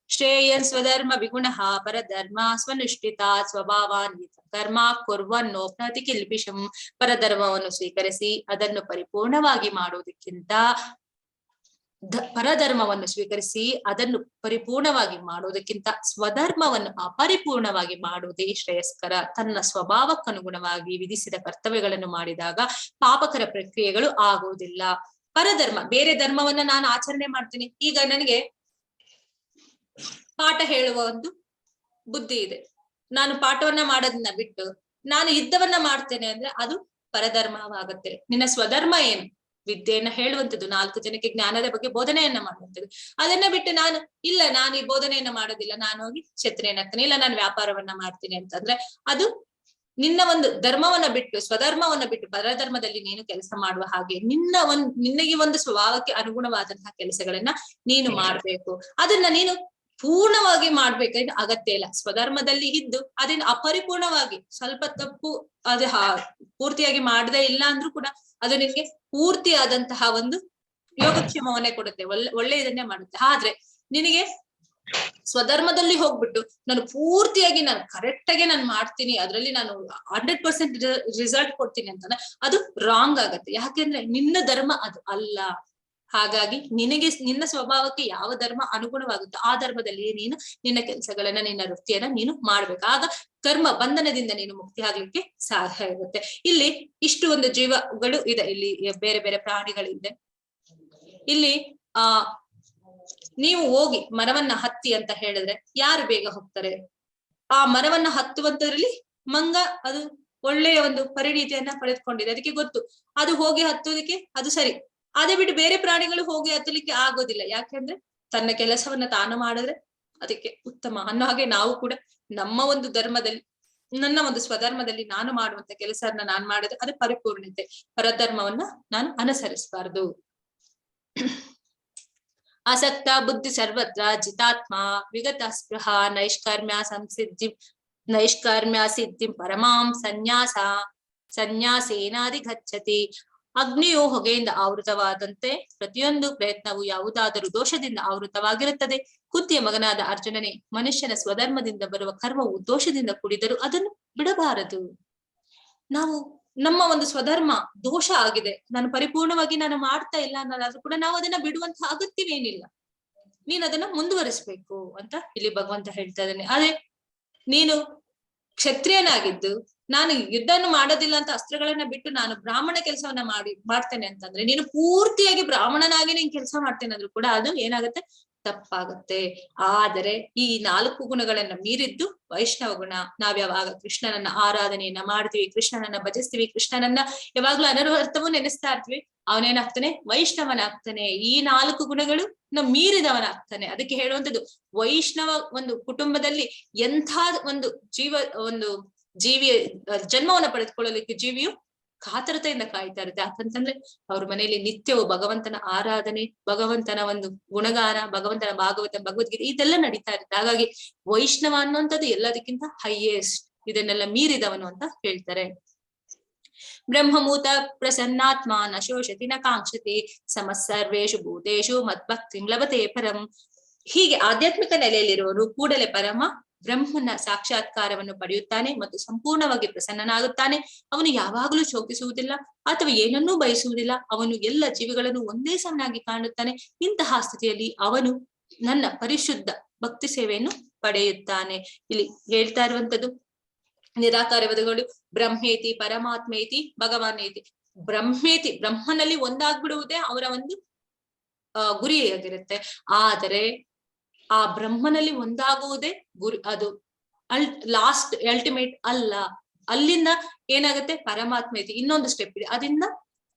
ಶ್ರೇಯನ್ ಸ್ವಧರ್ಮ ವಿಗುಣ ಪರಧರ್ಮ ಸ್ವನುಷ್ಠಿತ ಸ್ವಭಾವಾನ್ವಿತ ಕರ್ಮ ಕುರ್ವನ್ನೋಪ್ನತಿ ಕಿಲ್ಬಿಷಂ. ಪರಧರ್ಮವನ್ನು ಸ್ವೀಕರಿಸಿ ಅದನ್ನು ಪರಿಪೂರ್ಣವಾಗಿ ಮಾಡುವುದಕ್ಕಿಂತ ಪರಧರ್ಮವನ್ನು ಸ್ವೀಕರಿಸಿ ಅದನ್ನು ಪರಿಪೂರ್ಣವಾಗಿ ಮಾಡುವುದಕ್ಕಿಂತ ಸ್ವಧರ್ಮವನ್ನು ಅಪರಿಪೂರ್ಣವಾಗಿ ಮಾಡುವುದೇ ಶ್ರೇಯಸ್ಕರ. ತನ್ನ ಸ್ವಭಾವಕ್ಕನುಗುಣವಾಗಿ ವಿಧಿಸಿದ ಕರ್ತವ್ಯಗಳನ್ನು ಮಾಡಿದಾಗ ಪಾಪಕರ ಪ್ರಕ್ರಿಯೆಗಳು ಆಗುವುದಿಲ್ಲ. ಪರಧರ್ಮ, ಬೇರೆ ಧರ್ಮವನ್ನ ನಾನು ಆಚರಣೆ ಮಾಡ್ತೀನಿ. ಈಗ ನನಗೆ ಪಾಠ ಹೇಳುವ ಒಂದು ಬುದ್ಧಿ ಇದೆ. ನಾನು ಪಾಠವನ್ನ ಮಾಡೋದನ್ನ ಬಿಟ್ಟು ನಾನು ಯುದ್ಧವನ್ನ ಮಾಡ್ತೇನೆ ಅಂದ್ರೆ ಅದು ಪರಧರ್ಮವಾಗುತ್ತೆ. ನಿನ್ನ ಸ್ವಧರ್ಮ ಏನು? ವಿದ್ಯೆಯನ್ನ ಹೇಳುವಂಥದ್ದು, 4 ಜನಕ್ಕೆ ಜ್ಞಾನದ ಬಗ್ಗೆ ಬೋಧನೆಯನ್ನ ಮಾಡುವಂಥದ್ದು. ಅದನ್ನ ಬಿಟ್ಟು ನಾನು ಈ ಬೋಧನೆಯನ್ನ ಮಾಡೋದಿಲ್ಲ, ನಾನು ಹೋಗಿ ಕ್ಷತ್ರಿಯನಾಗ್ತೇನೆ, ಇಲ್ಲ ನಾನು ವ್ಯಾಪಾರವನ್ನ ಮಾಡ್ತೀನಿ ಅಂತಂದ್ರೆ ಅದು ನಿನ್ನ ಒಂದು ಧರ್ಮವನ್ನ ಬಿಟ್ಟು, ಸ್ವಧರ್ಮವನ್ನ ಬಿಟ್ಟು ಪರಧರ್ಮದಲ್ಲಿ ನೀನು ಕೆಲಸ ಮಾಡುವ ಹಾಗೆ ನಿನ್ನಗೆ ಒಂದು ಸ್ವಭಾವಕ್ಕೆ ಅನುಗುಣವಾದಂತಹ ಕೆಲಸಗಳನ್ನ ನೀನು ಮಾಡ್ಬೇಕು. ಅದನ್ನ ನೀನು ಪೂರ್ಣವಾಗಿ ಮಾಡ್ಬೇಕಾದ್ರೆ ಅಗತ್ಯ ಇಲ್ಲ. ಸ್ವಧರ್ಮದಲ್ಲಿ ಇದ್ದು ಅದನ್ನ ಅಪರಿಪೂರ್ಣವಾಗಿ ಸ್ವಲ್ಪ ತಪ್ಪು ಅದು ಪೂರ್ತಿಯಾಗಿ ಮಾಡದೇ ಇಲ್ಲ ಅಂದ್ರೂ ಕೂಡ ಅದು ನಿನ್ಗೆ ಪೂರ್ತಿ ಆದಂತಹ ಒಂದು ಯೋಗಕ್ಷೇಮವನ್ನೇ ಕೊಡುತ್ತೆ, ಒಳ್ಳೆಯದನ್ನೇ ಮಾಡುತ್ತೆ. ಆದ್ರೆ ನಿನಗೆ ಸ್ವಧರ್ಮದಲ್ಲಿ ಹೋಗ್ಬಿಟ್ಟು ನಾನು ಪೂರ್ತಿಯಾಗಿ ನಾನು ಕರೆಕ್ಟ್ ಆಗಿ ನಾನು ಮಾಡ್ತೀನಿ, ಅದ್ರಲ್ಲಿ ನಾನು 100% ರಿಸಲ್ಟ್ ಕೊಡ್ತೀನಿ ಅಂತಂದ್ರೆ ಅದು ರಾಂಗ್ ಆಗತ್ತೆ. ಯಾಕೆಂದ್ರೆ ನಿನ್ನ ಧರ್ಮ ಅದು ಅಲ್ಲ. ಹಾಗಾಗಿ ನಿನ್ನ ಸ್ವಭಾವಕ್ಕೆ ಯಾವ ಧರ್ಮ ಅನುಗುಣವಾಗುತ್ತೋ ಆ ಧರ್ಮದಲ್ಲಿ ನೀನು ನಿನ್ನ ಕೆಲಸಗಳನ್ನ, ನಿನ್ನ ವೃತ್ತಿಯನ್ನ ನೀನು ಮಾಡ್ಬೇಕು. ಆಗ ಕರ್ಮ ಬಂಧನದಿಂದ ನೀನು ಮುಕ್ತಿ ಆಗ್ಲಿಕ್ಕೆ ಸಾಧ್ಯ ಇರುತ್ತೆ. ಇಲ್ಲಿ ಇಷ್ಟು ಒಂದು ಜೀವಗಳು ಇದೆ, ಇಲ್ಲಿ ಬೇರೆ ಬೇರೆ ಪ್ರಾಣಿಗಳಿದೆ. ಇಲ್ಲಿ ನೀವು ಹೋಗಿ ಮರವನ್ನ ಹತ್ತಿ ಅಂತ ಹೇಳಿದ್ರೆ ಯಾರು ಬೇಗ ಹೋಗ್ತಾರೆ? ಆ ಮರವನ್ನ ಹತ್ತುವಂತದ್ರಲ್ಲಿ ಮಂಗ ಅದು ಒಳ್ಳೆಯ ಒಂದು ಪರಿಣಿತಿಯನ್ನ ಪಡೆದುಕೊಂಡಿದೆ, ಅದಕ್ಕೆ ಗೊತ್ತು ಅದು ಹೋಗಿ ಹತ್ತುವುದಕ್ಕೆ ಅದು ಸರಿ. ಅದೇ ಬಿಟ್ಟು ಬೇರೆ ಪ್ರಾಣಿಗಳು ಹೋಗಿ ಹತ್ತಲಿಕ್ಕೆ ಆಗೋದಿಲ್ಲ. ಯಾಕೆಂದ್ರೆ ತನ್ನ ಕೆಲಸವನ್ನ ತಾನು ಮಾಡಿದ್ರೆ ಅದಕ್ಕೆ ಉತ್ತಮ ಅನ್ನೋ ಹಾಗೆ ನಾವು ಕೂಡ ನಮ್ಮ ಒಂದು ಧರ್ಮದಲ್ಲಿ, ನನ್ನ ಒಂದು ಸ್ವಧರ್ಮದಲ್ಲಿ ನಾನು ಮಾಡುವಂತ ಕೆಲಸವನ್ನ ನಾನು ಮಾಡಿದ್ರೆ ಅದು ಪರಿಪೂರ್ಣತೆ. ಪರಧರ್ಮವನ್ನ ನಾನು ಅನುಸರಿಸಬಾರದು. ಆಸಕ್ತ ಬುದ್ಧಿ ಸರ್ವತ್ರ ಜಿತಾತ್ಮ ವಿಗತ ಸ್ಪೃಹ ನೈಷ್ಕರ್ಮ್ಯ ಸಿದ್ಧಿಂ ಪರಮಾಂ ಸನ್ಯಾಸೇನಾಧಿಗಚ್ಚತಿ. ಅಗ್ನಿಯು ಹೊಗೆಯಿಂದ ಆವೃತವಾದಂತೆ ಪ್ರತಿಯೊಂದು ಪ್ರಯತ್ನವು ಯಾವುದಾದರೂ ದೋಷದಿಂದ ಆವೃತವಾಗಿರುತ್ತದೆ. ಕುಂತಿಯ ಮಗನಾದ ಅರ್ಜುನನೇ, ಮನುಷ್ಯನ ಸ್ವಧರ್ಮದಿಂದ ಬರುವ ಕರ್ಮವು ದೋಷದಿಂದ ಕೂಡಿದರೂ ಅದನ್ನು ಬಿಡಬಾರದು. ನಾವು ನಮ್ಮ ಒಂದು ಸ್ವಧರ್ಮ ದೋಷ ಆಗಿದೆ, ನಾನು ಪರಿಪೂರ್ಣವಾಗಿ ನಾನು ಮಾಡ್ತಾ ಇಲ್ಲ ಅನ್ನೋದಾದ್ರೂ ಕೂಡ ನಾವು ಅದನ್ನ ಬಿಡುವಂತಹ ಅಗತ್ಯವೇನಿಲ್ಲ. ನೀನ್ ಅದನ್ನ ಮುಂದುವರಿಸ್ಬೇಕು ಅಂತ ಇಲ್ಲಿ ಭಗವಂತ ಹೇಳ್ತಾ ಇದ್ದಾನೆ. ಆದ್ರೆ ನೀನು ಕ್ಷತ್ರಿಯನಾಗಿದ್ದು ನಾನು ಯುದ್ಧವನ್ನು ಮಾಡೋದಿಲ್ಲ ಅಂತ ಅಸ್ತ್ರಗಳನ್ನ ಬಿಟ್ಟು ನಾನು ಬ್ರಾಹ್ಮಣ ಕೆಲಸವನ್ನ ಮಾಡ್ತೇನೆ ಅಂತಂದ್ರೆ, ನೀನು ಪೂರ್ತಿಯಾಗಿ ಬ್ರಾಹ್ಮಣನಾಗಿ ನೀನ್ ಕೆಲಸ ಮಾಡ್ತೇನೆ ಅಂದ್ರೂ ಕೂಡ ಅದು ಏನಾಗುತ್ತೆ, ತಪ್ಪಾಗತ್ತೆ. ಆದರೆ ಈ 4 ಗುಣಗಳನ್ನ ಮೀರಿದ್ದು ವೈಷ್ಣವ ಗುಣ. ನಾವ್ ಯಾವಾಗ ಕೃಷ್ಣನನ್ನ ಆರಾಧನೆಯನ್ನ ಮಾಡ್ತೀವಿ, ಕೃಷ್ಣನನ್ನ ಭಜಿಸ್ತೀವಿ, ಕೃಷ್ಣನನ್ನ ಯಾವಾಗ್ಲೂ ಅನರ್ಥವೂ ನೆನೆಸ್ತಾ ಇರ್ತೀವಿ, ಅವನೇನಾಗ್ತಾನೆ, ವೈಷ್ಣವನಾಗ್ತಾನೆ. ಈ 4 ಗುಣಗಳು ಮೀರಿದವನಾಗ್ತಾನೆ. ಅದಕ್ಕೆ ಹೇಳುವಂಥದ್ದು, ವೈಷ್ಣವ ಒಂದು ಕುಟುಂಬದಲ್ಲಿ ಎಂಥ ಒಂದು ಜೀವಿಯ ಜನ್ಮವನ್ನ ಪಡೆದುಕೊಳ್ಳಲಿಕ್ಕೆ ಜೀವಿಯು ಕಾತರತೆಯಿಂದ ಕಾಯ್ತಾ ಇರುತ್ತೆ. ಯಾಕಂತಂದ್ರೆ ಅವ್ರ ಮನೆಯಲ್ಲಿ ನಿತ್ಯವೂ ಭಗವಂತನ ಆರಾಧನೆ, ಭಗವಂತನ ಒಂದು ಗುಣಗಾನ, ಭಗವಂತನ ಭಾಗವತ, ಭಗವದ್ಗೀತೆ ಇದೆಲ್ಲ ನಡೀತಾ ಇರುತ್ತೆ. ಹಾಗಾಗಿ ವೈಷ್ಣವ ಅನ್ನುವಂಥದ್ದು ಎಲ್ಲದಕ್ಕಿಂತ ಹೈಯೆಸ್ಟ್, ಇದನ್ನೆಲ್ಲ ಮೀರಿದವನು ಅಂತ ಹೇಳ್ತಾರೆ. ಬ್ರಹ್ಮಮೂತ ಪ್ರಸನ್ನಾತ್ಮ ನ ಶೋಷತಿ ನ ಕಾಂಕ್ಷತಿ ಸಮಸ್ಸರ್ವೇಷು ಭೂತೇಷು ಮದ್ಭಕ್ತಿಂ ಲಭತೆ ಪರಂ. ಹೀಗೆ ಆಧ್ಯಾತ್ಮಿಕ ನೆಲೆಯಲ್ಲಿರುವವರು ಕೂಡಲೇ ಪರಮ ಬ್ರಹ್ಮನ ಸಾಕ್ಷಾತ್ಕಾರವನ್ನು ಪಡೆಯುತ್ತಾನೆ ಮತ್ತು ಸಂಪೂರ್ಣವಾಗಿ ಪ್ರಸನ್ನನಾಗುತ್ತಾನೆ. ಅವನು ಯಾವಾಗಲೂ ಶೋಕಿಸುವುದಿಲ್ಲ ಅಥವಾ ಏನನ್ನೂ ಬಯಸುವುದಿಲ್ಲ. ಅವನು ಎಲ್ಲ ಜೀವಿಗಳನ್ನು ಒಂದೇ ಸಮನಾಗಿ ಕಾಣುತ್ತಾನೆ. ಇಂತಹ ಸ್ಥಿತಿಯಲ್ಲಿ ಅವನು ನನ್ನ ಪರಿಶುದ್ಧ ಭಕ್ತಿ ಸೇವೆಯನ್ನು ಪಡೆಯುತ್ತಾನೆ. ಇಲ್ಲಿ ಹೇಳ್ತಾ ಇರುವಂತದ್ದು ನಿರಾಕಾರವಾದಗಳು ಬ್ರಹ್ಮೇತಿ ಪರಮಾತ್ಮೇತಿ ಭಗವಾನೇತಿ. ಬ್ರಹ್ಮೇತಿ, ಬ್ರಹ್ಮನಲ್ಲಿ ಒಂದಾಗ್ಬಿಡುವುದೇ ಅವರ ಒಂದು ಗುರಿಯಾಗಿರುತ್ತೆ. ಆದರೆ ಆ ಬ್ರಹ್ಮನಲ್ಲಿ ಒಂದಾಗುವುದೇ ಗುರಿ, ಅದು ಲಾಸ್ಟ್ ಅಲ್ಟಿಮೇಟ್ ಅಲ್ಲ. ಅಲ್ಲಿಂದ ಏನಾಗುತ್ತೆ, ಪರಮಾತ್ಮ ಐತಿ, ಇನ್ನೊಂದು ಸ್ಟೆಪ್ ಇದೆ, ಅದರಿಂದ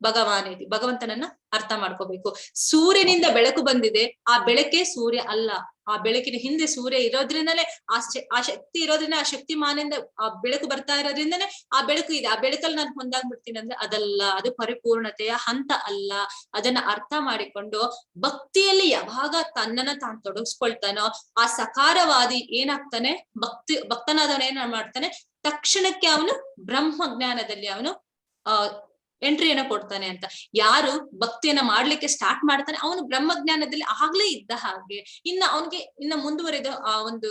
ಭಗವಾನೇತಿ, ಭಗವಂತನನ್ನ ಅರ್ಥ ಮಾಡ್ಕೋಬೇಕು. ಸೂರ್ಯನಿಂದ ಬೆಳಕು ಬಂದಿದೆ, ಆ ಬೆಳಕೆ ಸೂರ್ಯ ಅಲ್ಲ. ಆ ಬೆಳಕಿನ ಹಿಂದೆ ಸೂರ್ಯ ಇರೋದ್ರಿಂದಲೇ ಆ ಶಕ್ತಿ ಇರೋದ್ರಿಂದ, ಆ ಶಕ್ತಿಮಾನಿಂದ ಆ ಬೆಳಕು ಬರ್ತಾ ಇರೋದ್ರಿಂದನೇ ಆ ಬೆಳಕು ಇದೆ. ಆ ಬೆಳಕಲ್ಲಿ ನಾನು ಹೊಂದಾಗ್ಬಿಡ್ತೀನಿ ಅಂದ್ರೆ ಅದಲ್ಲ, ಅದು ಪರಿಪೂರ್ಣತೆಯ ಹಂತ ಅಲ್ಲ. ಅದನ್ನ ಅರ್ಥ ಮಾಡಿಕೊಂಡು ಭಕ್ತಿಯಲ್ಲಿ ಯಾವಾಗ ತನ್ನನ್ನ ತಾನು ತೊಡಗಿಸ್ಕೊಳ್ತಾನೋ ಆ ಸಕಾರವಾದಿ ಏನಾಗ್ತಾನೆ, ಭಕ್ತನಾದವನ ಏನ್ ಮಾಡ್ತಾನೆ, ತಕ್ಷಣಕ್ಕೆ ಅವನು ಬ್ರಹ್ಮ ಜ್ಞಾನದಲ್ಲಿ ಅವನು ಎಂಟ್ರಿಯನ್ನ ಕೊಡ್ತಾನೆ ಅಂತ. ಯಾರು ಭಕ್ತಿಯನ್ನ ಮಾಡ್ಲಿಕ್ಕೆ ಸ್ಟಾರ್ಟ್ ಮಾಡ್ತಾನೆ ಅವನು ಬ್ರಹ್ಮಜ್ಞಾನದಲ್ಲಿ ಆಗ್ಲೇ ಇದ್ದ ಹಾಗೆ. ಅವನಿಗೆ ಮುಂದುವರೆದ ಆ ಒಂದು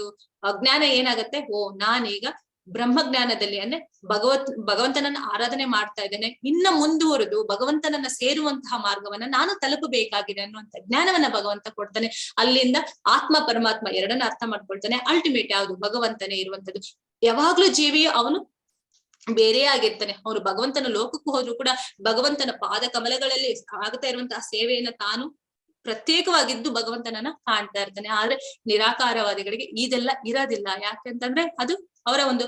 ಜ್ಞಾನ ಏನಾಗತ್ತೆ, ಓ ನಾನೀಗ ಬ್ರಹ್ಮಜ್ಞಾನದಲ್ಲಿ ಅಂದ್ರೆ ಭಗವಂತನನ್ನ ಆರಾಧನೆ ಮಾಡ್ತಾ ಇದ್ದೇನೆ, ಇನ್ನ ಮುಂದುವರೆದು ಭಗವಂತನನ್ನ ಸೇರುವಂತಹ ಮಾರ್ಗವನ್ನ ನಾನು ತಲುಪಬೇಕಾಗಿದೆ ಅನ್ನುವಂತ ಜ್ಞಾನವನ್ನ ಭಗವಂತ ಕೊಡ್ತಾನೆ. ಅಲ್ಲಿಂದ ಆತ್ಮ ಪರಮಾತ್ಮ ಎರಡನ್ನ ಅರ್ಥ ಮಾಡ್ಕೊಳ್ತಾನೆ. ಅಲ್ಟಿಮೇಟ್ ಯಾವುದು, ಭಗವಂತನೇ ಇರುವಂತದ್ದು. ಯಾವಾಗ್ಲೂ ಜೀವಿಯು ಅವನು ಬೇರೆ ಆಗಿರ್ತಾನೆ. ಅವನು ಭಗವಂತನ ಲೋಕಕ್ಕೂ ಹೋದ್ರು ಕೂಡ ಭಗವಂತನ ಪಾದ ಕಮಲಗಳಲ್ಲಿ ಆಗ್ತಾ ಇರುವಂತಹ ಸೇವೆಯನ್ನ ತಾನು ಪ್ರತ್ಯೇಕವಾಗಿದ್ದು ಭಗವಂತನನ್ನ ಕಾಣ್ತಾ ಇರ್ತಾನೆ. ಆದ್ರೆ ನಿರಾಕಾರವಾದಿಗಳಿಗೆ ಇದೆಲ್ಲ ಇರೋದಿಲ್ಲ. ಯಾಕೆಂತಂದ್ರೆ ಅದು ಅವರ ಒಂದು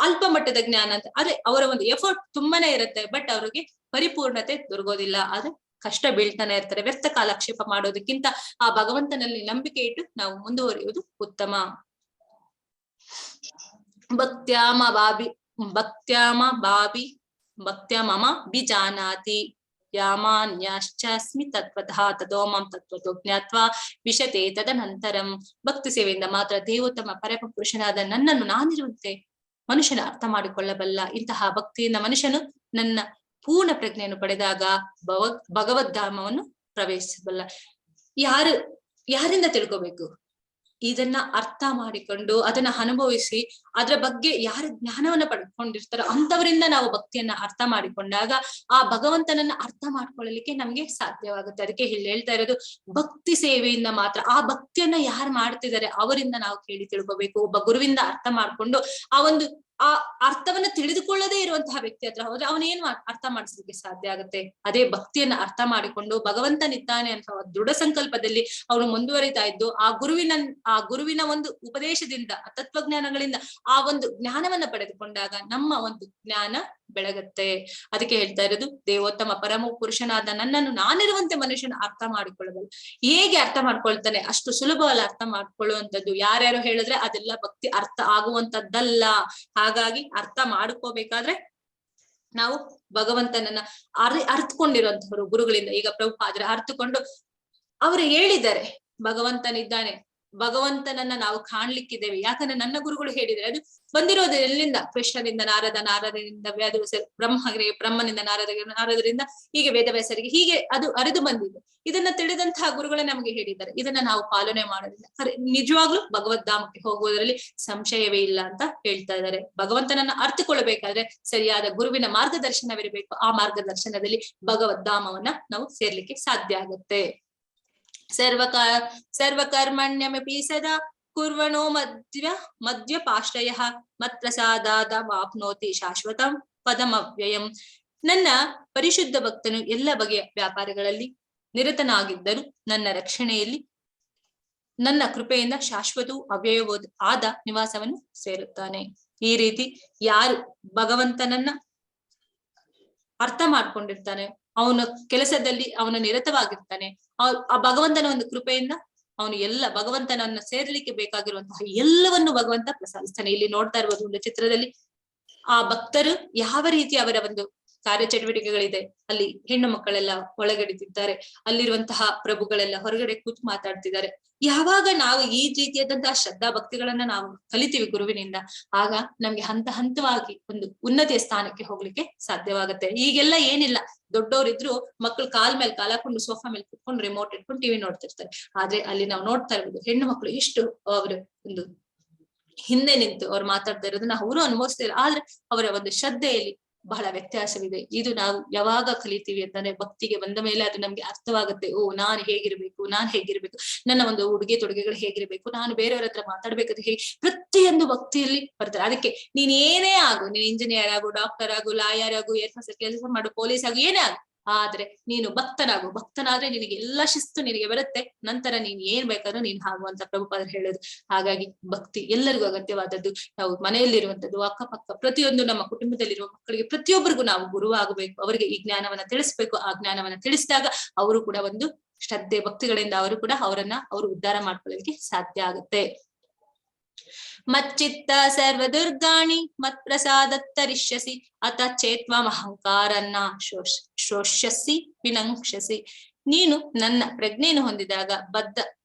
ಅಲ್ಪ ಮಟ್ಟದ ಜ್ಞಾನ ಅಂತ. ಆದ್ರೆ ಅವರ ಒಂದು ಎಫರ್ಟ್ ತುಂಬಾನೇ ಇರುತ್ತೆ, ಬಟ್ ಅವ್ರಿಗೆ ಪರಿಪೂರ್ಣತೆ ದೊರಕೋದಿಲ್ಲ. ಆದ್ರೆ ಕಷ್ಟ ಬೀಳ್ತಾನೆ ಇರ್ತಾರೆ. ವ್ಯರ್ಥ ಕಾಲಕ್ಷೇಪ ಮಾಡೋದಕ್ಕಿಂತ ಆ ಭಗವಂತನಲ್ಲಿ ನಂಬಿಕೆ ಇಟ್ಟು ನಾವು ಮುಂದುವರಿಯುವುದು ಉತ್ತಮ. ಭಕ್ತ್ಯಾಮಮ ಬಿಜಾನಾತಿ ಯಾಮಾನ್ಯಾಶ್ಚಾಸ್ಮಿ ತತ್ವತಃ ತದೋಮಂ ತತ್ವತೋ ಜ್ಞಾತ್ವಾ ವಿಶತೆ ತದನಂತರಂ. ಭಕ್ತಿ ಸೇವೆಯಿಂದ ಮಾತ್ರ ದೇವೋತ್ತಮ ಪರಮ ಪುರುಷನಾದ ನನ್ನನ್ನು ನಾನಿರುವಂತೆ ಮನುಷ್ಯನ ಅರ್ಥ ಮಾಡಿಕೊಳ್ಳಬಲ್ಲ. ಇಂತಹ ಭಕ್ತಿಯಿಂದ ಮನುಷ್ಯನು ನನ್ನ ಪೂರ್ಣ ಪ್ರಜ್ಞೆಯನ್ನು ಪಡೆದಾಗ ಭಗವದ್ಧಾಮವನ್ನು ಪ್ರವೇಶಿಸಬಲ್ಲ. ಯಾರಿಂದ ತಿಳ್ಕೋಬೇಕು? ಇದನ್ನ ಅರ್ಥ ಮಾಡಿಕೊಂಡು ಅದನ್ನ ಅನುಭವಿಸಿ ಅದ್ರ ಬಗ್ಗೆ ಯಾರು ಜ್ಞಾನವನ್ನ ಪಡ್ಕೊಂಡಿರ್ತಾರೋ ಅಂತವರಿಂದ ನಾವು ಭಕ್ತಿಯನ್ನ ಅರ್ಥ ಮಾಡಿಕೊಂಡಾಗ ಆ ಭಗವಂತನನ್ನ ಅರ್ಥ ಮಾಡ್ಕೊಳ್ಳಲಿಕ್ಕೆ ನಮ್ಗೆ ಸಾಧ್ಯವಾಗುತ್ತೆ. ಅದಕ್ಕೆ ಹೇಳ್ತಾ ಇರೋದು ಭಕ್ತಿ ಸೇವೆಯಿಂದ ಮಾತ್ರ. ಆ ಭಕ್ತಿಯನ್ನ ಯಾರು ಮಾಡ್ತಿದ್ದಾರೆ ಅವರಿಂದ ನಾವು ಕೇಳಿ ತಿಳ್ಕೋಬೇಕು. ಒಬ್ಬ ಗುರುವಿಂದ ಅರ್ಥ ಮಾಡ್ಕೊಂಡು ಆ ಅರ್ಥವನ್ನ ತಿಳಿದುಕೊಳ್ಳದೇ ಇರುವಂತಹ ವ್ಯಕ್ತಿ ಹತ್ರ ಹೋದ್ರೆ ಅವನೇನು ಅರ್ಥ ಮಾಡಿಸ್ಲಿಕ್ಕೆ ಸಾಧ್ಯ ಆಗುತ್ತೆ? ಅದೇ ಭಕ್ತಿಯನ್ನ ಅರ್ಥ ಮಾಡಿಕೊಂಡು ಭಗವಂತನಿದ್ದಾನೆ ಅಂತ ದೃಢ ಸಂಕಲ್ಪದಲ್ಲಿ ಅವನು ಮುಂದುವರಿತಾ ಇದ್ದು ಆ ಗುರುವಿನ ಒಂದು ಉಪದೇಶದಿಂದ, ತತ್ವಜ್ಞಾನಗಳಿಂದ ಆ ಒಂದು ಜ್ಞಾನವನ್ನ ಪಡೆದುಕೊಂಡಾಗ ನಮ್ಮ ಒಂದು ಜ್ಞಾನ ಬೆಳಗತ್ತೆ. ಅದಕ್ಕೆ ಹೇಳ್ತಾ ಇರೋದು ದೇವೋತ್ತಮ ಪರಮ ಪುರುಷನಾದ ನನ್ನನ್ನು ನಾನಿರುವಂತೆ ಮನುಷ್ಯನ ಅರ್ಥ ಮಾಡಿಕೊಳ್ಳಬಲ್ಲ. ಹೇಗೆ ಅರ್ಥ ಮಾಡ್ಕೊಳ್ತಾನೆ? ಅಷ್ಟು ಸುಲಭವಲ್ಲ ಅರ್ಥ ಮಾಡ್ಕೊಳ್ಳುವಂಥದ್ದು. ಯಾರ್ಯಾರು ಹೇಳಿದ್ರೆ ಅದೆಲ್ಲ ಭಕ್ತಿ ಅರ್ಥ ಆಗುವಂತದ್ದಲ್ಲ. ಹಾಗಾಗಿ ಅರ್ಥ ಮಾಡ್ಕೋಬೇಕಾದ್ರೆ ನಾವು ಭಗವಂತನನ್ನ ಅರ್ಥಕೊಂಡಿರುವಂತವರು ಗುರುಗಳಿಂದ, ಈಗ ಪ್ರಭುಪಾದರು ಅರ್ಥಕೊಂಡು ಅವರು ಹೇಳಿದ್ದಾರೆ ಭಗವಂತನಿದ್ದಾನೆ, ಭಗವಂತನನ್ನ ನಾವು ಕಾಣ್ಲಿಕ್ಕಿದ್ದೇವೆ. ಯಾಕಂದ್ರೆ ನನ್ನ ಗುರುಗಳು ಹೇಳಿದ್ರೆ ಅದು ಬಂದಿರೋದು ಎಲ್ಲಿಂದ? ಕೃಷ್ಣನಿಂದ ನಾರದ, ನಾರದರಿಂದ ವೇದವ್ಯಾಸ, ಬ್ರಹ್ಮನಿಂದ ನಾರದರಿಂದ ಹೀಗೆ ವೇದವ್ಯಾಸರಿಗೆ ಹೀಗೆ ಅದು ಅರಿದು ಬಂದಿದೆ. ಇದನ್ನ ತಿಳಿದಂತಹ ಗುರುಗಳೇ ನಮಗೆ ಹೇಳಿದ್ದಾರೆ. ಇದನ್ನ ನಾವು ಪಾಲನೆ ಮಾಡೋದಿಲ್ಲ. ನಿಜವಾಗ್ಲೂ ಭಗವದ್ಧಾಮಕ್ಕೆ ಹೋಗುವುದರಲ್ಲಿ ಸಂಶಯವೇ ಇಲ್ಲ ಅಂತ ಹೇಳ್ತಾ ಇದ್ದಾರೆ. ಭಗವಂತನನ್ನ ಅರ್ಥಕೊಳ್ಬೇಕಾದ್ರೆ ಸರಿಯಾದ ಗುರುವಿನ ಮಾರ್ಗದರ್ಶನವಿರಬೇಕು. ಆ ಮಾರ್ಗದರ್ಶನದಲ್ಲಿ ಭಗವದ್ಧಾಮವನ್ನ ನಾವು ಸೇರ್ಲಿಕ್ಕೆ ಸಾಧ್ಯ ಆಗುತ್ತೆ. ಸರ್ವಕರ್ಮಣ್ಯಮಪಿ ಸದಾ ಕುರ್ವಣೋ ಮಧ್ವಪಾಶ್ರಯಃ ಮತ್ಪ್ರಸಾದಾದಮಾಪ್ನೋತಿ ಶಾಶ್ವತಂ ಪದಮವ್ಯಯಂ. ನನ್ನ ಪರಿಶುದ್ಧ ಭಕ್ತನು ಎಲ್ಲ ಬಗೆಯ ವ್ಯಾಪಾರಗಳಲ್ಲಿ ನಿರತನಾಗಿದ್ದರೂ ನನ್ನ ರಕ್ಷಣೆಯಲ್ಲಿ ನನ್ನ ಕೃಪೆಯಿಂದ ಶಾಶ್ವತವೂ ಅವ್ಯಯವೂ ಆದ ನಿವಾಸವನ್ನು ಸೇರುತ್ತಾನೆ. ಈ ರೀತಿ ಯಾರು ಭಗವಂತನನ್ನ ಅರ್ಥ ಮಾಡ್ಕೊಂಡಿರ್ತಾನೆ, ಅವನ ಕೆಲಸದಲ್ಲಿ ಅವನು ನಿರತವಾಗಿರ್ತಾನೆ, ಆ ಭಗವಂತನ ಒಂದು ಕೃಪೆಯಿಂದ ಅವನು ಎಲ್ಲ ಭಗವಂತನನ್ನ ಸೇರ್ಲಿಕ್ಕೆ ಬೇಕಾಗಿರುವಂತಹ ಎಲ್ಲವನ್ನು ಭಗವಂತ ಪ್ರಸಾದಿಸ್ತಾನೆ. ಇಲ್ಲಿ ನೋಡ್ತಾ ಇರ್ಬೋದು ಒಂದು ಚಿತ್ರದಲ್ಲಿ ಆ ಭಕ್ತರು ಯಾವ ರೀತಿ ಅವರ ಒಂದು ಕಾರ್ಯಚಟುವಟಿಕೆಗಳಿದೆ. ಅಲ್ಲಿ ಹೆಣ್ಣು ಮಕ್ಕಳೆಲ್ಲ ಒಳಗಡೆದಿದ್ದಾರೆ, ಅಲ್ಲಿರುವಂತಹ ಪ್ರಭುಗಳೆಲ್ಲ ಹೊರಗಡೆ ಕೂತು ಮಾತಾಡ್ತಿದ್ದಾರೆ. ಯಾವಾಗ ನಾವು ಈ ರೀತಿಯಾದಂತಹ ಶ್ರದ್ಧಾ ಭಕ್ತಿಗಳನ್ನ ನಾವು ಕಲಿತೀವಿ ಗುರುವಿನಿಂದ, ಆಗ ನಮ್ಗೆ ಹಂತ ಹಂತವಾಗಿ ಒಂದು ಉನ್ನತಿಯ ಸ್ಥಾನಕ್ಕೆ ಹೋಗ್ಲಿಕ್ಕೆ ಸಾಧ್ಯವಾಗುತ್ತೆ. ಈಗೆಲ್ಲ ಏನಿಲ್ಲ, ದೊಡ್ಡವರಿದ್ರು ಮಕ್ಕಳು ಕಾಲ್ ಮೇಲೆ ಕಾಲ್ ಹಾಕೊಂಡು ಸೋಫಾ ಮೇಲೆ ಕುತ್ಕೊಂಡು ರಿಮೋಟ್ ಇಟ್ಕೊಂಡು ಟಿವಿ ನೋಡ್ತಿರ್ತಾರೆ. ಆದ್ರೆ ಅಲ್ಲಿ ನಾವು ನೋಡ್ತಾ ಇರ್ಬೋದು ಹೆಣ್ಣು ಮಕ್ಕಳು ಎಷ್ಟು ಅವರು ಒಂದು ಹಿಂದೆ ನಿಂತು ಅವ್ರು ಮಾತಾಡ್ತಾ ಇರೋದನ್ನ ಅವರು ಅನುಭವಿಸ್ತಾರೆ. ಆದ್ರೆ ಅವರ ಒಂದು ಶ್ರದ್ಧೆಯಲ್ಲಿ ಬಹಳ ವ್ಯತ್ಯಾಸವಿದೆ. ಇದು ನಾವು ಯಾವಾಗ ಕಲಿತೀವಿ ಅಂತಂದ್ರೆ ಭಕ್ತಿಗೆ ಬಂದ ಮೇಲೆ ಅದು ನಮ್ಗೆ ಅರ್ಥವಾಗುತ್ತೆ. ಓ, ನಾನ್ ಹೇಗಿರ್ಬೇಕು, ನನ್ನ ಒಂದು ಉಡುಗೆ ತೊಡುಗೆಗಳು ಹೇಗಿರ್ಬೇಕು, ನಾನು ಬೇರೆಯವ್ರ ಹತ್ರ ಮಾತಾಡ್ಬೇಕಾದ್ರೆ ಹೇಗೆ, ಪ್ರತಿಯೊಂದು ಭಕ್ತಿಯಲ್ಲಿ ಬರ್ತಾರೆ. ಅದಕ್ಕೆ ನೀನ್ ಏನೇ ಆಗು, ನೀನ್ ಇಂಜಿನಿಯರ್ ಆಗು, ಡಾಕ್ಟರ್ ಆಗು, ಲಾಯರ್ ಆಗು, ಏರ್ಫೋರ್ಸ್ ಕೆಲಸ ಮಾಡು, ಪೊಲೀಸ್ ಆಗು, ಏನೇ ಆಗು, ಆದ್ರೆ ನೀನು ಭಕ್ತನಾದ್ರೆ ನಿನಗೆ ಎಲ್ಲ ಶಿಸ್ತು ನಿನಗೆ ಬರುತ್ತೆ. ನಂತರ ನೀನ್ ಏನ್ ಬೇಕಾದ್ರೂ ನೀನ್ ಆಗುವಂತ ಪ್ರಭುಪಾದರು ಹೇಳೋದು. ಹಾಗಾಗಿ ಭಕ್ತಿ ಎಲ್ಲರಿಗೂ ಅಗತ್ಯವಾದದ್ದು. ನಾವು ಮನೆಯಲ್ಲಿರುವಂತದ್ದು, ಅಕ್ಕಪಕ್ಕ ಪ್ರತಿಯೊಂದು ನಮ್ಮ ಕುಟುಂಬದಲ್ಲಿರುವ ಮಕ್ಕಳಿಗೆ ಪ್ರತಿಯೊಬ್ಬರಿಗೂ ನಾವು ಗುರು ಆಗಬೇಕು. ಅವರಿಗೆ ಈ ಜ್ಞಾನವನ್ನ ತಿಳಿಸ್ಬೇಕು. ಆ ಜ್ಞಾನವನ್ನ ತಿಳಿಸಿದಾಗ ಅವರು ಕೂಡ ಒಂದು ಶ್ರದ್ಧೆ ಭಕ್ತಿಗಳಿಂದ ಅವರು ಉದ್ಧಾರ ಮಾಡ್ಕೊಳ್ಳಲಿಕ್ಕೆ ಸಾಧ್ಯ ಆಗುತ್ತೆ. ಮಚ್ಚಿತ್ತ ಸರ್ವದುರ್ಗಾಣಿ ಮತ್ಪ್ರಸಾದತ್ತರಿಷ್ಯಸಿ ಅತ ಚೇತ್ವಂ ಅಹಂಕಾರನ್ನ ಶೋಷ್ಯಸಿ ವಿನಂಕ್ಷಸಿ. ನೀನು ನನ್ನ ಪ್ರಜ್ಞೆಯನ್ನು ಹೊಂದಿದಾಗ ಬದ್ಧ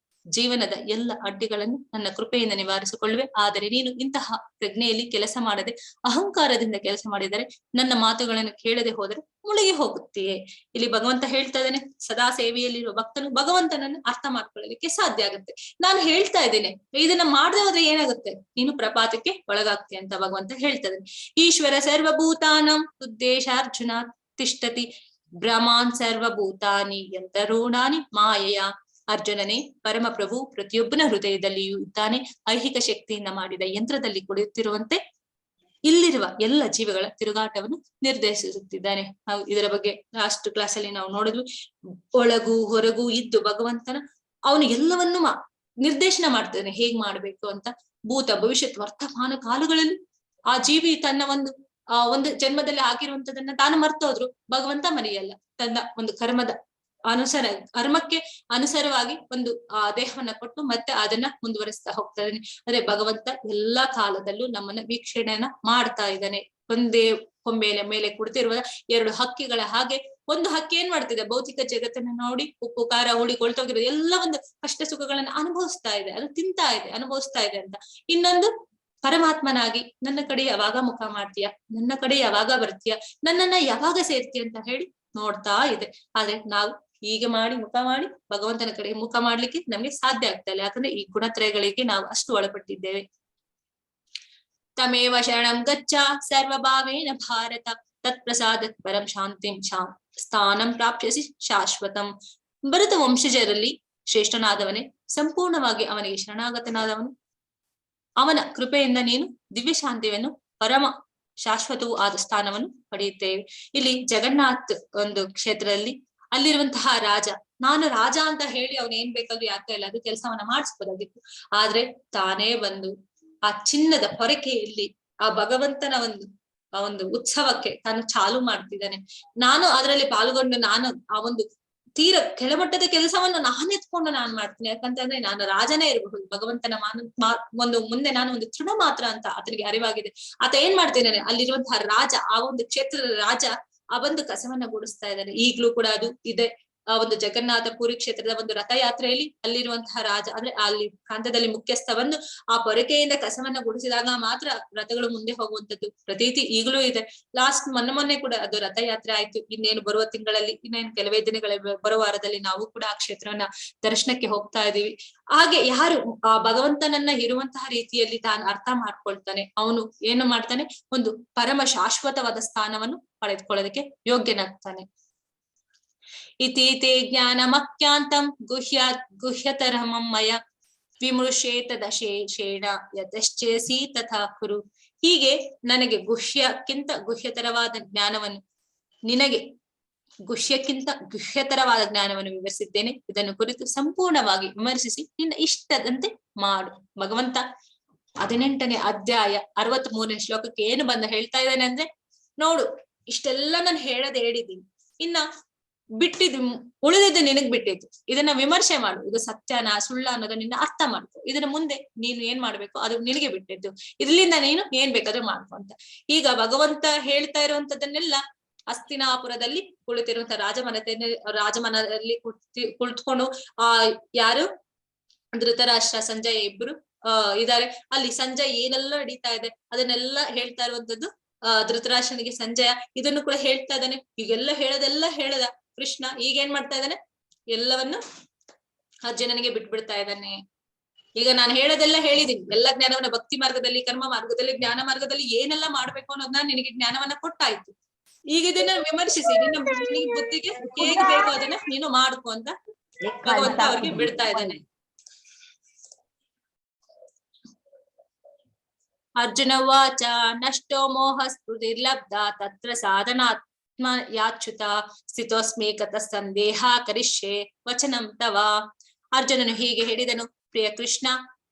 ಜೀವನದ ಎಲ್ಲ ಅಡ್ಡಿಗಳನ್ನು ನನ್ನ ಕೃಪೆಯಿಂದ ನಿವಾರಿಸಿಕೊಳ್ಳುವೆ. ಆದರೆ ನೀನು ಇಂತಹ ಪ್ರಜ್ಞೆಯಲ್ಲಿ ಕೆಲಸ ಮಾಡದೆ ಅಹಂಕಾರದಿಂದ ಕೆಲಸ ಮಾಡಿದರೆ, ನನ್ನ ಮಾತುಗಳನ್ನು ಕೇಳದೆ ಹೋದರೆ ಮುಳುಗಿ ಹೋಗುತ್ತೀಯೇ. ಇಲ್ಲಿ ಭಗವಂತ ಹೇಳ್ತಾ ಇದ್ದಾನೆ, ಸದಾ ಸೇವೆಯಲ್ಲಿರುವ ಭಕ್ತನು ಭಗವಂತನನ್ನು ಅರ್ಥ ಮಾಡ್ಕೊಳ್ಳಲಿಕ್ಕೆ ಸಾಧ್ಯ ಆಗುತ್ತೆ. ನಾನು ಹೇಳ್ತಾ ಇದ್ದೇನೆ, ಇದನ್ನ ಮಾಡದೆ ಹೋದ್ರೆ ಏನಾಗುತ್ತೆ, ನೀನು ಪ್ರಪಾತಕ್ಕೆ ಒಳಗಾಗ್ತೀಯ ಅಂತ ಭಗವಂತ ಹೇಳ್ತಾ ಇದ್ದಾನೆ. ಈಶ್ವರ ಸರ್ವಭೂತಾನಂ ಉದ್ದೇಶಾರ್ಜುನ ತಿಷ್ಠತಿ ಬ್ರಹ್ಮಾನ್ ಸರ್ವಭೂತಾನಿ ಯಂತರೂಢಾನಿ ಮಾಯೆಯ. ಅರ್ಜುನನೇ, ಪರಮಪ್ರಭು ಪ್ರತಿಯೊಬ್ಬನ ಹೃದಯದಲ್ಲಿಯೂ ಇದ್ದಾನೆ. ಐಹಿಕ ಶಕ್ತಿಯಿಂದ ಮಾಡಿದ ಯಂತ್ರದಲ್ಲಿ ಕುಳಿತಿರುವಂತೆ ಇಲ್ಲಿರುವ ಎಲ್ಲ ಜೀವಗಳ ತಿರುಗಾಟವನ್ನು ನಿರ್ದೇಶಿಸುತ್ತಿದ್ದಾನೆ. ನಾವು ಇದರ ಬಗ್ಗೆ ಲಾಸ್ಟ್ ಕ್ಲಾಸ್ ಅಲ್ಲಿ ನಾವು ನೋಡಿದ್ವಿ. ಒಳಗೂ ಹೊರಗೂ ಇದ್ದು ಭಗವಂತನ ಅವನು ಎಲ್ಲವನ್ನು ನಿರ್ದೇಶನ ಮಾಡ್ತಾನೆ, ಹೇಗ್ ಮಾಡ್ಬೇಕು ಅಂತ. ಭೂತ ಭವಿಷ್ಯತ್ ವರ್ತಮಾನ ಕಾಲಗಳಲ್ಲಿ ಆ ಜೀವಿ ತನ್ನ ಒಂದು ಜನ್ಮದಲ್ಲಿ ಆಗಿರುವಂತದನ್ನ ತಾನು ಮರ್ತೋದ್ರು ಭಗವಂತ ಮರೆಯಲ್ಲ. ತನ್ನ ಒಂದು ಕರ್ಮಕ್ಕೆ ಅನುಸಾರವಾಗಿ ಒಂದು ದೇಹವನ್ನ ಕೊಟ್ಟು ಮತ್ತೆ ಅದನ್ನ ಮುಂದುವರಿಸ್ತಾ ಹೋಗ್ತಾನೆ. ಅದೇ ಭಗವಂತ ಎಲ್ಲಾ ಕಾಲದಲ್ಲೂ ನಮ್ಮನ್ನ ವೀಕ್ಷಣೆಯನ್ನ ಮಾಡ್ತಾ ಇದ್ದಾನೆ. ಒಂದೇ ಕೊಂಬೆಯ ಮೇಲೆ ಕುಳಿತಿರುವ ಎರಡು ಹಕ್ಕಿಗಳ ಹಾಗೆ ಒಂದು ಹಕ್ಕಿ ಏನ್ ಮಾಡ್ತಿದೆ, ಭೌತಿಕ ಜಗತ್ತನ್ನ ನೋಡಿ ಉಪ್ಪು ಖಾರ ಹುಳಿ ಕೊಳ್ತೋಗಿರೋದು ಎಲ್ಲ ಒಂದು ಕಷ್ಟ ಸುಖಗಳನ್ನ ಅನುಭವಿಸ್ತಾ ಇದೆ, ಅದು ತಿಂತಾ ಇದೆ, ಅನುಭವಿಸ್ತಾ ಇದೆ ಅಂತ. ಇನ್ನೊಂದು ಪರಮಾತ್ಮನಾಗಿ ನನ್ನ ಕಡೆ ಯಾವಾಗ ಮುಖ ಮಾಡ್ತೀಯ, ನನ್ನ ಕಡೆ ಯಾವಾಗ ಬರ್ತೀಯ, ನನ್ನನ್ನ ಯಾವಾಗ ಸೇರ್ತೀಯ ಅಂತ ಹೇಳಿ ನೋಡ್ತಾ ಇದೆ. ಆದ್ರೆ ನಾವು ಹೀಗೆ ಮುಖ ಮಾಡಿ ಭಗವಂತನ ಕಡೆ ಮುಖ ಮಾಡ್ಲಿಕ್ಕೆ ನಮ್ಗೆ ಸಾಧ್ಯ ಆಗ್ತಾ ಇಲ್ಲ. ಯಾಕಂದ್ರೆ ಈ ಗುಣತ್ರಯಗಳಿಗೆ ನಾವು ಅಷ್ಟು ಒಳಪಟ್ಟಿದ್ದೇವೆ. ತಮೇವ ಶರಣಂ ಗಚ್ಚ ಸರ್ವಭಾವೇನ ಭಾರತ ತತ್ಪ್ರಸಾದತ್ ಪರಂ ಶಾಂತಿಂ ಸ್ಥಾನಂ ಪ್ರಾಪ್ಸ್ಯಸಿ ಶಾಶ್ವತಂ. ಭರತ ವಂಶಜರಲ್ಲಿ ಶ್ರೇಷ್ಠನಾದವನೇ, ಸಂಪೂರ್ಣವಾಗಿ ಅವನಿಗೆ ಶರಣಾಗತನಾದವನು. ಅವನ ಕೃಪೆಯಿಂದ ನೀನು ದಿವ್ಯ ಶಾಂತಿಯನ್ನು ಪರಮ ಶಾಶ್ವತವೂ ಆದ ಸ್ಥಾನವನ್ನು ಪಡೆಯುತ್ತೇವೆ. ಇಲ್ಲಿ ಜಗನ್ನಾಥ್ ಒಂದು ಕ್ಷೇತ್ರದಲ್ಲಿ ಅಲ್ಲಿರುವಂತಹ ರಾಜ, ನಾನು ರಾಜ ಅಂತ ಹೇಳಿ ಅವನ್ ಏನ್ ಬೇಕಾದ್ರೂ ಯಾಕೆ ಇಲ್ಲ, ಅದು ಕೆಲಸವನ್ನ ಮಾಡಿಸ್ಬೋದಾಗಿತ್ತು. ಆದ್ರೆ ತಾನೇ ಬಂದು ಆ ಚಿನ್ನದ ಹೊರಕೆಯಲ್ಲಿ ಆ ಭಗವಂತನ ಒಂದು ಉತ್ಸವಕ್ಕೆ ತಾನು ಚಾಲು ಮಾಡ್ತಿದ್ದಾನೆ. ನಾನು ಅದರಲ್ಲಿ ಪಾಲ್ಗೊಂಡು ನಾನು ಆ ಒಂದು ತೀರ ಕೆಳಮಟ್ಟದ ಕೆಲಸವನ್ನು ನಾನೆತ್ಕೊಂಡು ನಾನು ಮಾಡ್ತೀನಿ. ಯಾಕಂತಂದ್ರೆ ನಾನು ರಾಜನೇ ಇರಬಹುದು, ಭಗವಂತನ ಮುಂದೆ ನಾನು ಒಂದು ತೃಣ ಮಾತ್ರ ಅಂತ ಆತನಿಗೆ ಅರಿವಾಗಿದೆ. ಆತ ಏನ್ ಮಾಡ್ತಿದ್ದಾನೆ, ಅಲ್ಲಿರುವಂತಹ ರಾಜ, ಆ ಒಂದು ಕ್ಷೇತ್ರದ ರಾಜ ಆ ಒಂದು ಕಸವನ್ನ ಗೂಡಿಸ್ತಾ ಇದ್ದಾನೆ. ಈಗ್ಲೂ ಕೂಡ ಅದು ಇದೆ. ಆ ಒಂದು ಜಗನ್ನಾಥ ಪುರಿ ಕ್ಷೇತ್ರದ ಒಂದು ರಥಯಾತ್ರೆಯಲ್ಲಿ ಅಲ್ಲಿರುವಂತಹ ರಾಜ ಅಂದ್ರೆ ಅಲ್ಲಿ ಪ್ರಾಂತದಲ್ಲಿ ಮುಖ್ಯಸ್ಥ ಬಂದು ಆ ಪೊರಕೆಯಿಂದ ಕಸವನ್ನ ಗುಡಿಸಿದಾಗ ಮಾತ್ರ ರಥಗಳು ಮುಂದೆ ಹೋಗುವಂತದ್ದು ಪ್ರತೀತಿ ಈಗಲೂ ಇದೆ. ಲಾಸ್ಟ್ ಮೊನ್ನೆ ಕೂಡ ಅದು ರಥಯಾತ್ರೆ ಆಯ್ತು. ಇನ್ನೇನು ಬರುವ ತಿಂಗಳಲ್ಲಿ, ಇನ್ನೇನು ಕೆಲವೇ ದಿನಗಳ ಬರುವ ವಾರದಲ್ಲಿ ನಾವು ಕೂಡ ಆ ಕ್ಷೇತ್ರವನ್ನ ದರ್ಶನಕ್ಕೆ ಹೋಗ್ತಾ ಇದೀವಿ. ಹಾಗೆ ಯಾರು ಆ ಭಗವಂತನನ್ನ ಇರುವಂತಹ ರೀತಿಯಲ್ಲಿ ತಾನು ಅರ್ಥ ಮಾಡ್ಕೊಳ್ತಾನೆ, ಅವನು ಏನು ಮಾಡ್ತಾನೆ, ಒಂದು ಪರಮ ಶಾಶ್ವತವಾದ ಸ್ಥಾನವನ್ನು ಪಡೆದುಕೊಳ್ಳೋದಕ್ಕೆ ಯೋಗ್ಯನಾಗ್ತಾನೆ. ಇತೀತೆ ಜ್ಞಾನಮಖ್ಯಾಂತಂ ಗುಹ್ಯತರಮಯ ವಿಮೃಶೇತ ದಶೇಷೇಣ ಯತಶ್ಚೇಸಿ ತಥಾ ಕುರು. ಹೀಗೆ ನನಗೆ ಗುಹ್ಯಕ್ಕಿಂತ ಗುಹ್ಯತರವಾದ ಜ್ಞಾನವನ್ನು, ನಿನಗೆ ಗುಹ್ಯಕ್ಕಿಂತ ಗುಹ್ಯತರವಾದ ಜ್ಞಾನವನ್ನು ವಿವರಿಸಿದ್ದೇನೆ. ಇದನ್ನು ಕುರಿತು ಸಂಪೂರ್ಣವಾಗಿ ವಿಮರ್ಶಿಸಿ ನಿನ್ನ ಇಷ್ಟದಂತೆ ಮಾಡು. ಭಗವಂತ 18ನೇ ಅಧ್ಯಾಯ 63ನೇ ಶ್ಲೋಕಕ್ಕೆ ಏನು ಬಂದ ಹೇಳ್ತಾ ಇದ್ದಾನೆ ಅಂದ್ರೆ, ನೋಡು ಇಷ್ಟೆಲ್ಲ ನಾನು ಹೇಳಿದ್ದೀನಿ, ಇನ್ನ ಬಿಟ್ಟಿದ್ದು ಉಳಿದಿದ್ದು ನಿನಗ್ ಬಿಟ್ಟಿದ್ದು, ಇದನ್ನ ವಿಮರ್ಶೆ ಮಾಡು. ಇದು ಸತ್ಯನಾ ಸುಳ್ಳ ಅನ್ನೋದನ್ನ ನಿನ್ನ ಅರ್ಥ ಮಾಡ್ಕೊ. ಇದನ್ನ ಮುಂದೆ ನೀನು ಏನ್ ಮಾಡ್ಬೇಕು ಅದು ನಿನಗೆ ಬಿಟ್ಟಿದ್ದು, ಇದ್ರಿಂದ ನೀನು ಏನ್ ಬೇಕಾದ್ರೂ ಮಾಡ್ಕೊ ಅಂತ. ಈಗ ಭಗವಂತ ಹೇಳ್ತಾ ಇರುವಂತದನ್ನೆಲ್ಲ ಹಸ್ತಿನಾಪುರದಲ್ಲಿ ಕುಳಿತಿರುವಂತ ರಾಜಮನೆಯಲ್ಲಿ ಕುಳಿತುಕೊಂಡು ಯಾರು ಧೃತರಾಷ್ಟ್ರ ಸಂಜಯ ಇಬ್ರು ಇದಾರೆ. ಅಲ್ಲಿ ಸಂಜಯ್ ಏನೆಲ್ಲ ನಡೀತಾ ಇದೆ ಅದನ್ನೆಲ್ಲ ಹೇಳ್ತಾ ಇರುವಂತದ್ದು ಧೃತರಾಷ್ಟ್ರನಿಗೆ ಸಂಜಯ ಇದನ್ನು ಕೂಡ ಹೇಳ್ತಾ ಇದ್ದಾನೆ. ಈಗೆಲ್ಲ ಹೇಳ್ದ ಕೃಷ್ಣ ಈಗ ಏನ್ ಮಾಡ್ತಾ ಇದ್ದಾನೆ, ಎಲ್ಲವನ್ನು ಅರ್ಜುನನಿಗೆ ಬಿಟ್ಬಿಡ್ತಾ ಇದ್ದಾನೆ. ಈಗ ನಾನು ಹೇಳೋದೆಲ್ಲ ಹೇಳಿದೀನಿ, ಎಲ್ಲ ಜ್ಞಾನವನ್ನ ಭಕ್ತಿ ಮಾರ್ಗದಲ್ಲಿ, ಕರ್ಮ ಮಾರ್ಗದಲ್ಲಿ, ಜ್ಞಾನ ಮಾರ್ಗದಲ್ಲಿ ಏನೆಲ್ಲ ಮಾಡ್ಬೇಕು ಅನ್ನೋದನ್ನ ನಿನಗೆ ಜ್ಞಾನವನ್ನ ಕೊಟ್ಟಾಯ್ತು. ಈಗ ಇದನ್ನ ವಿಮರ್ಶಿಸಿ ನಿನ್ನ ಬುದ್ಧಿಗೆ ಹೇಗೆ ಬೇಕೋ ಅದನ್ನ ನೀನು ಮಾಡ್ಕೊ ಅಂತ ಭಗವಂತ ಅವ್ರಿಗೆ ಬಿಡ್ತಾ ಇದ್ದಾನೆ. ಅರ್ಜುನ ವಾಚ ನಷ್ಟೋ ಮೋಹ ಸ್ಫುರ್ತಿರ್ಲಬ್ಧ ತತ್ರ ಸಾಧನಾತ್ಮ ಯಾಚ್ಯುತ ಸ್ಥಿತೋಸ್ಮಿ ಕತ ಸಂದೇಹ ಕರಿಷ್ಯೆ ವಚನಂ ತವ. ಅರ್ಜುನನು ಹೀಗೆ ಹೇಳಿದನು, ಪ್ರಿಯ ಕೃಷ್ಣ,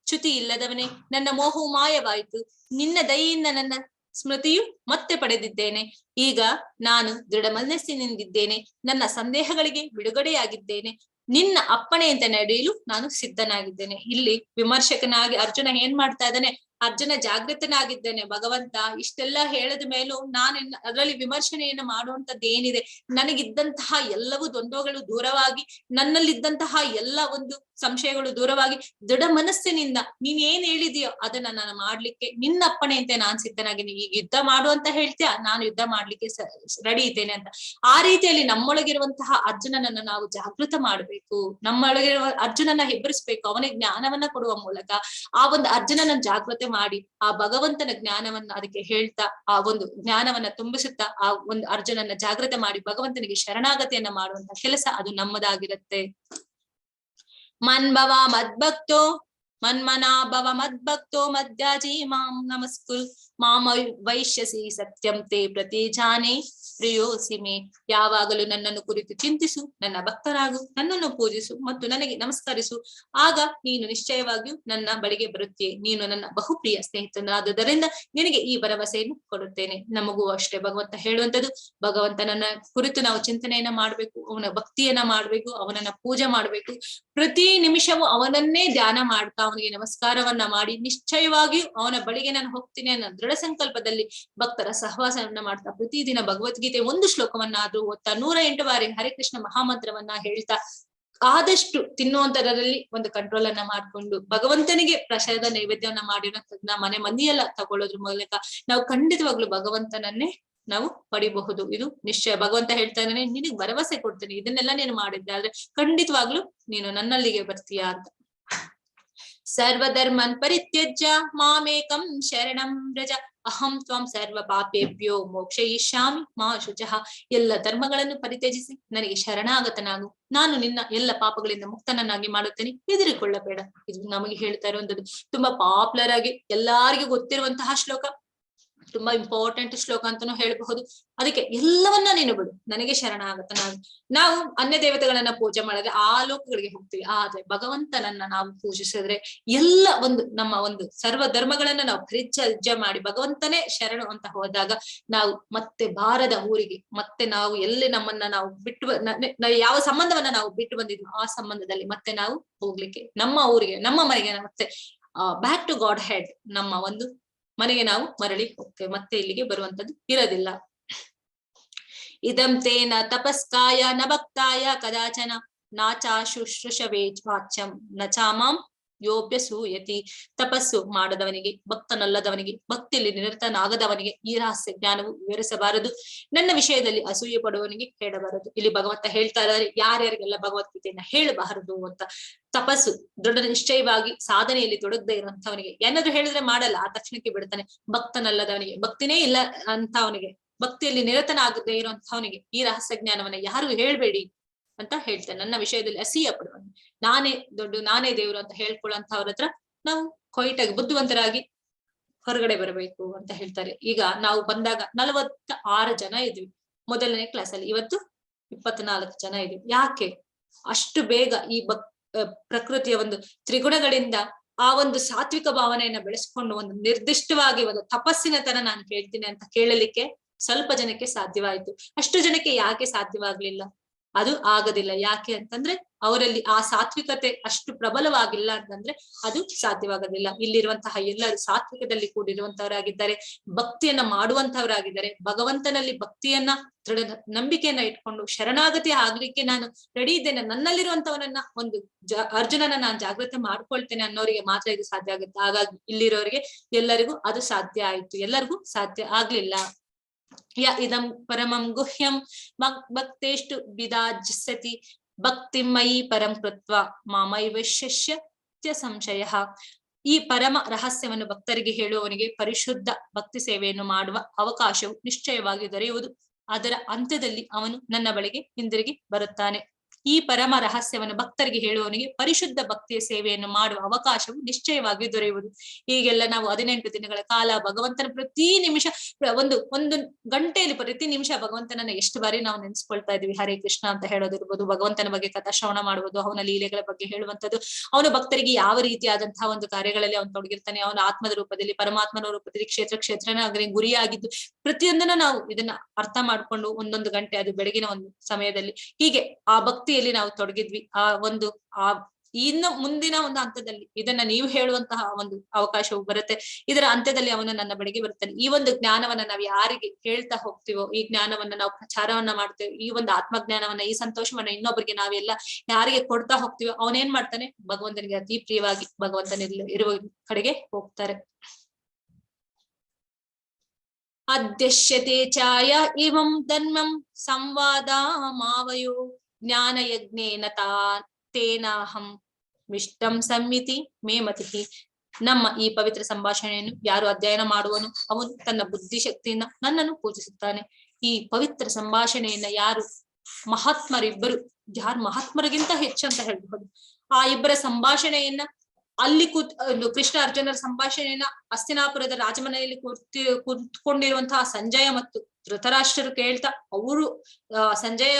ಚ್ಯುತಿ ಇಲ್ಲದವನೇ, ನನ್ನ ಮೋಹವು ಮಾಯವಾಯಿತು. ನಿನ್ನ ದಯೆಯಿಂದ ನನ್ನ ಸ್ಮೃತಿಯು ಮತ್ತೆ ಪಡೆದಿದ್ದೇನೆ. ಈಗ ನಾನು ದೃಢ ಮನಸ್ಸಿನಿಂದಿದ್ದೇನೆ. ನನ್ನ ಸಂದೇಹಗಳಿಗೆ ಬಿಡುಗಡೆಯಾಗಿದ್ದೇನೆ. ನಿನ್ನ ಅಪ್ಪಣೆಯಂತೆ ನಡೆಯಲು ನಾನು ಸಿದ್ಧನಾಗಿದ್ದೇನೆ. ಇಲ್ಲಿ ವಿಮರ್ಶಕನಾಗಿ ಅರ್ಜುನ ಏನ್ ಮಾಡ್ತಾ ಇದ್ದಾನೆ, ಅರ್ಜುನ ಜಾಗೃತನಾಗಿದ್ದೇನೆ. ಭಗವಂತ ಇಷ್ಟೆಲ್ಲ ಹೇಳದ ಮೇಲೂ ನಾನು ಅದರಲ್ಲಿ ವಿಮರ್ಶನೆಯನ್ನ ಮಾಡುವಂತದ್ದು ಏನಿದೆ, ನನಗಿದ್ದಂತಹ ಎಲ್ಲವೂ ದ್ವಂದ್ವಗಳು ದೂರವಾಗಿ, ನನ್ನಲ್ಲಿದ್ದಂತಹ ಎಲ್ಲ ಒಂದು ಸಂಶಯಗಳು ದೂರವಾಗಿ, ದೃಢ ಮನಸ್ಸಿನಿಂದ ನೀನ್ ಏನ್ ಹೇಳಿದೀಯೋ ಅದನ್ನ ನಾನು ಮಾಡ್ಲಿಕ್ಕೆ ನಿನ್ನ ಅಪ್ಪಣೆಯಂತೆ ನಾನ್ ಸಿದ್ಧನಾಗಿದ್ದೀನಿ. ಈಗ ಯುದ್ಧ ಮಾಡು ಅಂತ ಹೇಳ್ತೀಯ, ನಾನು ಯುದ್ಧ ಮಾಡ್ಲಿಕ್ಕೆ ರೆಡಿ ಇದ್ದೇನೆ ಅಂತ. ಆ ರೀತಿಯಲ್ಲಿ ನಮ್ಮೊಳಗಿರುವಂತಹ ಅರ್ಜುನನನ್ನ ನಾವು ಜಾಗೃತ ಮಾಡ್ಬೇಕು, ನಮ್ಮೊಳಗಿರುವ ಅರ್ಜುನನ ಹೆಬ್ಬರಿಸ್ಬೇಕು. ಅವನಿಗೆ ಜ್ಞಾನವನ್ನ ಕೊಡುವ ಮೂಲಕ ಆ ಒಂದು ಅರ್ಜುನನ ಜಾಗೃತಿ ಮಾಡಿ ಆ ಭಗವಂತನ ಜ್ಞಾನವನ್ನ ಅದಕ್ಕೆ ಹೇಳ್ತಾ, ಆ ಒಂದು ಜ್ಞಾನವನ್ನ ತುಂಬಿಸುತ್ತಾ ಆ ಒಂದು ಅರ್ಜುನನ ಜಾಗೃತ ಮಾಡಿ ಭಗವಂತನಿಗೆ ಶರಣಾಗತಿಯನ್ನ ಮಾಡುವಂತ ಕೆಲಸ ಅದು ನಮ್ಮದಾಗಿರುತ್ತೆ. ಮನ್ಭವ ಮದ್ಭಕ್ತೋ ಮನ್ಮನಾ ಭವ ಮದ್ಭಕ್ತೋ ಮಧ್ಯಾಜಿ ಮಾಂ ನಮಸ್ಕುರು ಮಾಮ ವೈಶ್ಯಸಿ ಸತ್ಯಂ ತೇ ಪ್ರತಿಜಾನೆ ಪ್ರಿಯೋಸಿ ಮೇ. ಯಾವಾಗಲೂ ನನ್ನನ್ನು ಕುರಿತು ಚಿಂತಿಸು, ನನ್ನ ಭಕ್ತರಾಗು, ನನ್ನನ್ನು ಪೂಜಿಸು ಮತ್ತು ನನಗೆ ನಮಸ್ಕರಿಸು. ಆಗ ನೀನು ನಿಶ್ಚಯವಾಗಿಯೂ ನನ್ನ ಬಳಿಗೆ ಬರುತ್ತೀಯ. ನೀನು ನನ್ನ ಬಹುಪ್ರಿಯ ಸ್ನೇಹಿತನಾದುದರಿಂದ ನಿನಗೆ ಈ ಭರವಸೆಯನ್ನು ಕೊಡುತ್ತೇನೆ. ನಮಗೂ ಅಷ್ಟೇ ಭಗವಂತ ಹೇಳುವಂತದ್ದು, ಭಗವಂತನನ್ನ ಕುರಿತು ನಾವು ಚಿಂತನೆಯನ್ನ ಮಾಡ್ಬೇಕು, ಅವನ ಭಕ್ತಿಯನ್ನ ಮಾಡ್ಬೇಕು, ಅವನನ್ನ ಪೂಜೆ ಮಾಡ್ಬೇಕು. ಪ್ರತಿ ನಿಮಿಷವೂ ಅವನನ್ನೇ ಧ್ಯಾನ ಮಾಡ್ತಾ ಅವನಿಗೆ ನಮಸ್ಕಾರವನ್ನ ಮಾಡಿ ನಿಶ್ಚಯವಾಗಿಯೂ ಅವನ ಬಳಿಗೆ ನಾನು ಹೋಗ್ತೀನಿ ಅನ್ನೋ ದೃಢ ಸಂಕಲ್ಪದಲ್ಲಿ ಭಕ್ತರ ಸಹವಾಸವನ್ನ ಮಾಡ್ತಾ ಪ್ರತಿದಿನ ಭಗವದ್ಗೀತೆ ಒಂದು ಶ್ಲೋಕವನ್ನಾದ್ರೂ ಓದ್ತಾ 108 ಬಾರಿ ಹರಿಕೃಷ್ಣ ಮಹಾಮಂತ್ರವನ್ನ ಹೇಳ್ತಾ ಆದಷ್ಟು ತಿನ್ನುವಂತರಲ್ಲಿ ಒಂದು ಕಂಟ್ರೋಲ್ ಅನ್ನ ಮಾಡ್ಕೊಂಡು ಭಗವಂತನಿಗೆ ಪ್ರಸಾದ ನೈವೇದ್ಯವನ್ನ ಮಾಡಿರೋದನ್ನ ಮನೆ ಮಂದಿಯೆಲ್ಲ ತಗೊಳ್ಳೋದ್ರ ಮೂಲಕ ನಾವು ಖಂಡಿತವಾಗ್ಲೂ ಭಗವಂತನನ್ನೇ ನಾವು ಪಡಿಬಹುದು. ಇದು ನಿಶ್ಚಯ. ಭಗವಂತ ಹೇಳ್ತಾ ಇದ್ದಾನೆ, ನಿನಗ್ ಭರವಸೆ ಕೊಡ್ತೀನಿ, ಇದನ್ನೆಲ್ಲ ನೀನು ಮಾಡಿದ್ದೆ ಆದ್ರೆ ಖಂಡಿತವಾಗ್ಲೂ ನೀನು ನನ್ನಲ್ಲಿಗೆ ಬರ್ತೀಯಾ ಅಂತ. ಸರ್ವಧರ್ಮನ್ ಪರಿತ್ಯಜ್ಯ ಮಾಮೇಕಂ ಶರಣಂ ವ್ರಜ ಅಹಂ ತ್ವಂ ಸರ್ವ ಪಾಪೇಭ್ಯೋ ಮೋಕ್ಷಯಿಷ್ಯಾಮಿ ಮಾ ಶುಚಃ. ಎಲ್ಲ ಧರ್ಮಗಳನ್ನು ಪರಿತ್ಯಜಿಸಿ ನನಗೆ ಶರಣಾಗತನಾಗು, ನಾನು ನಿನ್ನ ಎಲ್ಲ ಪಾಪಗಳಿಂದ ಮುಕ್ತನನ್ನಾಗಿ ಮಾಡುತ್ತೇನೆ, ಹೆದರಿಕೊಳ್ಳಬೇಡ. ಇದು ನಮಗೆ ಹೇಳ್ತಾ ಇರುವಂತದ್ದು. ತುಂಬಾ ಪಾಪ್ಯುಲರ್ ಆಗಿ ಎಲ್ಲಾರಿಗೂ ಗೊತ್ತಿರುವಂತಹ ಶ್ಲೋಕ, ತುಂಬಾ ಇಂಪಾರ್ಟೆಂಟ್ ಶ್ಲೋಕ ಅಂತಾನೂ ಹೇಳಬಹುದು. ಅದಕ್ಕೆ ಎಲ್ಲವನ್ನ ನೀನು ಬಿಡು, ನನಗೆ ಶರಣಾಗತನಾಗು. ನಾವು ಅನ್ಯ ದೇವತೆಗಳನ್ನ ಪೂಜೆ ಮಾಡಿದ್ರೆ ಆ ಲೋಕಗಳಿಗೆ ಹೋಗ್ತೀವಿ, ಆದ್ರೆ ಭಗವಂತನನ್ನ ನಾವು ಪೂಜಿಸಿದ್ರೆ ಎಲ್ಲ ಒಂದು ನಮ್ಮ ಒಂದು ಸರ್ವ ಧರ್ಮಗಳನ್ನ ನಾವು ಪರಿತ್ಯಾಜ್ಯ ಮಾಡಿ ಭಗವಂತನೇ ಶರಣು ಅಂತ ಹೋದಾಗ ನಾವು ಮತ್ತೆ ಬಾರದ ಊರಿಗೆ, ಮತ್ತೆ ನಾವು ಎಲ್ಲಿ ನಮ್ಮನ್ನ ನಾವು ಬಿಟ್ಟು ಯಾವ ಸಂಬಂಧವನ್ನ ನಾವು ಬಿಟ್ಟು ಬಂದಿದ್ವಿ ಆ ಸಂಬಂಧದಲ್ಲಿ ಮತ್ತೆ ನಾವು ಹೋಗ್ಲಿಕ್ಕೆ, ನಮ್ಮ ಊರಿಗೆ, ನಮ್ಮ ಮನೆಗೆ ಮತ್ತೆ ಬ್ಯಾಕ್ ಟು ಗಾಡ್ ಹೆಡ್, ನಮ್ಮ ಒಂದು ಮನೆಗೆ ನಾವು ಮರಳಿ ಹೋಗ್ತೇವೆ, ಮತ್ತೆ ಇಲ್ಲಿಗೆ ಬರುವಂತದ್ದು ಇರೋದಿಲ್ಲ. ಇದಂ ತೇನ ತಪಸ್ಕಾಯ ನ ಭಕ್ತಾಯ ಕದಾಚನ ನಾಚಾ ಶುಶ್ರೂಷವೇ ವಾಚ್ಯಂ ನಚಾಮಾಂ ಯೋಪ್ಯಸೂಯತಿ. ತಪಸ್ಸು ಮಾಡದವನಿಗೆ, ಭಕ್ತನಲ್ಲದವನಿಗೆ, ಭಕ್ತಿಯಲ್ಲಿ ನಿರತನಾಗದವನಿಗೆ ಈ ರಹಸ್ಯ ಜ್ಞಾನವು ವಿವರಿಸಬಾರದು. ನನ್ನ ವಿಷಯದಲ್ಲಿ ಅಸೂಯೆ ಪಡುವವನಿಗೆ ಹೇಳಬಾರದು. ಇಲ್ಲಿ ಭಗವಂತ ಹೇಳ್ತಾ ಇದ್ದಾರೆ ಯಾರ್ಯಾರಿಗೆಲ್ಲ ಭಗವದ್ಗೀತೆಯನ್ನ ಹೇಳಬಾರದು ಅಂತ. ತಪಸ್ಸು ದೃಢ ನಿಶ್ಚಯವಾಗಿ ಸಾಧನೆಯಲ್ಲಿ ತೊಡಗದೆ ಇರುವಂತವನಿಗೆ, ಏನಾದ್ರು ಹೇಳಿದ್ರೆ ಮಾಡಲ್ಲ, ಆ ತಕ್ಷಣಕ್ಕೆ ಬಿಡ್ತಾನೆ. ಭಕ್ತನಲ್ಲದವನಿಗೆ, ಭಕ್ತಿನೇ ಇಲ್ಲ ಅಂತವನಿಗೆ, ಭಕ್ತಿಯಲ್ಲಿ ನಿರತನಾಗದೆ ಇರುವಂತವನಿಗೆ ಈ ರಹಸ್ಯ ಜ್ಞಾನವನ್ನ ಯಾರು ಹೇಳ್ಬೇಡಿ ಅಂತ ಹೇಳ್ತಾನೆ. ನನ್ನ ವಿಷಯದಲ್ಲಿ ಅಸೂಯೆ ಪಡುವನು, ನಾನೇ ದೇವರು ಅಂತ ಹೇಳ್ಕೊಳ್ಳೋಂಥವ್ರ ಹತ್ರ ನಾವು ಕೊಯ್ಟಾಗಿ ಬುದ್ಧಿವಂತರಾಗಿ ಹೊರಗಡೆ ಬರಬೇಕು ಅಂತ ಹೇಳ್ತಾರೆ. ಈಗ ನಾವು ಬಂದಾಗ 46 ಜನ ಇದ್ವಿ ಮೊದಲನೇ ಕ್ಲಾಸ್ ಅಲ್ಲಿ, ಇವತ್ತು 24 ಜನ ಇದ್ವಿ. ಯಾಕೆ ಅಷ್ಟು ಬೇಗ ಈ ಪ್ರಕೃತಿಯ ಒಂದು ತ್ರಿಗುಣಗಳಿಂದ ಆ ಒಂದು ಸಾತ್ವಿಕ ಭಾವನೆಯನ್ನ ಬೆಳೆಸ್ಕೊಂಡು ಒಂದು ನಿರ್ದಿಷ್ಟವಾಗಿ ಒಂದು ತಪಸ್ಸಿನ ತರ ನಾನು ಕೇಳ್ತೀನಿ ಅಂತ ಕೇಳಲಿಕ್ಕೆ ಸ್ವಲ್ಪ ಜನಕ್ಕೆ ಸಾಧ್ಯವಾಯ್ತು. ಅಷ್ಟು ಜನಕ್ಕೆ ಯಾಕೆ ಸಾಧ್ಯವಾಗ್ಲಿಲ್ಲ? ಅದು ಆಗದಿಲ್ಲ. ಯಾಕೆ ಅಂತಂದ್ರೆ ಅವರಲ್ಲಿ ಆ ಸಾತ್ವಿಕತೆ ಅಷ್ಟು ಪ್ರಬಲವಾಗಿಲ್ಲ ಅಂತಂದ್ರೆ ಅದು ಸಾಧ್ಯವಾಗೋದಿಲ್ಲ. ಇಲ್ಲಿರುವಂತಹ ಎಲ್ಲರೂ ಸಾತ್ವಿಕದಲ್ಲಿ ಕೂಡಿರುವಂತವರಾಗಿದ್ದಾರೆ, ಭಕ್ತಿಯನ್ನ ಮಾಡುವಂತವರಾಗಿದ್ದಾರೆ. ಭಗವಂತನಲ್ಲಿ ಭಕ್ತಿಯನ್ನ ದೃಢ ನಂಬಿಕೆಯನ್ನ ಇಟ್ಕೊಂಡು ಶರಣಾಗತಿ ಆಗ್ಲಿಕ್ಕೆ ನಾನು ರೆಡಿ ಇದ್ದೇನೆ, ನನ್ನಲ್ಲಿರುವಂತವನನ್ನ ಒಂದು ಅರ್ಜುನನ ನಾನು ಜಾಗೃತಿ ಮಾಡ್ಕೊಳ್ತೇನೆ ಅನ್ನೋರಿಗೆ ಮಾತ್ರ ಇದು ಸಾಧ್ಯ ಆಗುತ್ತೆ. ಹಾಗಾಗಿ ಇಲ್ಲಿರೋರಿಗೆ ಎಲ್ಲರಿಗೂ ಅದು ಸಾಧ್ಯ ಆಯ್ತು, ಎಲ್ಲರಿಗೂ ಸಾಧ್ಯ ಆಗ್ಲಿಲ್ಲ. ಇದಂ ಪರಮಂ ಗುಹ್ಯಂ ಭಕ್ತೇಷ್ಟು ವಿದಾಜ್ಯಸತಿ ಭಕ್ತಿಮಯಿ ಪರಂ ಕೃತ್ವ ಮಾಮೈವಶ್ಯ ಸಂಶಯ. ಈ ಪರಮ ರಹಸ್ಯವನ್ನು ಭಕ್ತರಿಗೆ ಹೇಳುವವನಿಗೆ ಪರಿಶುದ್ಧ ಭಕ್ತಿ ಸೇವೆಯನ್ನು ಮಾಡುವ ಅವಕಾಶವು ನಿಶ್ಚಯವಾಗಿ ದೊರೆಯುವುದು. ಅದರ ಅಂತ್ಯದಲ್ಲಿ ಅವನು ನನ್ನ ಬಳಿಗೆ ಹಿಂದಿರುಗಿ ಬರುತ್ತಾನೆ. ಈ ಪರಮ ರಹಸ್ಯವನ್ನು ಭಕ್ತರಿಗೆ ಹೇಳುವವನಿಗೆ ಪರಿಶುದ್ಧ ಭಕ್ತಿಯ ಸೇವೆಯನ್ನು ಮಾಡುವ ಅವಕಾಶವು ನಿಶ್ಚಯವಾಗಿ ದೊರೆಯುವುದು. ಹೀಗೆಲ್ಲ ನಾವು 18 ದಿನಗಳ ಕಾಲ ಭಗವಂತನ ಪ್ರತಿ ನಿಮಿಷ ಒಂದು ಗಂಟೆಯಲ್ಲಿ ಪ್ರತಿ ನಿಮಿಷ ಭಗವಂತನನ್ನ ಎಷ್ಟು ಬಾರಿ ನಾವು ನೆನೆಸ್ಕೊಳ್ತಾ ಇದೀವಿ. ಹರೇ ಕೃಷ್ಣ ಅಂತ ಹೇಳೋದಿರ್ಬೋದು, ಭಗವಂತನ ಬಗ್ಗೆ ಕಥಾ ಶ್ರವಣ ಮಾಡುವುದು, ಅವನ ಲೀಲೆಗಳ ಬಗ್ಗೆ ಹೇಳುವಂಥದ್ದು, ಅವನು ಭಕ್ತರಿಗೆ ಯಾವ ರೀತಿಯಾದಂತಹ ಒಂದು ಕಾರ್ಯಗಳಲ್ಲಿ ಅವನು ತೊಡಗಿರ್ತಾನೆ, ಅವನ ಆತ್ಮದ ರೂಪದಲ್ಲಿ ಪರಮಾತ್ಮನ ರೂಪದಲ್ಲಿ ಕ್ಷೇತ್ರನ ಗುರಿಯಾಗಿದ್ದು ಪ್ರತಿಯೊಂದನ್ನು ನಾವು ಇದನ್ನ ಅರ್ಥ ಮಾಡ್ಕೊಂಡು ಒಂದೊಂದು ಗಂಟೆ, ಅದು ಬೆಳಗಿನ ಒಂದು ಸಮಯದಲ್ಲಿ ಹೀಗೆ ಆ ಭಕ್ತಿಯಲ್ಲಿ ನಾವು ತೊಡಗಿದ್ವಿ. ಇನ್ನು ಮುಂದಿನ ಒಂದು ಹಂತದಲ್ಲಿ ಇದನ್ನ ನೀವು ಹೇಳುವಂತಹ ಒಂದು ಅವಕಾಶವು ಬರುತ್ತೆ. ಇದರ ಅಂತ್ಯದಲ್ಲಿ ಅವನು ನನ್ನ ಬಳಿಗೆ ಬರುತ್ತಾನೆ. ಈ ಒಂದು ಜ್ಞಾನವನ್ನ ನಾವು ಯಾರಿಗೆ ಹೇಳ್ತಾ ಹೋಗ್ತೀವೋ, ಈ ಜ್ಞಾನವನ್ನ ನಾವು ಪ್ರಚಾರವನ್ನ ಮಾಡ್ತೇವೆ, ಈ ಒಂದು ಆತ್ಮಜ್ಞಾನವನ್ನ, ಈ ಸಂತೋಷವನ್ನ ಇನ್ನೊಬ್ಬರಿಗೆ ನಾವೆಲ್ಲ ಯಾರಿಗೆ ಕೊಡ್ತಾ ಹೋಗ್ತೀವೋ ಅವನೇನ್ ಮಾಡ್ತಾನೆ, ಭಗವಂತನಿಗೆ ಅತಿ ಪ್ರಿಯವಾಗಿ ಭಗವಂತನಿಲ್ಲ ಇರುವ ಕಡೆಗೆ ಹೋಗ್ತಾರೆ. ಅಧ್ಯಶ್ಯತೆ ಚಾಯ ಇವಂ ಧರ್ಮಂ ಸಂವಾದ ಮಾವಯೋ ಜ್ಞಾನ ಯಜ್ಞೇನ ತೇನಾಹಂ ವಿಷ್ಟಂ ಸಂಮಿತಿ ಮೇ ಮತಿ. ನಮ್ಮ ಈ ಪವಿತ್ರ ಸಂಭಾಷಣೆಯನ್ನು ಯಾರು ಅಧ್ಯಯನ ಮಾಡುವನು ಅವನು ತನ್ನ ಬುದ್ಧಿಶಕ್ತಿಯಿಂದ ನನ್ನನ್ನು ಪೂಜಿಸುತ್ತಾನೆ. ಈ ಪವಿತ್ರ ಸಂಭಾಷಣೆಯನ್ನ ಯಾರು ಮಹಾತ್ಮರಿಬ್ಬರು, ಯಾರು ಮಹಾತ್ಮರಿಗಿಂತ ಹೆಚ್ಚು ಅಂತ ಹೇಳ್ಬಹುದು, ಆ ಇಬ್ಬರ ಸಂಭಾಷಣೆಯನ್ನ ಅಲ್ಲಿ ಕೃಷ್ಣ ಅರ್ಜುನರ ಸಂಭಾಷಣೆಯನ್ನ ಹಸ್ತಿನಾಪುರದ ರಾಜಮನೆಯಲ್ಲಿ ಕೂತ್ಕೊಂಡಿರುವಂತಹ ಸಂಜಯ ಮತ್ತು ಧೃತರಾಷ್ಟ್ರರು ಕೇಳ್ತಾ, ಅವರು ಸಂಜಯ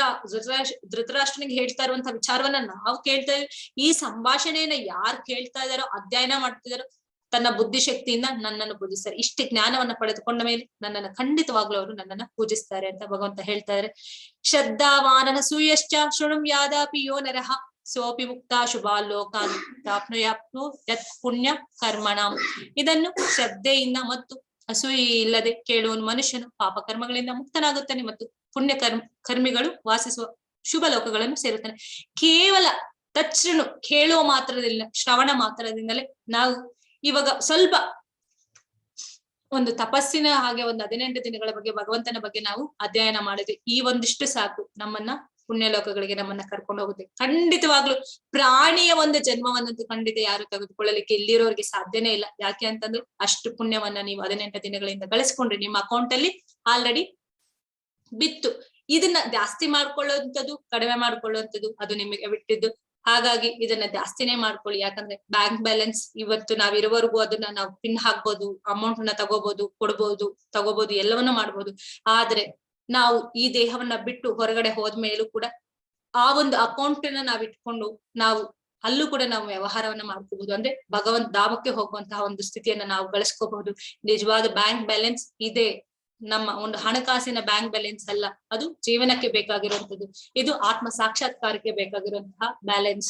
ಧೃತರಾಷ್ಟ್ರನಿಗೆ ಹೇಳ್ತಾ ಇರುವಂತಹ ವಿಚಾರವನ್ನ ನಾವು ಕೇಳ್ತಾ ಇದ್ದೀವಿ. ಈ ಸಂಭಾಷಣೆಯನ್ನ ಯಾರು ಕೇಳ್ತಾ ಇದಾರೋ, ಅಧ್ಯಯನ ಮಾಡ್ತಿದಾರೋ, ತನ್ನ ಬುದ್ಧಿಶಕ್ತಿಯಿಂದ ನನ್ನನ್ನು ಪೂಜಿಸ್ತಾರೆ. ಇಷ್ಟು ಜ್ಞಾನವನ್ನ ಪಡೆದುಕೊಂಡ ಮೇಲೆ ನನ್ನನ್ನು ಖಂಡಿತವಾಗ್ಲೂ ಅವರು ನನ್ನನ್ನ ಪೂಜಿಸ್ತಾರೆ ಅಂತ ಭಗವಂತ ಹೇಳ್ತಾ ಇದ್ದಾರೆ. ಶ್ರದ್ಧಾವಾನನ ಸೂಯಶ್ಚ ಶೃಣುಂ ಯಾದಾಪಿ ಯೋ ನರಃ ಸೋಪಿ ಮುಕ್ತ ಶುಭಾಲೋಕಾನ್ ಪ್ರಾಪ್ನುಯಾಪ್ನು ಯತ್ ಪುಣ್ಯ ಕರ್ಮಣಾಂ. ಇದನ್ನು ಶ್ರದ್ಧೆಯಿಂದ ಮತ್ತು ಅಸೂಯೆ ಇಲ್ಲದೆ ಕೇಳುವ ಮನುಷ್ಯನು ಪಾಪ ಕರ್ಮಗಳಿಂದ ಮುಕ್ತನಾಗುತ್ತಾನೆ ಮತ್ತು ಪುಣ್ಯ ಕರ್ಮಿಗಳು ವಾಸಿಸುವ ಶುಭ ಲೋಕಗಳನ್ನು ಸೇರುತ್ತಾನೆ. ಕೇವಲ ತಚ್ಛೃಣು ಕೇಳುವ ಮಾತ್ರದಿಂದ, ಶ್ರವಣ ಮಾತ್ರದಿಂದಲೇ ನಾವು ಇವಾಗ ಸ್ವಲ್ಪ ಒಂದು ತಪಸ್ಸಿನ ಹಾಗೆ ಒಂದು 18 ದಿನಗಳ ಬಗ್ಗೆ ಭಗವಂತನ ಬಗ್ಗೆ ನಾವು ಅಧ್ಯಯನ ಮಾಡಿದ್ವಿ. ಈ ಒಂದಿಷ್ಟು ಸಾಕು ನಮ್ಮನ್ನ ಪುಣ್ಯ ಲೋಕಗಳಿಗೆ ನಮ್ಮನ್ನ ಕರ್ಕೊಂಡು ಹೋಗುತ್ತೆ. ಖಂಡಿತವಾಗ್ಲು ಪ್ರಾಣಿಯ ಒಂದು ಜನ್ಮವನ್ನಂತೂ ಖಂಡಿತ ಯಾರು ತೆಗೆದುಕೊಳ್ಳಲಿಕ್ಕೆ ಇಲ್ಲಿರೋರಿಗೆ ಸಾಧ್ಯನೇ ಇಲ್ಲ. ಯಾಕೆ ಅಂತಂದ್ರೆ ಅಷ್ಟು ಪುಣ್ಯವನ್ನ ನೀವು 18 ದಿನಗಳಿಂದ ಗಳಿಸ್ಕೊಂಡ್ರಿ, ನಿಮ್ಮ ಅಕೌಂಟ್ ಅಲ್ಲಿ ಆಲ್ರೆಡಿ ಬಿತ್ತು. ಇದನ್ನ ಜಾಸ್ತಿ ಮಾಡ್ಕೊಳ್ಳುವಂಥದ್ದು ಕಡಿಮೆ ಮಾಡ್ಕೊಳ್ಳುವಂಥದ್ದು ಅದು ನಿಮಗೆ ಬಿಟ್ಟಿದ್ದು. ಹಾಗಾಗಿ ಇದನ್ನ ಜಾಸ್ತಿನೇ ಮಾಡ್ಕೊಳ್ಳಿ. ಯಾಕಂದ್ರೆ ಬ್ಯಾಂಕ್ ಬ್ಯಾಲೆನ್ಸ್ ಇವತ್ತು ನಾವಿರೋವರೆಗೂ ಅದನ್ನ ನಾವು ಪಿನ್ ಹಾಕ್ಬೋದು, ಅಮೌಂಟ್ ನ ತಗೋಬಹುದು, ಕೊಡ್ಬೋದು, ತಗೋಬಹುದು, ಎಲ್ಲವನ್ನೂ ಮಾಡ್ಬೋದು. ಆದ್ರೆ ನಾವು ಈ ದೇಹವನ್ನ ಬಿಟ್ಟು ಹೊರಗಡೆ ಹೋದ್ಮೇಲೂ ಕೂಡ ಆ ಒಂದು ಅಕೌಂಟ್ ನ ನಾವ್ ಇಟ್ಕೊಂಡು ನಾವು ಅಲ್ಲೂ ಕೂಡ ನಾವು ವ್ಯವಹಾರವನ್ನ ಮಾಡ್ಕೋಬಹುದು. ಅಂದ್ರೆ ಭಗವಂತ ಧಾಮಕ್ಕೆ ಹೋಗುವಂತಹ ಒಂದು ಸ್ಥಿತಿಯನ್ನ ನಾವು ಗಳಿಸ್ಕೋಬಹುದು. ನಿಜವಾದ ಬ್ಯಾಂಕ್ ಬ್ಯಾಲೆನ್ಸ್ ಇದೆ, ನಮ್ಮ ಒಂದು ಹಣಕಾಸಿನ ಬ್ಯಾಂಕ್ ಬ್ಯಾಲೆನ್ಸ್ ಅಲ್ಲ, ಅದು ಜೀವನಕ್ಕೆ ಬೇಕಾಗಿರುವಂತದ್ದು. ಇದು ಆತ್ಮ ಸಾಕ್ಷಾತ್ಕಾರಕ್ಕೆ ಬೇಕಾಗಿರುವಂತಹ ಬ್ಯಾಲೆನ್ಸ್.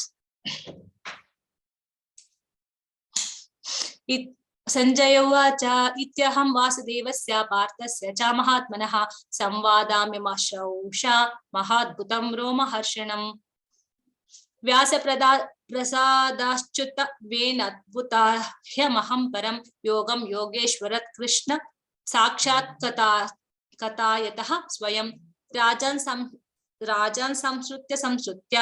ಸಂಜಯ ಉವಾಚ ಇತ್ಯಹಂ ವಾಸುದೇವಸ್ಯ ಪಾರ್ಥಸ್ಯ ಚ ಮಹಾತ್ಮನಃ ಸಂವಾದಾಮ್ಯಮಶ್ರೌಷ ಮಹಾದ್ಭುತಂ ರೋಮಹರ್ಷಣಂ ವ್ಯಾಸ ಪ್ರಸಾದಾಶ್ಚ್ಯುತ ವೇನದ್ಭುತಾಹ್ಯಮಹಂ ಪರಂ ಯೋಗಂ ಯೋಗೇಶ್ವರ ಕೃಷ್ಣ ಸಾಕ್ಷಾತ್ ಕಥಾಯತಃ ಸ್ವಯಂ ರಾಜನ್ ಸಂಸ್ಕೃತ್ಯ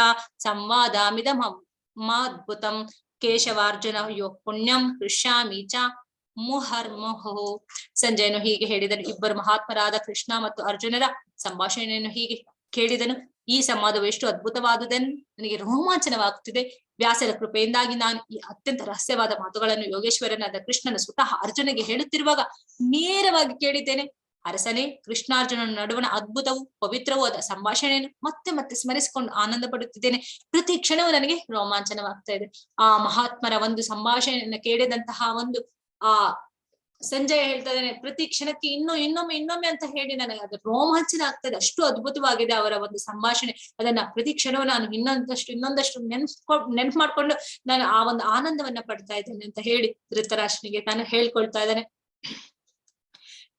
ಸಂವಾದಾಮಿದಮದ್ಭುತಂ ಕೇಶವಾರ್ಜುನ ಯೋ ಪುಣ್ಯಂ ಹೃಷ್ಯಾಮಿ ಚ ಮುಹರ್ಮುಹು. ಸಂಜಯನು ಹೀಗೆ ಹೇಳಿದನು. ಇಬ್ಬರು ಮಹಾತ್ಮರಾದ ಕೃಷ್ಣ ಮತ್ತು ಅರ್ಜುನರ ಸಂಭಾಷಣೆಯನ್ನು ಹೀಗೆ ಕೇಳಿದನು. ಈ ಸಂವಾದವು ಎಷ್ಟು ಅದ್ಭುತವಾದುದನ್ನು ನನಗೆ ರೋಮಾಂಚನವಾಗುತ್ತಿದೆ. ವ್ಯಾಸರ ಕೃಪೆಯಿಂದಾಗಿ ನಾನು ಈ ಅತ್ಯಂತ ರಹಸ್ಯವಾದ ಮಾತುಗಳನ್ನು ಯೋಗೇಶ್ವರನಾದ ಕೃಷ್ಣನ ಸ್ವತಃ ಅರ್ಜುನಿಗೆ ಹೇಳುತ್ತಿರುವಾಗ ನೇರವಾಗಿ ಕೇಳಿದ್ದೇನೆ. ಅರಸನೇ, ಕೃಷ್ಣಾರ್ಜುನನ ನಡುವಣ ಅದ್ಭುತವೂ ಪವಿತ್ರವೂ ಆದ ಸಂಭಾಷಣೆಯನ್ನು ಮತ್ತೆ ಮತ್ತೆ ಸ್ಮರಿಸಿಕೊಂಡು ಆನಂದ ಪಡುತ್ತಿದ್ದೇನೆ. ಪ್ರತಿ ಕ್ಷಣವೂ ನನಗೆ ರೋಮಾಂಚನವಾಗ್ತಾ ಇದೆ. ಆ ಮಹಾತ್ಮರ ಒಂದು ಸಂಭಾಷಣೆಯನ್ನು ಕೇಳಿದಂತಹ ಒಂದು ಸಂಜಯ ಹೇಳ್ತಾ ಇದ್ದಾನೆ, ಪ್ರತಿ ಕ್ಷಣಕ್ಕೆ ಇನ್ನೊಮ್ಮೆ ಅಂತ ಹೇಳಿ ನನಗೆ ಅದು ರೋಮಾಂಚನ ಆಗ್ತದೆ. ಅಷ್ಟು ಅದ್ಭುತವಾಗಿದೆ ಅವರ ಒಂದು ಸಂಭಾಷಣೆ. ಅದನ್ನ ಪ್ರತಿ ಕ್ಷಣವೂ ನಾನು ಇನ್ನೊಂದಷ್ಟು ನೆನ್ಪು ಮಾಡ್ಕೊಂಡು ನಾನು ಆ ಒಂದು ಆನಂದವನ್ನ ಪಡ್ತಾ ಇದ್ದೇನೆ ಅಂತ ಹೇಳಿ ಧೃತರಾಷ್ಟ್ರನಿಗೆ ತಾನು ಹೇಳ್ಕೊಳ್ತಾ ಇದ್ದಾನೆ.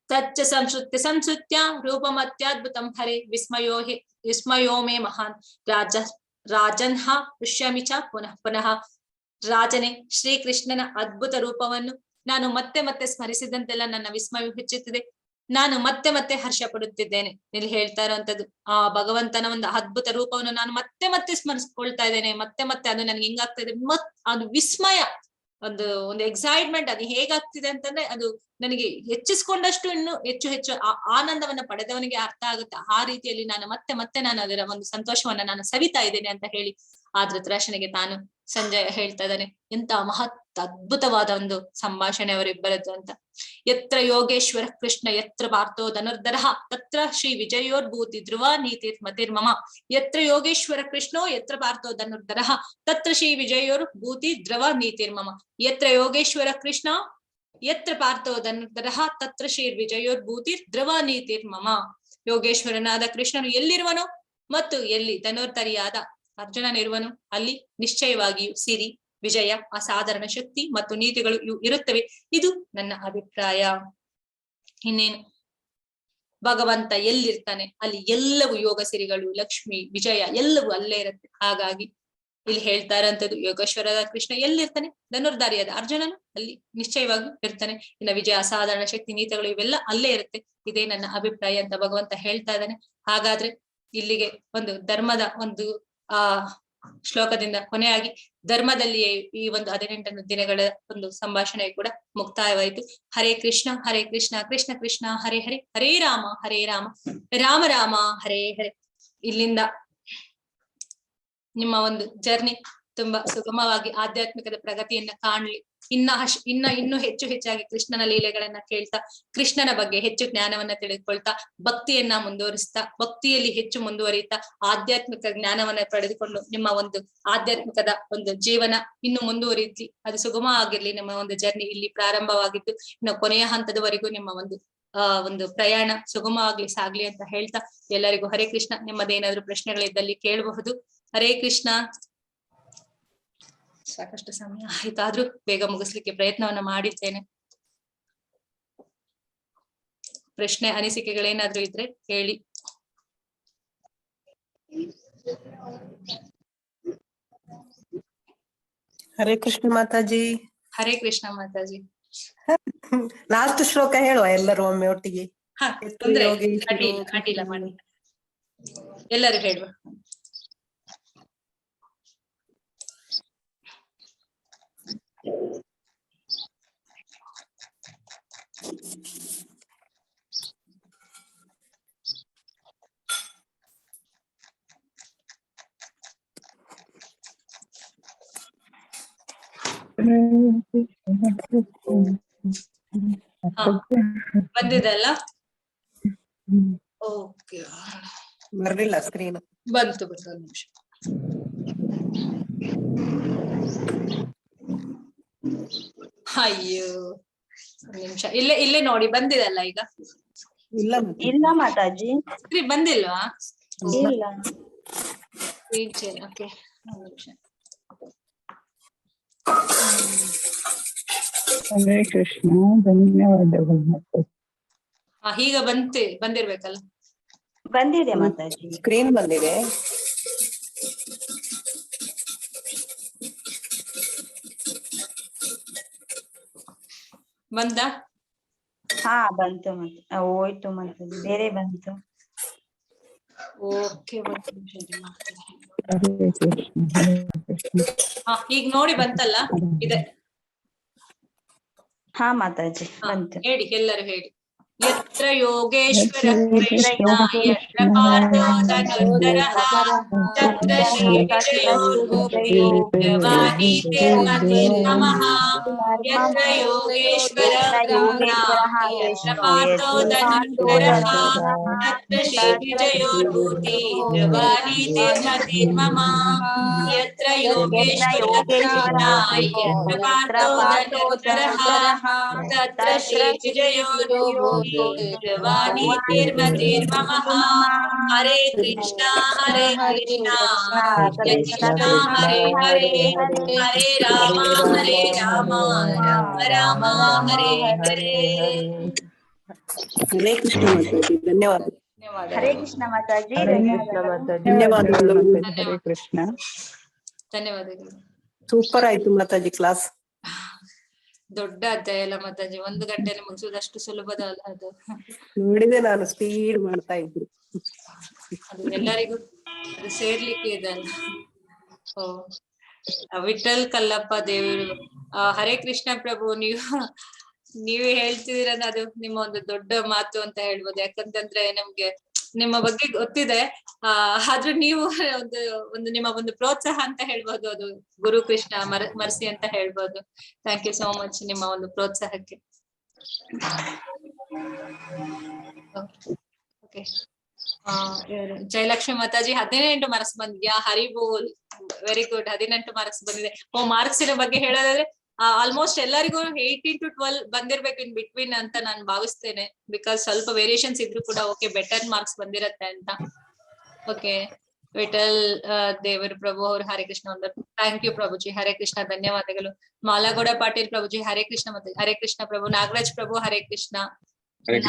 ತಚ್ಚ ಸಂಸ್ಕೃತ್ಯ ರೂಪಮತ್ಯದ್ಭುತಂ ಹರೆ ವಿಸ್ಮಯೋ ಮೇ ಮಹಾನ್ ರಾಜನ್ಹ ಪುಷ್ಯಮಿ ಚ ಪುನಃ. ರಾಜನೇ, ಶ್ರೀಕೃಷ್ಣನ ಅದ್ಭುತ ರೂಪವನ್ನು ನಾನು ಮತ್ತೆ ಮತ್ತೆ ಸ್ಮರಿಸಿದಂತೆಲ್ಲ ನನ್ನ ವಿಸ್ಮಯ ಹೆಚ್ಚುತ್ತಿದೆ. ನಾನು ಮತ್ತೆ ಮತ್ತೆ ಹರ್ಷ ಪಡುತ್ತಿದ್ದೇನೆ. ಇಲ್ಲಿ ಹೇಳ್ತಾ ಇರುವಂತದ್ದು ಆ ಭಗವಂತನ ಒಂದು ಅದ್ಭುತ ರೂಪವನ್ನು ನಾನು ಮತ್ತೆ ಮತ್ತೆ ಸ್ಮರಿಸ್ಕೊಳ್ತಾ ಇದ್ದೇನೆ. ಮತ್ತೆ ಮತ್ತೆ ಅದು ನನ್ಗೆ ಹಿಂಗಾಗ್ತಾ ಇದೆ. ಅದು ವಿಸ್ಮಯ, ಒಂದು ಎಕ್ಸೈಟ್ಮೆಂಟ್ ಅದು ಹೇಗಾಗ್ತಿದೆ ಅಂತಂದ್ರೆ ಅದು ನನಗೆ ಹೆಚ್ಚಿಸ್ಕೊಂಡಷ್ಟು ಇನ್ನು ಹೆಚ್ಚು ಆನಂದವನ್ನ ಪಡೆದವನಿಗೆ ಅರ್ಥ ಆಗುತ್ತೆ. ಆ ರೀತಿಯಲ್ಲಿ ನಾನು ಮತ್ತೆ ನಾನು ಅದರ ಒಂದು ಸಂತೋಷವನ್ನ ನಾನು ಸವಿತಾ ಇದ್ದೇನೆ ಅಂತ ಹೇಳಿ ಆ ಧೃತರಾಷ್ಟ್ರನಿಗೆ ತಾನು ಸಂಜಯ ಹೇಳ್ತಾ ಇದ್ದಾನೆ. ಎಂತ ಅದ್ಭುತವಾದ ಒಂದು ಸಂಭಾಷಣೆ ಅವರಿಬ್ಬರದ್ದು ಅಂತ. ಯತ್ರ ಯೋಗೇಶ್ವರ ಕೃಷ್ಣ ಯತ್ರ ಪಾರ್ಥೋ ಧನುರ್ಧರಃ ತತ್ರ ಶ್ರೀ ವಿಜಯೋರ್ಭೂತಿ ಧ್ರುವ ನೀತಿರ್ಮತಿರ್ಮಮ. ಯತ್ರ ಯೋಗೇಶ್ವರ ಕೃಷ್ಣೋ ಯತ್ರ ಪಾರ್ಥೋ ಧನುರ್ಧರಃ ತತ್ರ ಶ್ರೀ ವಿಜಯೋರ್ಭೂತಿ ಧ್ರುವ ನೀತಿರ್ಮಮ. ಯತ್ರ ಯೋಗೇಶ್ವರ ಕೃಷ್ಣ ಯತ್ರ ಪಾರ್ಥೋ ಧನುರ್ಧರಃ ತತ್ರ ಶ್ರೀ ವಿಜಯೋರ್ಭೂತಿ ಧ್ರುವ ನೀತಿರ್ಮಮ. ಯೋಗೇಶ್ವರನಾದ ಕೃಷ್ಣನು ಎಲ್ಲಿರುವನೋ ಮತ್ತು ಎಲ್ಲಿ ಧನುರ್ಧರಿಯಾದ ಅರ್ಜುನನಿರುವನು ಅಲ್ಲಿ ನಿಶ್ಚಯವಾಗಿಯೂ ಸಿರಿ, ವಿಜಯ, ಅಸಾಧಾರಣ ಶಕ್ತಿ ಮತ್ತು ನೀತಿಗಳು ಇವು ಇರುತ್ತವೆ. ಇದು ನನ್ನ ಅಭಿಪ್ರಾಯ. ಇನ್ನೇನು, ಭಗವಂತ ಎಲ್ಲಿರ್ತಾನೆ ಅಲ್ಲಿ ಎಲ್ಲವೂ ಯೋಗ ಸಿರಿಗಳು, ಲಕ್ಷ್ಮಿ, ವಿಜಯ ಎಲ್ಲವೂ ಅಲ್ಲೇ ಇರುತ್ತೆ. ಹಾಗಾಗಿ ಇಲ್ಲಿ ಹೇಳ್ತಾ ಇರೋಂಥದ್ದು ಯೋಗೇಶ್ವರದ ಕೃಷ್ಣ ಎಲ್ಲಿರ್ತಾನೆ, ಧನುರ್ಧಾರಿಯಾದ ಅರ್ಜುನನು ಅಲ್ಲಿ ನಿಶ್ಚಯವಾಗಿ ಇರ್ತಾನೆ. ಇನ್ನು ವಿಜಯ, ಅಸಾಧಾರಣ ಶಕ್ತಿ, ನೀತಿಗಳು ಇವೆಲ್ಲ ಅಲ್ಲೇ ಇರುತ್ತೆ. ಇದೇ ನನ್ನ ಅಭಿಪ್ರಾಯ ಅಂತ ಭಗವಂತ ಹೇಳ್ತಾ ಇದ್ದಾನೆ. ಹಾಗಾದ್ರೆ ಇಲ್ಲಿಗೆ ಒಂದು ಧರ್ಮದ ಒಂದು ಶ್ಲೋಕದಿಂದ ಕೊನೆಯಾಗಿ ಧರ್ಮದಲ್ಲಿಯೇ ಈ ಒಂದು 18 ದಿನಗಳ ಒಂದು ಸಂಭಾಷಣೆ ಕೂಡ ಮುಕ್ತಾಯವಾಯಿತು. ಹರೇ ಕೃಷ್ಣ ಕೃಷ್ಣ ಕೃಷ್ಣ ಹರೇ ಹರೇ, ಹರೇ ರಾಮ ರಾಮ ರಾಮ ಹರೇ ಹರೇ. ಇಲ್ಲಿಂದ ನಿಮ್ಮ ಒಂದು ಜರ್ನಿ ತುಂಬಾ ಸುಗಮವಾಗಿ ಆಧ್ಯಾತ್ಮಿಕದ ಪ್ರಗತಿಯನ್ನ ಕಾಣಲಿ. ಇನ್ನೂ ಹೆಚ್ಚಾಗಿ ಕೃಷ್ಣನ ಲೀಲೆಗಳನ್ನ ಕೇಳ್ತಾ, ಕೃಷ್ಣನ ಬಗ್ಗೆ ಹೆಚ್ಚು ಜ್ಞಾನವನ್ನ ತಿಳಿದುಕೊಳ್ತಾ, ಭಕ್ತಿಯನ್ನ ಮುಂದುವರಿಸ್ತಾ, ಭಕ್ತಿಯಲ್ಲಿ ಹೆಚ್ಚು ಮುಂದುವರಿತಾ, ಆಧ್ಯಾತ್ಮಿಕ ಜ್ಞಾನವನ್ನ ಪಡೆದುಕೊಂಡು ನಿಮ್ಮ ಒಂದು ಆಧ್ಯಾತ್ಮಿಕದ ಒಂದು ಜೀವನ ಇನ್ನು ಮುಂದುವರಿತಿ, ಅದು ಸುಗಮ ಆಗಿರ್ಲಿ. ನಿಮ್ಮ ಒಂದು ಜರ್ನಿ ಇಲ್ಲಿ ಪ್ರಾರಂಭವಾಗಿದ್ದು ಇನ್ನು ಕೊನೆಯ ಹಂತದವರೆಗೂ ನಿಮ್ಮ ಒಂದು ಪ್ರಯಾಣ ಸುಗಮವಾಗಿ ಸಾಗ್ಲಿ ಅಂತ ಹೇಳ್ತಾ ಎಲ್ಲರಿಗೂ ಹರೇ ಕೃಷ್ಣ. ನಿಮ್ಮದೇನಾದ್ರೂ ಪ್ರಶ್ನೆಗಳಿದ್ದಲ್ಲಿ ಕೇಳಬಹುದು. ಹರೇ ಕೃಷ್ಣ. ಸಾಕಷ್ಟು ಸಮಯ ಆಯ್ತಾದ್ರೂ ಬೇಗ ಮುಗಿಸ್ಲಿಕ್ಕೆ ಪ್ರಯತ್ನವನ್ನ ಮಾಡಿದ್ದೇನೆ. ಪ್ರಶ್ನೆ ಅನಿಸಿಕೆಗಳೇನಾದ್ರೂ ಇದ್ರೆ ಹೇಳಿ. ಹರೇ ಕೃಷ್ಣ ಮಾತಾಜಿ. ಹರೇ ಕೃಷ್ಣ ಮಾತಾಜಿ. ಲಾಸ್ಟ್ ಶ್ಲೋಕ ಹೇಳುವ ಎಲ್ಲರೂ ಒಮ್ಮೆ ಒಟ್ಟಿಗೆ. ಅಡ್ಡಿಲ್ಲ ಮಾಡಿ, ಎಲ್ಲರೂ ಹೇಳುವ. ಬಂದಿದೆಲ್ಲ? ಓಕೆ, ಬರ್ಲಿಲ್ಲ ಸ್ಕ್ರೀನ್. ಬಂತು ಒಂದು ನಿಮಿಷ. ಅಯ್ಯೋ ಒಂದು ನಿಮಿಷ, ಇಲ್ಲೇ ನೋಡಿ ಬಂದಿದಲ್ಲ ಈಗ? ಇಲ್ಲ ಮಾತಾಜಿ, ಬಂದಿಲ್ವಾ? ಇಲ್ಲ. ಓಕೆ, ಒಂದು ನಿಮಿಷ. ಹರೇ ಕೃಷ್ಣ. ಧನ್ಯವಾದಗಳು ಮಾತಾಜಿ. ಈಗ ಬಂದಿರ್ಬೇಕಲ್ಲ. ಬಂದಿದೆ ಮಾತಾಜಿ. ಸ್ಕ್ರೀನ್ ಬಂದಿದೆ. ಬಂದ? ಹಾ ಬಂತು ಮತ್ತೆ ಹೋಯ್ತು ಮಾತಾಜಿ, ಬೇರೆ ಬಂತು. ಓಕೆ ಹರೇ ಕೃಷ್ಣ ಹರೇ ಕೃಷ್ಣ. ಈಗ ನೋಡಿ ಬಂತಲ್ಲ, ಇದೆ. ಹಾ ಮಾತಾಜಿ ಹಾ, ಬಂತು. ಹೇಳಿ, ಎಲ್ಲರೂ ಹೇಳಿ. ಯತ್ರ ಯೋಗೇಶ್ವರ ಯತ್ರ ಕೃಷ್ಣ ಯತ್ರ ಪಾರ್ಥೋ ಧನುರ್ಧರಃ ತತ್ರ ಶ್ರೀ ವಿಜಯೋ ಭೂತಿ ನಮಃ. ಯತ್ರ ಯೋಗೇಶ್ವರ ಕೃಷ್ಣ ಯತ್ರ ಪಾರ್ಥೋ ಧನುರ್ಧರಃ ತತ್ರ ಶ್ರೀ ವಿಜಯೋ ಭೂತಿ ಮಮ. ಯತ್ರ ಯೋಗೇಶ್ವರ ಕೃಷ್ಣ ಯತ್ರ ಪಾರ್ಥೋ ಧನುರ್ಧರಃ ತತ್ರ ಶ್ರೀ ವಿಜಯೋ ಮಮ. ಹರೇ ಕೃಷ್ಣ ಹರೇ ಕೃಷ್ಣ ಕೃಷ್ಣ ಹರೇ ಹರೇ ಹರೇ ರಾಮ ರಾಮ ರಾಮ ಹರೇ ಹರೇ. ಹರೇ ಕೃಷ್ಣ ಮಾತಾಜಿ, ಧನ್ಯವಾದ. ಹರೇ ಕೃಷ್ಣ ಮಾತಾಜಿ, ಹರೇ ಧನ್ಯವಾದಗಳು. ಹರೇ ಕೃಷ್ಣ. ಧನ್ಯವಾದಗಳು. ಸೂಪರ್ ಆಯ್ತು ಮಾತಾಜಿ ಕ್ಲಾಸ್. ದೊಡ್ಡ ಅಧ್ಯಾಯ ಅಲ್ಲ ಮಾತಾಜಿ, 1 ಗಂಟೆಯಲ್ಲಿ ಮುಗಿಸುವುದಷ್ಟು ಸುಲಭದ ಅಲ್ಲ ಅದು. ನೋಡಿದೆ, ನಾನು ಸ್ಪೀಡ್ ಮಾಡ್ತಾ ಇದ್ರು. ಅದು ಎಲ್ಲರಿಗೂ ಅದು ಸೇರ್ಲಿಕ್ಕೆ ಇದೆ ಅಲ್ಲ. ಓ, ವಿಠಲ್ ಕಲ್ಲಪ್ಪ ದೇವರು. ಹರೇ ಕೃಷ್ಣ ಪ್ರಭು, ನೀವು ಹೇಳ್ತಿದ್ದೀರ, ಅದು ನಿಮ್ಮ ಒಂದು ದೊಡ್ಡ ಮಾತು ಅಂತ ಹೇಳ್ಬೋದು. ಯಾಕಂತಂದ್ರೆ ನಮ್ಗೆ ನಿಮ್ಮ ಬಗ್ಗೆ ಗೊತ್ತಿದೆ, ಆದ್ರೂ ನೀವು ಒಂದು ನಿಮ್ಮ ಒಂದು ಪ್ರೋತ್ಸಾಹ ಅಂತ ಹೇಳ್ಬೋದು. ಅದು ಗುರು ಕೃಷ್ಣ ಮರ್ಸಿ ಅಂತ ಹೇಳ್ಬೋದು. ಥ್ಯಾಂಕ್ ಯು ಸೋ ಮಚ್ ನಿಮ್ಮ ಒಂದು ಪ್ರೋತ್ಸಾಹಕ್ಕೆ. ಓಕೆ, ಜಯಲಕ್ಷ್ಮಿ ಮಾತಾಜಿ 18 ಮಾರ್ಕ್ಸ್ ಬಂದಿದ್ಯಾ? ಹರಿ ಬೋಲ್, ವೆರಿ ಗುಡ್. 18 ಮಾರ್ಕ್ಸ್ ಬಂದಿದೆ. ಮಾರ್ಕ್ಸಿನ ಬಗ್ಗೆ ಹೇಳೋದಾದ್ರೆ ಆಲ್ಮೋಸ್ಟ್ ಎಲ್ಲರಿಗೂ 18 to 12 ಬಂದಿರ್ಬೇಕು ಇನ್ ಬಿಟ್ವೀನ್ ಅಂತ ನಾನು ಭಾವಿಸ್ತೇನೆ. ಬಿಕಾಸ್ ಸ್ವಲ್ಪ ವೇರಿಯೇಷನ್ಸ್ ಇದ್ರು ಕೂಡ ಓಕೆ, ಬೆಟರ್ ಮಾರ್ಕ್ಸ್ ಬಂದಿರತ್ತೆ ಅಂತ. ಓಕೆ, ವಿಠಲ್ ದೇವರ ಪ್ರಭು ಅವರು ಹರೇ ಕೃಷ್ಣ ಒಂದು ಥ್ಯಾಂಕ್ ಯು ಪ್ರಭುಜಿ. ಹರೇ ಕೃಷ್ಣ, ಧನ್ಯವಾದಗಳು. ಮಾಲಾಗೌಡ ಪಾಟೀಲ್ ಪ್ರಭುಜಿ ಹರೇ ಕೃಷ್ಣ ಮಾತಾಜಿ. ಹರೇ ಕೃಷ್ಣ ಪ್ರಭು. ನಾಗರಾಜ್ ಪ್ರಭು ಹರೇ ಕೃಷ್ಣ.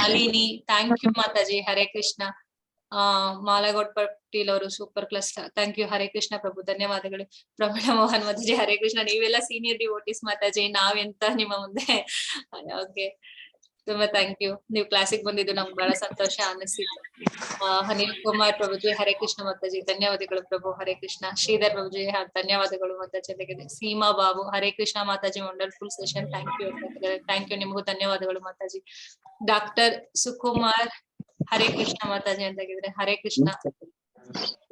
Nalini thank you Mataji. ಹರೇ ಕೃಷ್ಣ. ಮಾಲಾಗೌಡ್ ಪಾಟೀಲ್ ಅವರು super class, thank you. Hare Krishna Prabhu, ಧನ್ಯವಾದಗಳು. ಪ್ರಮೀಳಾ ಮೋಹನ್ ಮಾತಾಜಿ ಹರೇ ಕೃಷ್ಣ. ನೀವೆಲ್ಲ ಸೀನಿಯರ್ ಡಿವೋಟೀಸ್ ಮಾತಾಜಿ, ನಾವೆಂತ ನಿಮ್ಮ ಮುಂದೆ. ಓಕೆ, ತುಂಬಾ ಥ್ಯಾಂಕ್ ಯು. ನೀವು ಕ್ಲಾಸಿಗೆ ಬಂದಿದ್ದು ನಮ್ಗೆ ಬಹಳ ಸಂತೋಷ ಅನಿಸಿತು. ಅನಿಲ್ ಕುಮಾರ್ ಪ್ರಭುಜಿ ಹರೇ ಕೃಷ್ಣ ಮಾತಾಜಿ, ಧನ್ಯವಾದಗಳು ಪ್ರಭು. ಹರೇ ಕೃಷ್ಣ. ಶ್ರೀಧರ್ ಪ್ರಭುಜಿ ಧನ್ಯವಾದಗಳು ಮಾತಾಜಿ. ಜೊತೆಗೆ Seema Babu Hare Krishna Mataji, wonderful session, thank you. Thank you, ನಿಮಗೂ ಧನ್ಯವಾದಗಳು ಮಾತಾಜಿ. ಡಾಕ್ಟರ್ ಸುಕುಮಾರ್ ಹರೇ ಕೃಷ್ಣ ಮಾತಾಜಿ ಅಂತಾಗಿದ್ರೆ ಹರೇ ಕೃಷ್ಣ.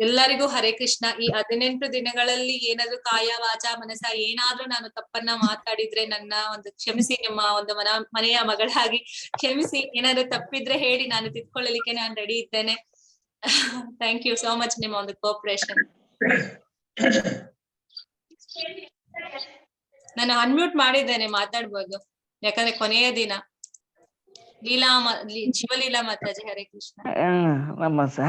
ಎಲ್ಲರಿಗೂ ಹರೇ ಕೃಷ್ಣ. ಈ 18 ದಿನಗಳಲ್ಲಿ ಏನಾದ್ರು ಕಾಯ ವಾಚ ಮನಸ ಏನಾದ್ರೂ ನಾನು ತಪ್ಪನ್ನ ಮಾತಾಡಿದ್ರೆ ನನ್ನ ಒಂದು ಕ್ಷಮಿಸಿ, ನಿಮ್ಮ ಒಂದು ಮನೆಯ ಮಗಳಾಗಿ ಕ್ಷಮಿಸಿ. ಏನಾದ್ರು ತಪ್ಪಿದ್ರೆ ಹೇಳಿ, ನಾನು ತಿದ್ಕೊಳ್ಳಲಿಕ್ಕೆ ನಾನು ರೆಡಿ ಇದ್ದೇನೆ. ಥ್ಯಾಂಕ್ ಯು ಸೋ ಮಚ್ ನಿಮ್ಮ ಒಂದು ಕೋಆಪರೇಷನ್. ನಾನು ಅನ್ಮ್ಯೂಟ್ ಮಾಡಿದ್ದೇನೆ, ಮಾತಾಡ್ಬೋದು, ಯಾಕಂದ್ರೆ ಕೊನೆಯ ದಿನ. ಶಿವಲೀಲಾ ಮಾತಾಜಿ ಹರೇ ಕೃಷ್ಣ. ನಮಸ್ತೆ.